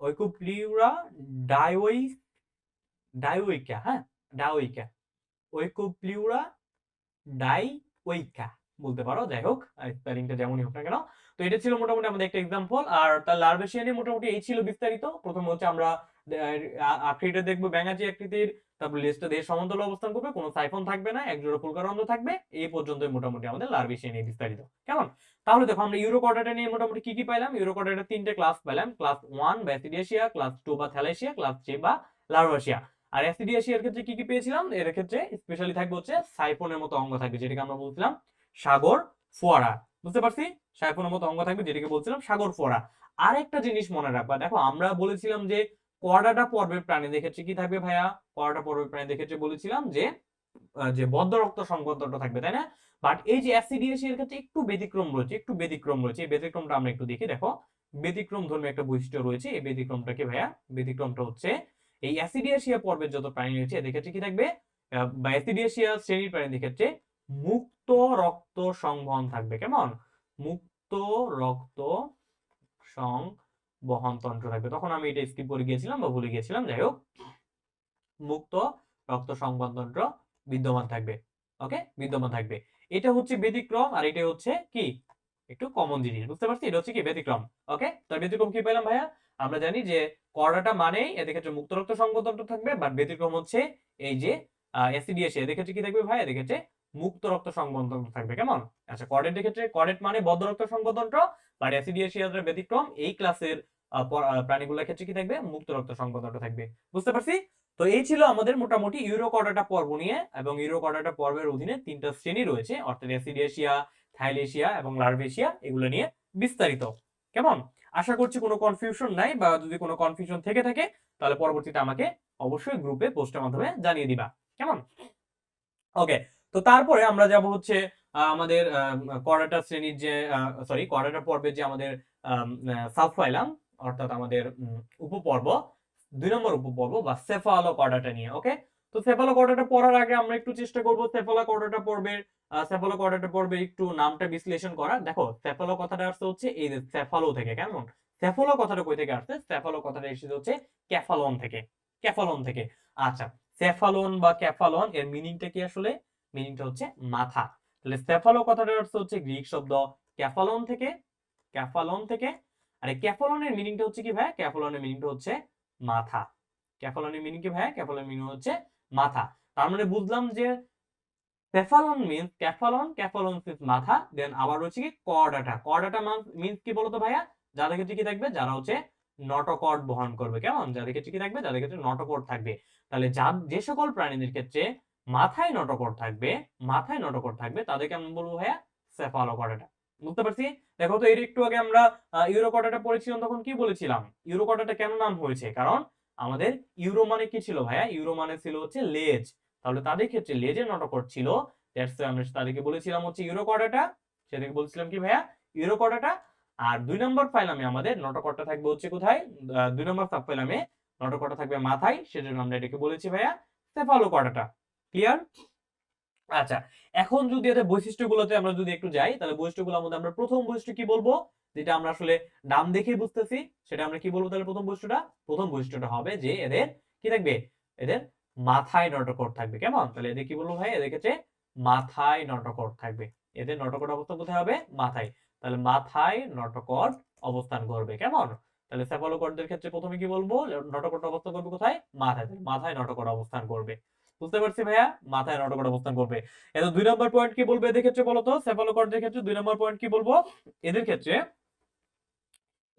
ঐকোপ্লিউরা ডাইওইকা, হ্যাঁ, ডাইওইকা, ঐকোপ্লিউরা ডাইওইকা বলতে পারো। যাই হোক, স্পেলিংটা যেমনই হোক না কেন। তো এটা ছিল মোটামুটি আমাদের একটা এক্সাম্পল। আর তার লার্ভেশিয়ানে মোটামুটি এই ছিল বিস্তারিত। প্রথম হচ্ছে আমরা আকৃতিটা দেখবো ব্যাঙাচি আকৃতির, তারপর লেজটা দেহের সমান্তরালে অবস্থান করবে, কোনো সাইফন থাকবে না, একজোড়া ফুলকারন্ধ্র থাকবে। এই পর্যন্তই মোটামুটি আমাদের লার্ভেশিয়া নিয়ে বিস্তারিত। কেমন? তাহলে দেখো আমরা ইউরোকর্ডাটা নিয়ে মোটামুটি কি কি পাইলাম? ইউরোকর্ডাটা তিনটে ক্লাস পেলাম। ক্লাস 1 ব্যাসিডিয়াসিয়া, ক্লাস 2 বা থ্যালাসিয়া, ক্লাস 3 বা লার্ভাসিয়া। আর অ্যাসিডিয়াসিয়ার ক্ষেত্রে কি কি পেয়েছিলাম? এর ক্ষেত্রে স্পেশালি থাকবে হচ্ছে সাইফনের মতো অঙ্গ থাকবে, যেটাকে আমরা বলছিলাম সাগর ফোয়ারা। বুঝতে পারছি? সাইফনের মতো অঙ্গ থাকবে, যেটাকে বলছিলাম সাগর ফোয়ারা। আরেকটা জিনিস মনে রাখবা, দেখো আমরা বলেছিলাম যে কর্ডাটা পর্বের প্রাণীদের ক্ষেত্রে কি থাকবে ভাইয়া? কর্ডাটা পর্বের প্রাণীদের ক্ষেত্রে বলেছিলাম যে যে বদ্ধ রক্ত সংবন্ধনটা থাকবে, তাই না? বাট এই যে অ্যাসিডিয়াসি এর ক্ষেত্রে একটু ব্যতিক্রম রয়েছে, একটু ব্যতিক্রম রয়েছে। এই ব্যতিক্রমটা আমরা একটু দেখি। দেখো, ব্যতিক্রম ধর্মী একটা বৈশিষ্ট্য রয়েছে। এই ব্যতিক্রমটা কি ভাইয়া? ব্যতিক্রমটা হচ্ছে এই অ্যাসিডিয়াসিয়া পর্বের যত প্রাণী রয়েছে এদের ক্ষেত্রে কি থাকবে, বা অ্যাসিডিয়াসিয়া শ্রেণীর প্রাণীদের ক্ষেত্রে মুক্ত রক্ত সংবহন থাকবে। কেমন? মুক্ত রক্ত সংবহন তন্ত্র থাকবে। তখন আমি এটা স্কিপ করে গিয়েছিলাম বা ভুলে গিয়েছিলাম। যাই হোক, মুক্ত রক্ত সংবহন তন্ত্র বিদ্যমান থাকবে। ওকে, বিদ্যমান থাকবে। এটা হচ্ছে ব্যতিক্রম, আর এটা হচ্ছে কি একটু কমন জিনিস। বুঝতে পারছি? এটা হচ্ছে কি ব্যতিক্রম। ওকে, তো ব্যতিক্রম কি পেলাম ভাইয়া? আমরা জানি যে কর্ডাটা মানে এদের ক্ষেত্রে মুক্ত রক্ত সংবহন তন্ত্র থাকবে, বাট ব্যতিক্রম হচ্ছে এই যে অ্যাসিডিয়াসিয়া, এদের ক্ষেত্রে কি থাকবে ভাই? এদের ক্ষেত্রে মুক্ত রক্ত সংবহন তন্ত্র থাকবে। কেমন? আচ্ছা, কর্ডেটের ক্ষেত্রে কর্ডেট মানে বদ্ধ রক্ত সংবহন তন্ত্র, বাট অ্যাসিডিয়াসিয়ার ব্যতিক্রম। এই ক্লাসের প্রাণীগুলোর ক্ষেত্রে কি থাকবে? মুক্ত রক্ত সংবহন তন্ত্র থাকবে। বুঝতে পারছি? তো এই ছিল আমাদের মোটামুটি ইউরোকর্ডাটা পর্ব নিয়ে, এবং ইউরোকর্ডাটা পর্বের অধীনে তিনটা শ্রেণী রয়েছে, অর্থাৎ অ্যাসিডিয়াসিয়া, থাইলেশিয়া এবং লার্ভেশিয়া, এগুলো নিয়ে বিস্তারিত। কেমন? আশা করছি কোনো কনফিউশন নাই, বা যদি কোনো কনফিউশন থেকে থাকে তাহলে পরবর্তীতে আমাকে অবশ্যই গ্রুপে পোস্টের মাধ্যমে জানিয়ে দিবা। কেমন? ওকে, তো তারপরে আমরা যাব হচ্ছে আমাদের কর্ডাটা শ্রেণীর যে কর্ডাটা পর্বের যে আমাদের সাবফাইলাম, অর্থাৎ আমাদের উপপর্ব, 2 নম্বর উপপর্ব বা সেফালোকর্ডাটা নিয়ে। ওকে, তো সেফালোকর্ডাটা পড়ার আগে আমরা একটু চেষ্টা করব সেফালোকর্ডাটা পর্বের একটু নামটা বিশ্লেষণ করা। দেখো, সেফালো কথাটা আসছে হচ্ছে এই যে সেফালো থেকে। কেমন? সেফালো কথাটা কই থেকে আসছে? সেফালো কথাটা এসেছে হচ্ছে ক্যাফালন থেকে। ক্যাফালন থেকে। আচ্ছা, সেফালন বা ক্যাফালন এর মিনিংটা কি আসলে? মিনিংটা হচ্ছে মাথা। তাহলে সেফালো কথাটার অর্থ হচ্ছে গ্রিক শব্দ ক্যাফালন থেকে। ক্যাফালন থেকে। আর এই ক্যাফালনের মিনিংটা হচ্ছে কি ভাই? ক্যাফালনের মিনিংটা হচ্ছে মাথা। ক্যাফালনের মিনিং কি ভাই? ক্যাফালনের মিনিং হচ্ছে মাথা। তার মানে বুঝলাম যে সেফালন মিন্স ক্যাফালন, ক্যাফালন মিন্স মাথা। দেন আবার হচ্ছে কি কর্ডাটা। কর্ডাটা মিন্স কি বলতো ভাইয়া? যাদের ক্ষেত্রে কি থাকবে? যারা হচ্ছে নটোকট বহন করবে, কেমন? যাদের ক্ষেত্রে কি থাকবে? যাদের ক্ষেত্রে নটোকট থাকবে। তাহলে যে সকল প্রাণীদের ক্ষেত্রে মাথায় নটোকট থাকবে, মাথায় নটোকট থাকবে তাদেরকে আমরা বলবো ভাইয়া সেফালোকডাটা। বুঝতে পারছি? দেখো তো এর একটু আগে আমরা ইউরোকডাটা পড়েছিলাম, তখন কি বলেছিলাম? ইউরোকডাটা কেন নাম হয়েছে? কারণ আমাদের ইউরো মানে কি ছিল ভাইয়া? ইউরো মানে ছিল হচ্ছে লেজ। তাহলে তাদের ক্ষেত্রে লেজের নটোকট ছিল, দ্যাটস ওয়াই আমরা তাদেরকে বলেছিলাম হচ্ছে ইউরোকডাটা। সেটাকে বলছিলাম কি ভাইয়া? ইউরোকডাটা। আর ২ নম্বর ফাইলামে আমাদের নটোকটটা থাকবে হচ্ছে কোথায়? ২ নম্বর সাব ফাইলামে নটোকটটা থাকবে মাথায়, সেজন্য আমরা এটাকে বলেছি ভাইয়া সেফালোকডাটা। ক্লিয়ার? আচ্ছা, এখন যদি এদের বৈশিষ্ট্যগুলোতে আমরা যদি একটু যাই, তাহলে বৈশিষ্ট্যগুলোর মধ্যে আমরা প্রথম বৈশিষ্ট্য কি বলবো? যেটা আমরা আসলে নাম দেখেই বুঝতেছি, সেটা আমরা কি বলবো তাহলে প্রথম বৈশিষ্ট্যটা? প্রথম বৈশিষ্ট্যটা হবে যে এদের কি থাকবে? এদের মাথায় নটোকট থাকবে, কেমন? তাহলে এদের কি বলবো ভাই? এদের ক্ষেত্রে মাথায় নটোকট থাকবে। এদের নটোকট অবস্থান কোথায় হবে? মাথায়। তাহলে মাথায় নটোকট অবস্থান করবে, কেমন? তাহলে সেফালোকডদের ক্ষেত্রে প্রথমে কি বলবো? নটোকট অবস্থান করবে কোথায়? মাথায়। তাহলে মাথায় নটোকট অবস্থান করবে। বুঝতে পারছি ভাইয়া? মাথায় নটোকট অবস্থান করবে। এদের ২ নম্বর পয়েন্ট কি বলবো এদের ক্ষেত্রে বলতো? সেফালোকডদের ক্ষেত্রে ২ নম্বর পয়েন্ট কি বলবো? এদের ক্ষেত্রে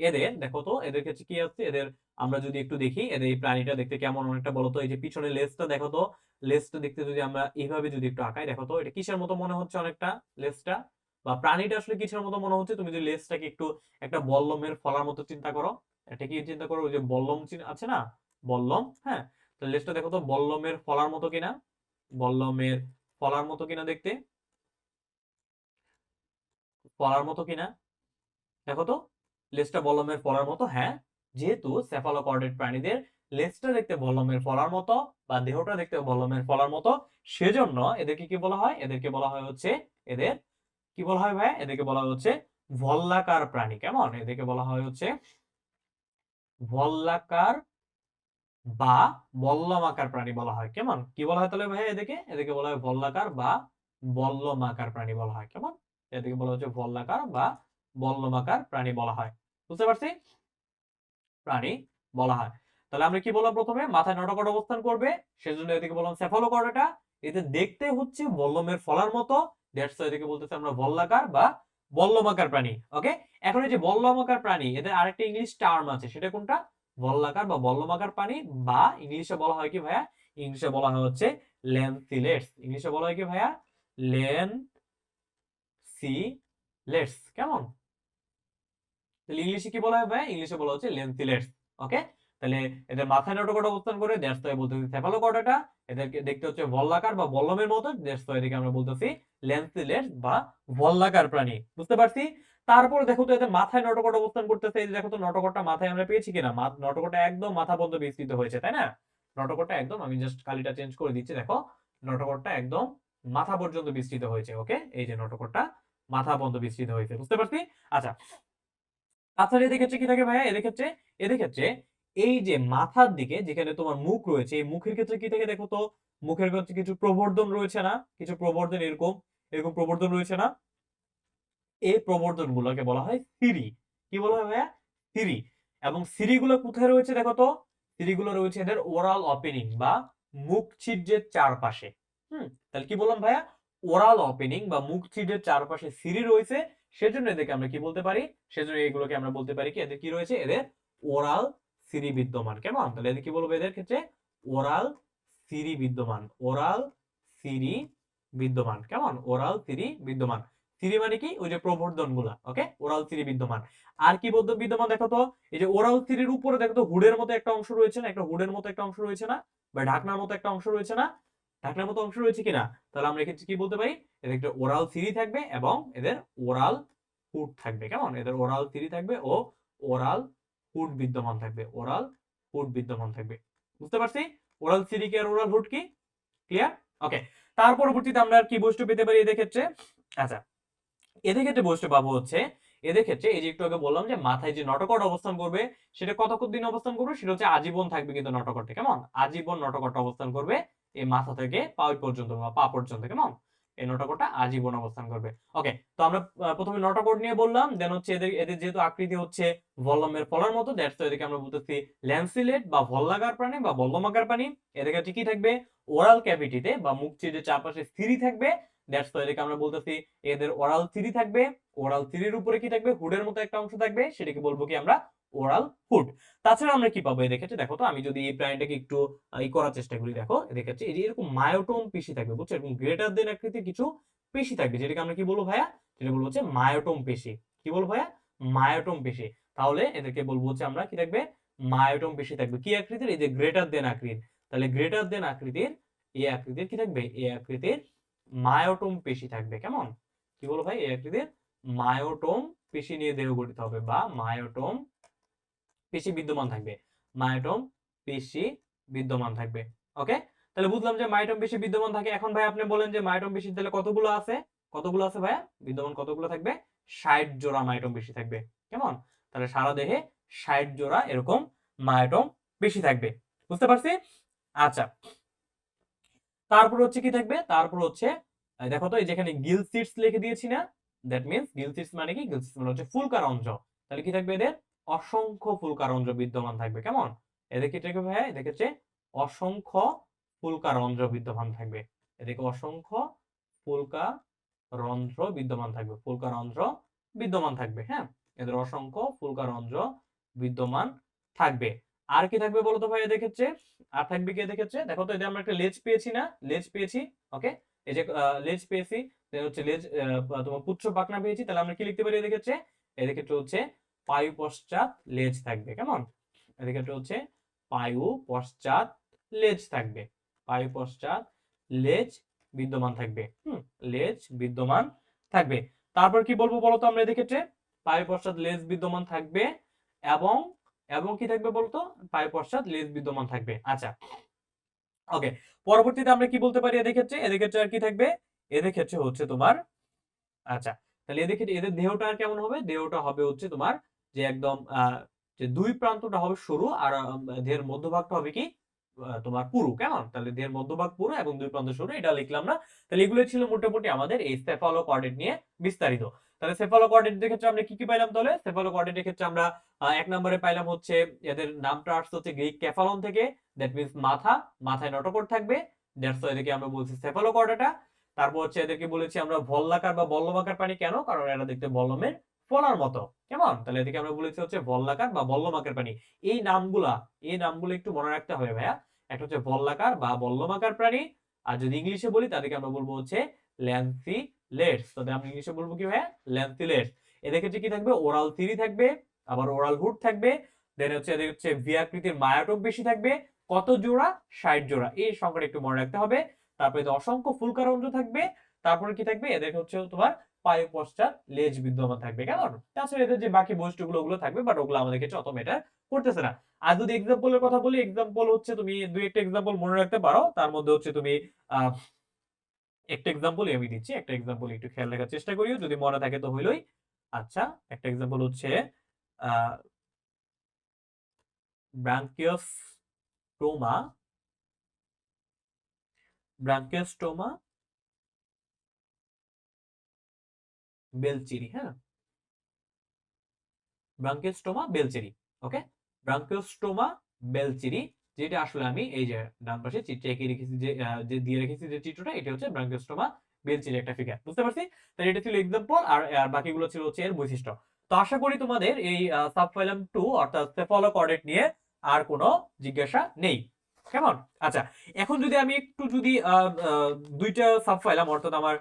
এদের দেখো তো এদের ক্ষেত্রে কি আছে? এদের আমরা যদি একটু দেখি, এদের এই প্রাণীটা দেখতে কেমন অনেকটা বলতো? এই যে পিছনে লেজটা দেখো তো, লেজটা দেখতে যদি আমরা এইভাবে যদি একটু আঁকাই, দেখো তো এটা কিসের মতো মনে হচ্ছে অনেকটা লেজটা? বা প্রাণীটা আসলে কিসের মতো মনে হচ্ছে? তুমি যদি লেজটাকে একটু একটা বল্লমের ফলার মতো চিন্তা করো, এটা কি চিন্তা করো? ওই যে বল্লম আছে না? বল্লম, হ্যাঁ? তো লেজটা দেখো তো বল্লমের ফলার মতো কিনা? বল্লমের ফলার মতো কিনা দেখতে? ফলার মতো কিনা? দেখো তো লেজটা বল্লমের ফলার মতো, হ্যাঁ। যেহেতু সেফালোকর্ডেড প্রাণীদের লেজটা দেখতে বল্লমের ফলার মতো বা দেহটা দেখতে বল্লমের ফলার মতো, সেজন্য এদেরকে কি বলা হয়? এদেরকে বলা হয় হচ্ছে এদের কি বলা হয় ভাই? এদেরকে বলা হয় হচ্ছে ভল্লাকার প্রাণী, কেমন? এদেরকে বলা হয় হচ্ছে ভল্লাকার বা বল্লমাকার প্রাণী বলা হয়, কেমন? কি বলা হয় তাহলে ভাই এদেরকে? এদেরকে বলা হয় ভল্লাকার বা বল্লমাকার প্রাণী বলা হয়, কেমন? এদেরকে বলা হচ্ছে ভল্লাকার বা বল্লমাকার প্রাণী বলা হয়। বুঝতে পারছি? প্রাণী বলা হয়। তাহলে আমরা কি বললাম প্রথমে? মাথায় নটোকট অবস্থান করবে, সেজন্য এদেরকে বললাম সেফালোকর্ডাটা। এদের দেখতে হচ্ছে বল্লমের ফলার মতো, দ্যাটস ওয়াই এদেরকে বলতেছি আমরা ভল্লাকার বা বল্লমাকার প্রাণী। ওকে? এখন এই যে বল্লমাকার প্রাণী, এদের আরেকটা ইংলিশ টার্ম আছে, সেটা কোনটা? ভল্লাকার বা বল্লমাকার প্রাণী, বা ইংলিশে বলা হয় কি ভাইয়া? ইংলিশে বলা হয় হচ্ছে ল্যান্সিলেটস। ইংলিশে বলা হয় কি ভাইয়া? ল্যান্সিলেটস, কেমন? তাহলে ইংলিশে কি বলা হয় ভাই? ইংলিশে বলা হচ্ছে লেন্সিলেটস। ওকে? তাহলে এদের মাথায় নটোকট অবস্থান করে, দ্যাটস ওয়াই বলতেছি সেফালোকর্ডাটা। এদেরকে দেখতে হচ্ছে ভল্লাকার বা বল্লমের মতো, দ্যাটস ওয়াই এদেরকে আমরা বলতেছি ল্যান্সিলেটস বা ভল্লাকার প্রাণী। বুঝতে পারছি? তারপর দেখো তো এদের মাথায় নটোকট অবস্থান করতেছে। এই যে দেখো তো নটোকটটা মাথায় আমরা পেয়েছি কিনা? নটোকটটা একদম মাথা পর্যন্ত বিস্তৃত হয়েছে, তাই না? নটোকটটা একদম, আমি জাস্ট কালিটা চেঞ্জ করে দিচ্ছি, দেখো নটোকটটা একদম মাথা পর্যন্ত বিস্তৃত হয়েছে। ওকে? এই যে নটোকটটা মাথা পর্যন্ত বিস্তৃত হয়েছে। বুঝতে পারছি? আচ্ছা, তাছাড়া এদের ক্ষেত্রে কি থাকে ভাইয়া? এদের ক্ষেত্রে এই যে মাথার দিকে যেখানে তোমার মুখ রয়েছে, এই মুখের ক্ষেত্রে কি থাকে দেখো তো? মুখের ক্ষেত্রে কিছু প্রবর্ধন রয়েছে না? কিছু প্রবর্ধন এরকম এরকম প্রবর্ধন রয়েছে না? এই প্রবর্ধন গুলোকে বলা হয় সিরি। কি বলা হয় ভাইয়া? সিরি। এবং সিরিগুলো কোথায় রয়েছে দেখো তো? সিরিগুলো রয়েছে এদের ওরাল ওপেনিং বা মুখ ছিদ্রের চারপাশে। তাহলে কি বললাম ভাইয়া? ওরাল ওপেনিং বা মুখ ছিদ্রের চারপাশে সিরি রয়েছে, সেজন্য এদেরকে আমরা কি বলতে পারি? সেজন্য এগুলোকে আমরা বলতে পারি কি? এদের কি রয়েছে? এদের ওরাল সিরি বিদ্যমান, কেমন? তাহলে এদের কি বলবো? এদের ক্ষেত্রে ওরাল সিরি বিদ্যমান। ওরাল সিরি বিদ্যমান, কেমন? ওরাল সিরি বিদ্যমান। সিরি মানে কি? ওই যে প্রবর্ধন গুলা। ওকে? ওরাল সিরি বিদ্যমান। আর কি বিদ্যমান দেখো তো? এই যে ওরাল সিরির উপরে দেখো তো হুডের মতো একটা অংশ রয়েছে না? একটা হুডের মতো একটা অংশ রয়েছে না? বা ঢাকনার মতো একটা অংশ রয়েছে না? ঢাকনার মতো অংশ রয়েছে কিনা? তাহলে আমরা এক্ষেত্রে কি বলতে পারি? এদের একটা ওরাল সিরি থাকবে এবং এদের ওরাল হুড থাকবে, কেমন? এদের ওরাল সিরি থাকবে ও ওরাল হুড বিদ্যমান থাকবে। ওরাল হুড বিদ্যমান থাকবে। বুঝতে পারছি? ওরাল সিরি কি আর ওরাল হুড কি? ক্লিয়ার? ওকে। তার পরবর্তীতে আমরা আর কি বৈশিষ্ট্য পেতে পারি এদের ক্ষেত্রে? আচ্ছা, এদের ক্ষেত্রে বৈশিষ্ট্য পাবো হচ্ছে, এদের ক্ষেত্রে এই যে একটু আগে বললাম যে মাথায় যে নটোকট অবস্থান করবে, সেটা কতক্ষণ দিন অবস্থান করবে? সেটা হচ্ছে আজীবন থাকবে কিন্তু নটোকটে, কেমন? আজীবন নটোকট অবস্থান করবে এই মাথা থেকে পা পর্যন্ত বা পা পর্যন্ত, কেমন? এই নটোকটটা আজীবন অবস্থান করবে। ওকে, তো আমরা প্রথমে নটোকট নিয়ে বললাম, দেন হচ্ছে এদের এদের যেহেতু আকৃতি হচ্ছে ভল্লমের ফলার মতো, দ্যাটস এদেরকে আমরা বলতেছি ল্যান্সিলেট বা ভল্লাকার প্রাণী বা বল্লমাকার প্রাণী। এদের কাছে কি থাকবে? ওরাল ক্যাভিটিতে বা মুখ ছিদ্রের চারপাশে সিরি থাকবে, দ্যাটস ওয়াই এটাকে আমরা বলতেছি এদের ওরাল থ্রি থাকবে, ওরাল থ্রির উপরে কি থাকবে, হুডের মতো একটা অংশ থাকবে, সেটাকে বলবো কি আমরা ওরাল হুড। তাছাড়া আমরা কি পাবো, দেখেছি দেখো তো, আমি যদি এই প্রাণীটাকে একটু করার চেষ্টা করি, দেখো দেখেছি এই যে এরকম মায়োটোম পেশি থাকবে, বুঝছো, এরকম গ্রেটার দেন আকৃতির কিছু পেশি থাকবে, যেটাকে আমরা কি বলবো ভাইয়া, যেটা বলবো হচ্ছে মায়োটোম পেশি। কি বলবো ভাইয়া, মায়োটোম পেশি। তাহলে এদেরকে বলবো হচ্ছে আমরা কি থাকবে, মায়োটোম পেশি থাকবে। কি আকৃতির, এই যে গ্রেটার দেন আকৃতির। তাহলে গ্রেটার দেন আকৃতির, এই আকৃতির কি থাকবে, এই আকৃতির মায়োটোম পেশি থাকবে। কেমন, কি বলবো ভাই, এই আকৃতির মায়োটোম পেশি নিয়ে দেহ গঠিত হবে, বা মায়োটোম পেশি বিদ্যমান থাকবে, মায়োটোম পেশি বিদ্যমান থাকবে। ওকে, তাহলে বুঝলাম যে মায়োটোম পেশি বিদ্যমান থাকে। এখন ভাই আপনি বলেন যে মায়োটোম পেশি তাহলে কতগুলো আছে, কতগুলো আছে ভাইয়া বিদ্যমান, কতগুলো থাকবে, 60 জোড়া মায়োটোম পেশি থাকবে। কেমন, তাহলে সারা দেহে 60 জোড়া এরকম মায়োটোম পেশি থাকবে। বুঝতে পারছি? আচ্ছা, তারপর হচ্ছে কি থাকবে, তারপর হচ্ছে দেখো তো এই যেখানে গিল সিটস লিখে দিয়েছি না, দ্যাট মিন্স গিল সিটস মানে কি, গিল সিটস মানে হচ্ছে ফুলকারঞ্জ। তাহলে কি থাকবে, এদের অসংখ্য ফুলকারঞ্জ বিদ্যমান থাকবে। কেমন, এদের কি থাকবে ভাইয়া, এদের হচ্ছে অসংখ্য ফুলকারঞ্জ বিদ্যমান থাকবে, এদিকে অসংখ্য ফুলকারঞ্জ বিদ্যমান থাকবে, ফুলকারঞ্জ বিদ্যমান থাকবে। হ্যাঁ, এদের অসংখ্য ফুলকারঞ্জ বিদ্যমান থাকবে। আর কি থাকবে বলতো ভাই এদের ক্ষেত্রে, আর থাকবে কি এদের ক্ষেত্রে, দেখো তো, এদের আমরা একটা লেজ পেয়েছি না, লেজ পেয়েছি। ওকে, এই যে লেজ পেয়েছি, হচ্ছে লেজ, তোমার পুচ্ছ পাখনা পেয়েছি, তাহলে আমরা কি লিখতে পারি এদের ক্ষেত্রে, এদের ক্ষেত্রে হচ্ছে পায়ু পশ্চাৎ লেজ থাকবে। কেমন, এদের ক্ষেত্রে হচ্ছে পায়ু পশ্চাৎ লেজ থাকবে, পায়ু পশ্চাৎ লেজ বিদ্যমান থাকবে। লেজ বিদ্যমান থাকবে। তারপর কি বলবো বলতো আমরা এদের ক্ষেত্রে, পায়ু পশ্চাৎ লেজ বিদ্যমান থাকবে, এবং এবং কি থাকবে বলতো, পায়ু পশ্চাৎ লেজ বিদ্যমান থাকবে। আচ্ছা, ওকে, পরবর্তীতে আমরা কি বলতে পারি এদের ক্ষেত্রে, এদের ক্ষেত্রে আর কি থাকবে, এদের ক্ষেত্রে হচ্ছে তোমার, আচ্ছা, তাহলে এদের ক্ষেত্রে এদের দেহটা আর কেমন হবে, দেহটা হবে হচ্ছে তোমার যে একদম যে দুই প্রান্তটা হবে সরু, আর দেহের মধ্যভাগটা হবে কি তোমার পুরু। কেমন, তাহলে দেহের মধ্যভাগ পুরু এবং দুই প্রান্ত সরু, এটা লিখলাম না। তাহলে এগুলো ছিল মোটামুটি আমাদের এই সেফালোকর্ডেট নিয়ে বিস্তারিত। তাহলে সেফালোকর্ডেটের ক্ষেত্রে আমরা কি কি পাইলাম, তাহলে সেফালোকর্ডেটের ক্ষেত্রে আমরা এক নম্বরে পাইলাম হচ্ছে এদের নামটা আসছে হচ্ছে গ্রিক ক্যাফালন থেকে, দ্যাট মিন্স মাথা, মাথায় নটকট থাকবে, দ্যাটস ওয়াই এদেরকে আমরা বলছি সেফালোকর্ডেটা। তারপর হচ্ছে এদেরকে বলেছি আমরা ভল্লাকার বা বল্লমাকার প্রাণী, কেন, কারণ এরা দেখতে বল্লমের ফলার মতো। কেমন, তাহলে এদেরকে আমরা বলেছি হচ্ছে ভল্লাকার বা বল্লমাকার প্রাণী। এই নামগুলো একটু মনে রাখতে হবে ভাইয়া। একটা হচ্ছে ভল্লাকার বা বল্লমাকার প্রাণী, আর যদি ইংলিশে বলি তাদেরকে আমরা বলবো হচ্ছে ল্যান্সিলেটস। তাহলে আমরা ইংলিশে বলবো কি ভাইয়া, ল্যান্সিলেটস। এদের ক্ষেত্রে কি থাকবে, ওরাল থ্রি থাকবে, আবার ওরাল হুড থাকবে, দেন হচ্ছে এদের হচ্ছে ভি আকৃতির মায়োটোম বেশি থাকবে। কত জোড়া, 60 জোড়া, এই সংখ্যাটা একটু মনে রাখতে হবে। তারপরে অসংখ্য ফুলকারঞ্জ থাকবে। তারপরে কি থাকবে, এদের হচ্ছে তোমার পায়ু পশ্চাৎ লেজ বিদ্যমান থাকবে। কেমন, তাছাড়া এদের যে বাকি বৈশিষ্ট্যগুলো ওগুলো থাকবে, বাট ওগুলো আমাদের ক্ষেত্রে অত ম্যাটার করতেছে না। আর যদি এক্সাম্পলের কথা বলি, এক্সাম্পল হচ্ছে তুমি দুই একটা এক্সাম্পল মনে রাখতে পারো, তার মধ্যে হচ্ছে তুমি আহ একটা এক্সাম্পলই আমি দিচ্ছি, একটা এক্সাম্পল একটু খেয়াল রাখার চেষ্টা করিও, যদি মনে থাকে তো হইলই। আচ্ছা, একটা এক্সাম্পল হচ্ছে আহ ব্রাঙ্কিওস্টোমা, ব্রাঙ্কিওস্টোমা বেলচিরি। হ্যাঁ, ব্রাঙ্কিওস্টোমা বেলচেরি। ওকে, ব্রাঙ্কিওস্টোমা বেলচেরি, যেটা আসলে আমি এই যে ডান পাশে চিত্রে এঁকে রেখেছি, যে দিয়ে রেখেছি যে চিত্রটা, এটা হচ্ছে ব্রাঙ্কিওস্টোমা বেলচেরি একটা ফিগার। বুঝতে পারছি? তাহলে এটা ছিল एग्जांपल, আর বাকিগুলো ছিল হচ্ছে এর বৈশিষ্ট্য। তো আশা করি তোমাদের এই সাবফাইলাম 2 অর্থাৎ সেফালোকর্ডেট নিয়ে আর কোনো জিজ্ঞাসা নেই। কেমন, আচ্ছা, এখন যদি আমি একটু যদি দুইটা সাবফাইলাম অর্থাৎ আমার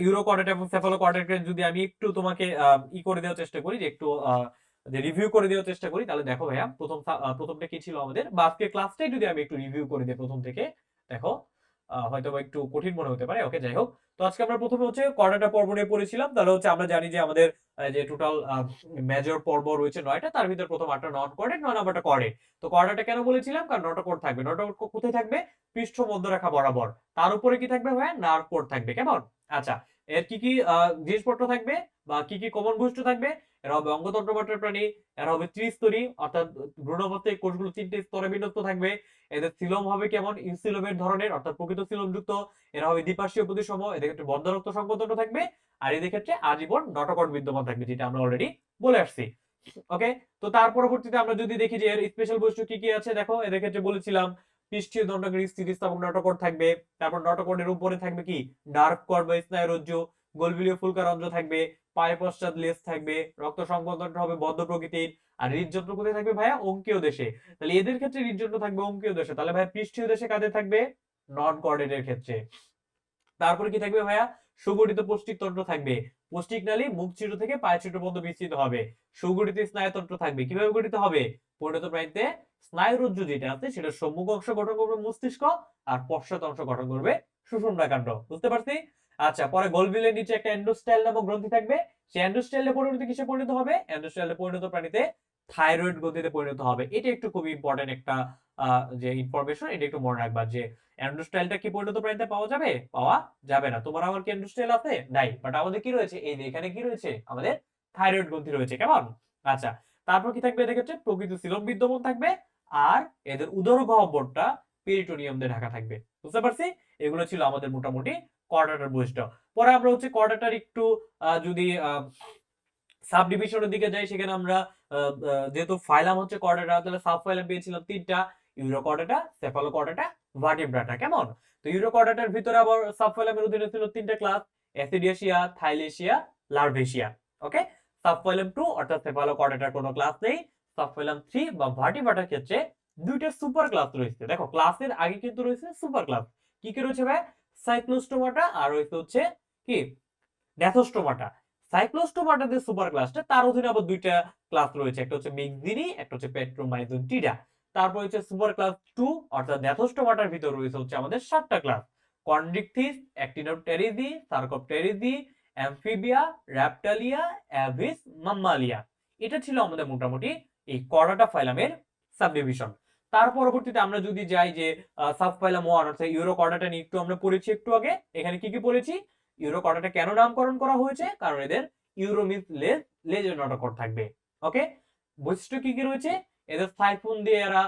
ইউরোকর্ডেট এবং সেফালোকর্ডেটকে যদি আমি একটু তোমাকে করে দেওয়ার চেষ্টা করি, যে একটু যে রিভিউ করে দেওয়ার চেষ্টা করি, তাহলে দেখো ভাইয়া প্রথমটা কি ছিল আমাদের, বা আজকের ক্লাসটাই যদি আমি একটু রিভিউ করে দিই প্রথম থেকে, দেখো হয়তো বা একটু কঠিন মনে হতে পারে। ওকে, যাই হোক, তো আজকে আমরা প্রথমে হচ্ছে কর্ডাটা পর্ব নিয়ে পড়েছিলাম। তাহলে হচ্ছে আমরা জানি যে আমাদের যে টোটাল মেজর পর্ব রয়েছে 9টা, তার ভিতর প্রথম 8টা নন কর্ডেট, 9 নাম্বারটা কর্ডেট। তো কর্ডাটা কেন বলেছিলাম, কারণ নটোকর্ড থাকবে। নটোকর্ড কোথায় থাকবে, পৃষ্ঠ মধ্যরেখা বরাবর। তার উপরে কি থাকবে ভাইয়া, নার্ভ কোড থাকবে। কেমন, আচ্ছা, এর কি কি জিনিসপত্র থাকবে বা কি কি কমন বৈশিষ্ট্য থাকবে, এরা হবে অঙ্গতন্ত্রপাটের প্রাণী, এরা হবে ত্রিস্তরী, অর্থাৎ ভ্রূণাবস্থায় কোষগুলো 3টে স্তরে বিন্যস্ত থাকবে। এদের সিলোম হবে কেমন, ইনসিলোমের ধরনের, অর্থাৎ প্রকৃত সিলোম যুক্ত। এরা হবে দ্বিপার্শ্বীয় প্রতিসম, এদের ক্ষেত্রে বদ্ধরক্ত সংবন্ধন থাকবে। আর এদের ক্ষেত্রে আজীবন নটোকর্ড বিদ্যমান থাকবে, যেটা আমরা অলরেডি বলে আসছি। ওকে, তো তার পরবর্তীতে আমরা যদি দেখি যে এর স্পেশাল বৈশিষ্ট্য কি কি আছে, দেখো এদের ক্ষেত্রে বলেছিলাম পৃষ্ঠীয় দণ্ডকের স্থিতিস্থাপক নটোকর্ড থাকবে। তারপর নটোকর্ডের উপরে থাকবে কি ডার্ক কর্ড বা স্নায়ুরজ্জু, গোলবিলীয় ফুলকারন্ধ্র থাকবে, পায়ে পশ্চাৎ লেজ থাকবে, রক্ত সংবহনটা হবে বদ্ধ প্রকৃতির। আর হৃদযন্ত্র কোথায় থাকবে ভাইয়া? অঙ্কীয় দেশে। তাহলে এদের ক্ষেত্রে হৃদযন্ত্র থাকবে অঙ্কীয় দেশে, তাহলে ভাইয়া পৃষ্ঠীয় দেশে কাদের থাকবে? নন কর্ডেটের ক্ষেত্রে। তারপরে কি থাকবে ভাইয়া? সুগঠিত পৌষ্টিকতন্ত্র থাকবে। পৌষ্টিক নালী মুখ ছিদ্র থেকে পায়ের ছিদ্র পর্যন্ত বিস্তৃত হবে। সুগঠিত স্নায়ুতন্ত্র থাকবে। কিভাবে গঠিত হবে? পরিণত প্রাণীতে স্নায়ুরজ্জু যেটা আছে সেটা সম্মুখ অংশ গঠন করবে মস্তিষ্ক, আর পশ্চাৎ অংশ গঠন করবে সুষুম্নাকাণ্ড। বুঝতে পারছি? আচ্ছা, পরে গোলবিলের নিচে একটা এন্ডোস্টাইল নামক গ্রন্থি থাকবে। সেই এন্ডোস্টাইলে পরিণত কিসে পরিণত হবে? এন্ডোস্টাইলে পরিণত প্রাণীতে থাইরয়েড গ্রন্থিতে পরিণত হবে। এটা একটু খুবই ইম্পর্টেন্ট একটা যে ইনফরমেশন, এটা একটু মনে রাখবা যে এন্ডোস্টাইলটা কি পরিণত প্রাণীতে পাওয়া যাবে? পাওয়া যাবে না। তোমার আমার কি এন্ডোস্টাইল আছে? নাই। বাট আমাদের কি রয়েছে? এই যে এখানে কি রয়েছে? আমাদের থাইরয়েড গ্রন্থি রয়েছে। কেমন? আচ্ছা, তারপর কি থাকবে? এদের ক্ষেত্রে প্রকৃত সিলম বিদ্যমান থাকবে, আর এদের উদর গহ্বরটা পেরিটোনিয়াম দিয়ে ঢাকা থাকবে। বুঝতে পারছি? এগুলো ছিল আমাদের মোটামুটি কর্ডাটার বৈশিষ্ট্য। পরে আমরা হচ্ছে কর্ডাটার একটু যদি সাব ডিভিশনের দিকে যাই, সেখানে আমরা যেহেতু ফাইলাম হচ্ছে কর্ডাটা, তাহলে সাব ফাইলাম পেয়েছিলাম তিনটা: ইউরোকর্ডাটা, সেফালোকর্ডাটা, ভার্টিব্রাটা। কেমন? তো ইউরোকর্ডাটার ভিতরে আবার সাব ফাইলামের অধীনে ছিল তিনটা ক্লাস: অ্যাসিডিয়াসিয়া, থাইলেশিয়া, লার্ভেশিয়া। ওকে, সাব ফাইলাম 2 অর্থাৎ সেফালোকর্ডাটার কোনো ক্লাস নেই। সাব ফাইলাম 3 বা ভার্টিব্রাটার ক্ষেত্রে দুইটা সুপার ক্লাস রয়েছে। দেখো, ক্লাসের আগে কিন্তু রয়েছে সুপার ক্লাস। কি কি রয়েছে ভাই? সাইক্লোস্টোমাটা আর হচ্ছে কি ন্যাথোস্টোমাটা। সাইক্লোস্টোমাটা যে সুপার ক্লাসটা, তার অধীনে আবার দুইটা ক্লাস রয়েছে, একটা হচ্ছে মিক্সিনি, একটা হচ্ছে পেট্রোমাইজোটিডা। তারপর হচ্ছে সুপার ক্লাস 2 অর্থাৎ ন্যাথোস্টোমাটার ভিতর রয়েছে হচ্ছে আমাদের 7টা class: Chondrichthyes, Actinopterygii, Sarcopterygii, Amphibia, Reptilia, Aves, Mammalia. এটা ছিল আমাদের মোটামুটি এই কর্ডাটা ফাইলামের সাবডিভিশন। তার পরবর্তীতে আমরা যদি যাই যে সাব ফাইলাম 1 অর্থাৎ ইউরোকর্ডাটা নিয়ে একটু আমরা পড়েছি একটু আগে। এখানে কি কি পড়েছি? ইউরোকর্ডাটা কেন নামকরণ করা হয়েছে? কারণ এদের ইউরোমিস লেজ, লেজের নটোকর্ড থাকবে। ওকে, বৈশিষ্ট্য কি কি রয়েছে? এদের সাইফুন দিয়ে এরা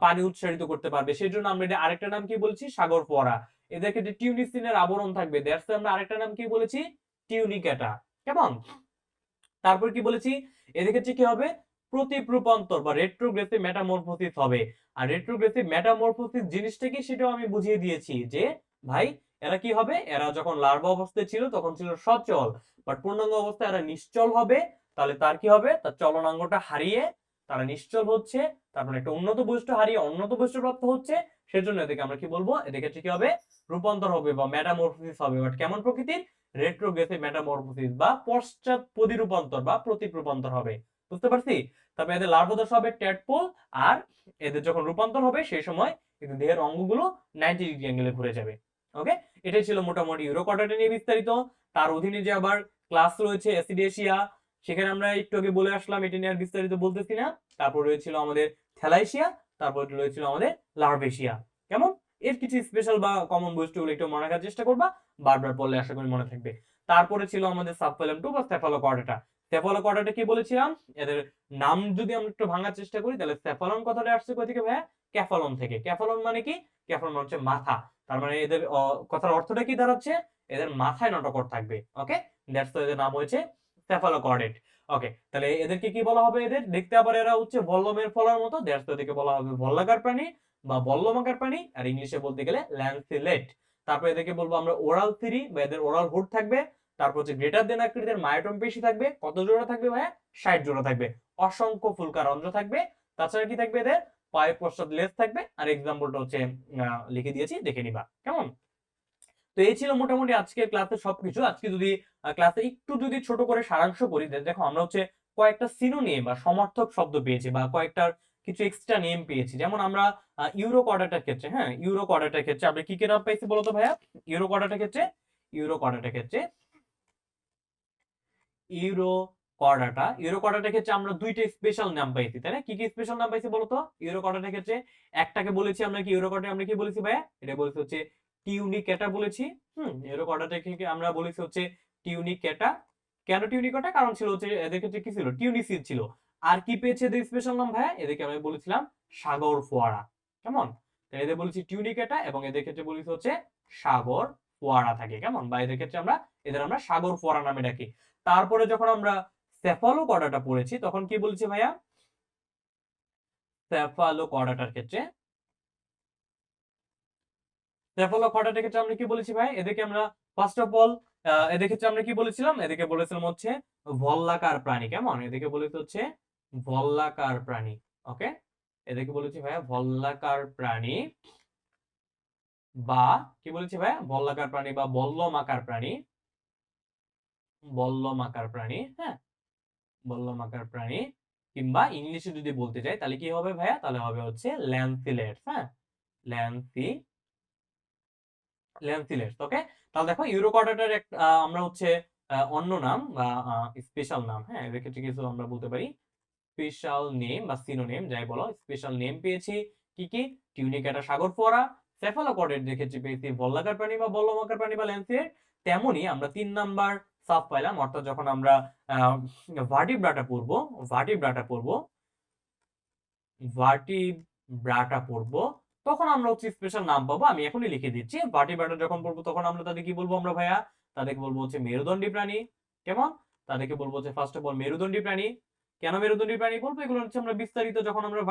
পানি উৎসারিত করতে পারবে, সেই জন্য আমরা এটা আরেকটা নাম কি বলছি? সাগর ফোয়ারা। এদের ক্ষেত্রে টিউনিসিনের আবরণ থাকবে, দ্যাটস আমরা আরেকটা নাম কি বলেছি? টিউনিকেটা। কেমন? তারপর কি বলেছি? এদের ক্ষেত্রে কি হবে? প্রতিপ্রূপান্তর বা রেট্রোগ্রেসিভ মেটামরফোসিস হবে। আর রেট্রোগ্রেসিভ মেটামরফোসিস জিনিসটা কি সেটাও আমি বুঝিয়ে দিয়েছি যে ভাই এরা কি হবে? এরা যখন লার্ভা অবস্থায় ছিল তখন ছিল সচল, বাট পূর্ণাঙ্গ অবস্থায় এরা নিশ্চল হবে। তাহলে তার কি হবে? তার চলনাঙ্গটা হারিয়ে তারা নিশ্চল হচ্ছে, তারপর একটা উন্নত বৈশিষ্ট্য হারিয়ে উন্নত বৈশিষ্ট্য প্রাপ্ত হচ্ছে। সেজন্য এদেরকে আমরা কি বলবো? এদের ক্ষেত্রে কি হবে? রূপান্তর হবে বা মেটামরফোসিস হবে। বাট কেমন প্রকৃতির? রেট্রোগ্রেসিভ মেটামরফোসিস বা পশ্চাৎপদী রূপান্তর বা প্রতিরূপান্তর হবে। বুঝতে পারছি? তবে এদের লার্ভা দশা হবে ট্যাডপোল, আর এদের যখন রূপান্তর হবে সেই সময় কিন্তু দেহের অঙ্গগুলো 90 ডিগ্রি অ্যাঙ্গেলে ঘুরে যাবে। ওকে, এটাই ছিল মোটামুটি ইউরোকর্ডাটা নিয়ে বিস্তারিত। তার অধীনে যে আবার ক্লাস রয়েছে অ্যাসিডেশিয়া, সেখানে আমরা একটু আগে বলে আসলাম, এটা নিয়ে আর বিস্তারিত বলতেছি না। তারপর রয়েছিল আমাদের থ্যালাইশিয়া, তারপর রয়েছিল আমাদের লার্ভেশিয়া। কেমন? এর কিছু স্পেশাল বা কমন বৈশিষ্ট্যগুলো একটু মনে রাখার চেষ্টা করবা, বারবার পড়লে আশা করি মনে থাকবে। তারপরে ছিল আমাদের সাবফাইলাম 2 বা সেফালোকর্ডাটা। সেফালোকর্ডাটা কি বলেছিলাম? এদের নাম যদি আমরা একটু ভাঙার চেষ্টা করি, তাহলে সেফালন কথাটা আসছে কোথা থেকে ভাইয়া? ক্যাফালন থেকে। ক্যাফালন মানে কি? ক্যাফালন হচ্ছে মাথা। তার মানে এদের কথার অর্থটা কি দাঁড়াচ্ছে? এদের মাথায় নটোকর্ড থাকবে। ওকে, দ্যাটস তো এদের নাম হয়েছে সেফালোকর্ডেট। ওকে, তাহলে এদেরকে কি বলা হবে? এদের দেখতে আবার এরা হচ্ছে ভল্লমের ফলার মতো, দ্যাটস তো এদেরকে বলা হবে ভল্লাকার প্রাণী বা বল্লমাকার প্রাণী, আর ইংলিশে বলতে গেলে ল্যান্সিলেট। তারপর এদেরকে বলবো আমরা ওরাল থ্রি বা এদের ওরাল হুড থাকবে। তারপর হচ্ছে গ্রেটার দেন আকৃতির মায়োটম পেশি থাকবে। কত জোড়া থাকবে ভাইয়া? 60 জোড়া থাকবে। অসংখ্য ফুলকারন্ধ্র থাকবে। তাছাড়া কি থাকবে? এদের পায়ের পশ্চাৎ লেজ থাকবে। আর এক্সাম্পলটা হচ্ছে লিখে দিয়েছি, দেখে নিবা। কেমন? তো এই ছিল মোটামুটি আজকের ক্লাসের সবকিছু। আজকে যদি ক্লাসে একটু যদি ছোট করে সারাংশ করি, দেখো আমরা হচ্ছে কয়েকটা সিনোনিম বা সমার্থক শব্দ পেয়েছি বা কয়েকটার কিছু এক্সট্রা নেম পেয়েছি। যেমন আমরা ইউরোকর্ডাটার ক্ষেত্রে, হ্যাঁ, ইউরোকর্ডাটার ক্ষেত্রে আমরা কি কি নাম পাইছি বলতো ভাইয়া? ইউরোকর্ডাটার ক্ষেত্রে ইউরোকর্ডাটার ক্ষেত্রে ইউরোকর্ডাটার ক্ষেত্রে আমরা দুইটা স্পেশাল নাম পাইছি, তাই না? কি কি স্পেশাল নাম পাইছি বলতো ইউরোকর্ডাটার ক্ষেত্রে? একটাকে বলেছি আমরা কি, ইউরোকর্ডাটা আমরা কি বলেছি ভাইয়া? এটা বলেছি হচ্ছে টিউনিকেটা বলেছি। ইউরোকর্ডাটাকে আমরা বলেছি হচ্ছে টিউনিকেটা। কেন টিউনিকেটা? কারণ ছিল হচ্ছে এদের ক্ষেত্রে কি ছিল? টিউনিসিড ছিল। আর কি পেয়েছে এদের স্পেশাল নাম ভাইয়া? এদেরকে আমি বলেছিলাম সাগর ফোয়ারা। কেমন? তাহলে এদের বলেছি টিউনিকেটা এবং এদের ক্ষেত্রে বলেছি হচ্ছে সাগর ফোয়ারা থাকে। কেমন? বা এদের ক্ষেত্রে এদের আমরা সাগর ফোয়ারা নামে ডাকি। তারপরে যখন আমরা সেফালোকর্ডাটা পড়েছি তখন কি বলেছি ভাইয়া? সেফালোকর্ডাটার ক্ষেত্রে সেফালোকর্ডাটার ক্ষেত্রে আমরা কি বলেছি ভাই? এদেরকে আমরা ফার্স্ট অফ অল এদের ক্ষেত্রে আমরা কি বলেছিলাম? এদেরকে বলেছিলাম হচ্ছে ভল্লাকার প্রাণী। কেমন? এদেরকে বলেছি হচ্ছে ভল্লাকার প্রাণী। ওকে? এদেরকে বলেছি ভাইয়া ভল্লাকার প্রাণী বা কি বলেছি ভাইয়া? ভল্লাকার প্রাণী বা বল্লমাকার প্রাণী। বল্লমাকার প্রাণী, হ্যাঁ? বল্লমাকার প্রাণী কিংবা ইংলিশে যদি বলতে চাই তাহলে কি হবে ভাইয়া? তাহলে হবে হচ্ছে ল্যান্সিলেটস, হ্যাঁ? ল্যান্সি ল্যান্সিলেটস, ওকে? তাহলে দেখো ইউরোকর্ডাটার আমরা হচ্ছে অন্য নাম বা স্পেশাল নাম, হ্যাঁ? এদের ক্ষেত্রে কিছু আমরা বলতে পারি স্পেশাল নেম বা সিনোনিম যাই বলো, স্পেশাল নেম পেয়েছি কি কি? টিউনিকেটা সাগর ফোয়ারা, সেফালোকর্ডের ক্ষেত্রে পেয়েছি ভল্লাকার প্রাণী বা বল্লমাকার প্রাণী বা ল্যান্সিলেট। তেমনি আমরা 3 নাম্বার সাব পাইলাম, অর্থাৎ যখন আমরা ভার্টিব্রাটা পড়বো, ভার্টিব্রাটা পড়বো, ভার্টিব্রাটা পড়বো, তখন আমরা হচ্ছে স্পেশাল নাম পাবো। আমি এখনই লিখে দিচ্ছি। ভার্টিব্রাটা যখন পড়বো তখন আমরা তাদের কি বলবো আমরা ভাইয়া? তাদেরকে বলবো হচ্ছে মেরুদণ্ডী প্রাণী। কেমন? তাদেরকে বলবো হচ্ছে ফার্স্ট অফ অল মেরুদণ্ডী প্রাণী। কেন মেরুদণ্ডী প্রাণী বলবো? এগুলো হচ্ছে আমরা বিস্তারিত যখন আমরা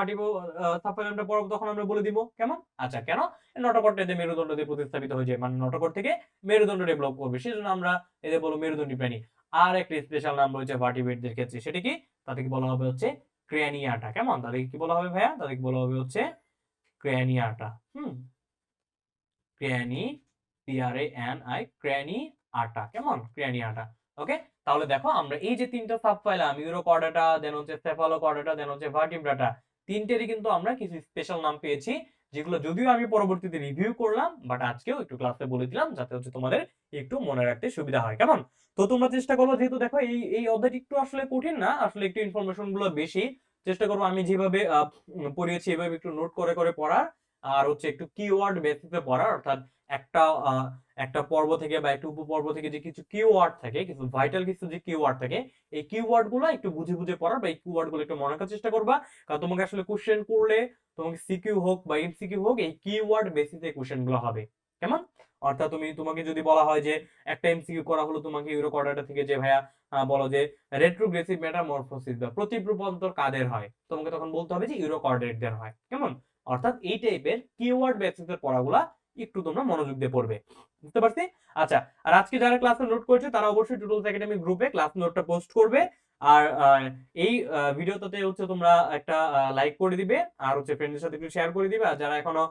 সাবফাইলামটা পড়াবো তখন আমরা বলে দিব। কেমন? আচ্ছা, কেন? নটোকর্ড এদের মেরুদণ্ড দিয়ে প্রতিস্থাপিত হয়ে যায়। মানে নটোকর্ড থেকে মেরুদণ্ড ডেভেলপ করবে। সেজন্য আমরা এদের বলবো মেরুদণ্ডী প্রাণী। আর একটা স্পেশাল নাম রয়েছে ভার্টিব্রেটদের ক্ষেত্রে। সেটা কি? তাদেরকে বলা হবে হচ্ছে ক্রেনিয়াটা। কেমন? তাদেরকে কি বলা হবে ভাইয়া? তাদেরকে বলা হবে হচ্ছে ক্রেনিয়াটা। ক্রেনি, CRANI, ক্রেনিয়াটা। কেমন? ক্রেনিয়াটা। ওকে? তাহলে দেখো আমরা এই যে 3টা সাব পাইলাম, ইউরোকর্ডাটা, দেন হচ্ছে সেফালোকর্ডাটা, দেন হচ্ছে ভার্টিব্রাটা, 3টেরই কিন্তু আমরা কিছু স্পেশাল নাম পেয়েছি, যেগুলো যদিও আমি পরবর্তীতে রিভিউ করলাম, বাট আজকেও একটু ক্লাসে বলে দিলাম যাতে হচ্ছে তোমাদের একটু মনে রাখতে সুবিধা হয়। কেমন? তো তোমরা চেষ্টা করো, যেহেতু দেখো এই অধ্যায়টি একটু আসলে কঠিন না, আসলে একটু ইনফরমেশন গুলো বেশি। চেষ্টা করবো আমি যেভাবে পড়িয়েছি এভাবে একটু নোট করে করে পড়ার, আর হচ্ছে একটু কিওয়ার্ড বেসিসে পড়ার, অর্থাৎ একটা একটা পর্ব থেকে বা একটা উপপর্ব থেকে যে কিছু কিওয়ার্ড থাকে, কিছু ভাইটাল কিছু যে কিওয়ার্ড থাকে, এই কিওয়ার্ড গুলো একটু বুঝে বুঝে পড়ার বা এই কিওয়ার্ড গুলো একটু মনে রাখার চেষ্টা করবা। কারণ তোমাকে আসলে কোশ্চেন করলে, তোমাকে সিকিউ হোক বা এমসিকিউ হোক, এই কিওয়ার্ড বেসিসে কোশ্চেন গুলো হবে। কেমন? অর্থাৎ তোমাকে যদি বলা হয় যে একটা এমসিকিউ করা হলো তোমাকে ইউরোকর্ডাটা থেকে, যে ভাইয়া বলো যে রেট্রোগ্রেসিভ মেটামরফোসিস বা প্রতিরূপান্তর কাদের হয়, তোমাকে তখন বলতে হবে যে ইউরোকর্ডেটদের হয়। কেমন? অর্থাৎ এই টাইপের কিওয়ার্ড বেসিসের পড়াগুলা একটু তোমরা মনোযোগ দিয়ে পড়বে। বুঝতে পারছি? আচ্ছা, আর আজকে যারা ক্লাসে নোট করেছে তারা অবশ্যই টুটলস একাডেমি গ্রুপে ক্লাস নোটটা পোস্ট করবে। আর এই ভিডিওটাতে হচ্ছে তোমরা একটা লাইক করে দিবে, আর হচ্ছে ফ্রেন্ডদের সাথে একটু শেয়ার করে দিবে। আর যারা এখনো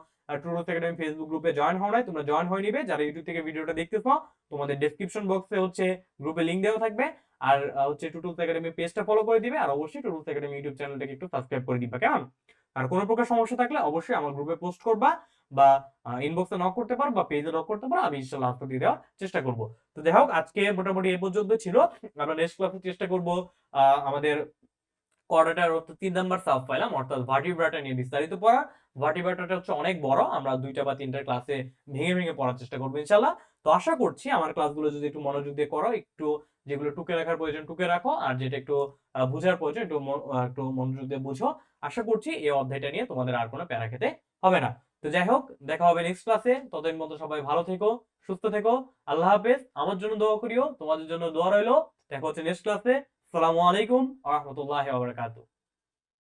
টুটলস একাডেমি ফেসবুক গ্রুপে জয়েন হও নাই, তোমরা জয়েন হয়ে নিবে। যারা ইউটিউব থেকে ভিডিওটা দেখতেছো, তোমাদের ডেসক্রিপশন বক্সে হচ্ছে গ্রুপে লিংক দেওয়া থাকবে। আর হচ্ছে টুটলস একাডেমি পেজটা ফলো করে দিবে, আর অবশ্যই টুটলস একাডেমি ইউটিউব চ্যানেলটাকে একটু সাবস্ক্রাইব করে দিবা। কেমন? আর কোনো প্রকার সমস্যা থাকলে অবশ্যই আমার গ্রুপে পোস্ট করবা, বা ইনবক্সে নক করতে পারো, বা পেজে নক করতে পারো। আমি ইনশাআল্লাহ আনসার দিয়ে দেওয়ার চেষ্টা করব। তো যাই হোক, আজকে মোটামুটি এই পর্যন্ত ছিল। আমরা নেক্সট ক্লাসে চেষ্টা করব আমাদের কর্ডাটার অর্থাৎ 3 নাম্বার সাব পাইলাম, অর্থাৎ ভার্টিব্রাটা নিয়ে বিস্তারিত পড়া। ভার্টিব্রাটাটা হচ্ছে অনেক বড়, আমরা 2টা বা 3টা ক্লাসে ভেঙে ভেঙে পড়ার চেষ্টা করবো ইনশাআল্লাহ। তো আশা করছি আমার ক্লাসগুলো যদি একটু মনোযোগ দিয়ে করো, একটু যেগুলো টুকে রাখার প্রয়োজন টুকে রাখো, আর যেটা একটু বুঝার প্রয়োজন একটু মনোযোগ দিয়ে বুঝো। আশা করছি এই অধ্যায়টা নিয়ে তোমাদের আর কোনো প্যারা খেতে হবে না। তো যাই হোক, দেখা হবে নেক্সট ক্লাসে। ততদিন মতো সবাই ভালো থেকো, সুস্থ থেকো। আল্লাহ হাফেজ। আমার জন্য দোয়া করিও, তোমাদের জন্য দোয়া রইলো। দেখা হচ্ছে নেক্সট ক্লাসে। আসসালামু আলাইকুম ওয়া রাহমাতুল্লাহি ওয়া বারাকাতুহু।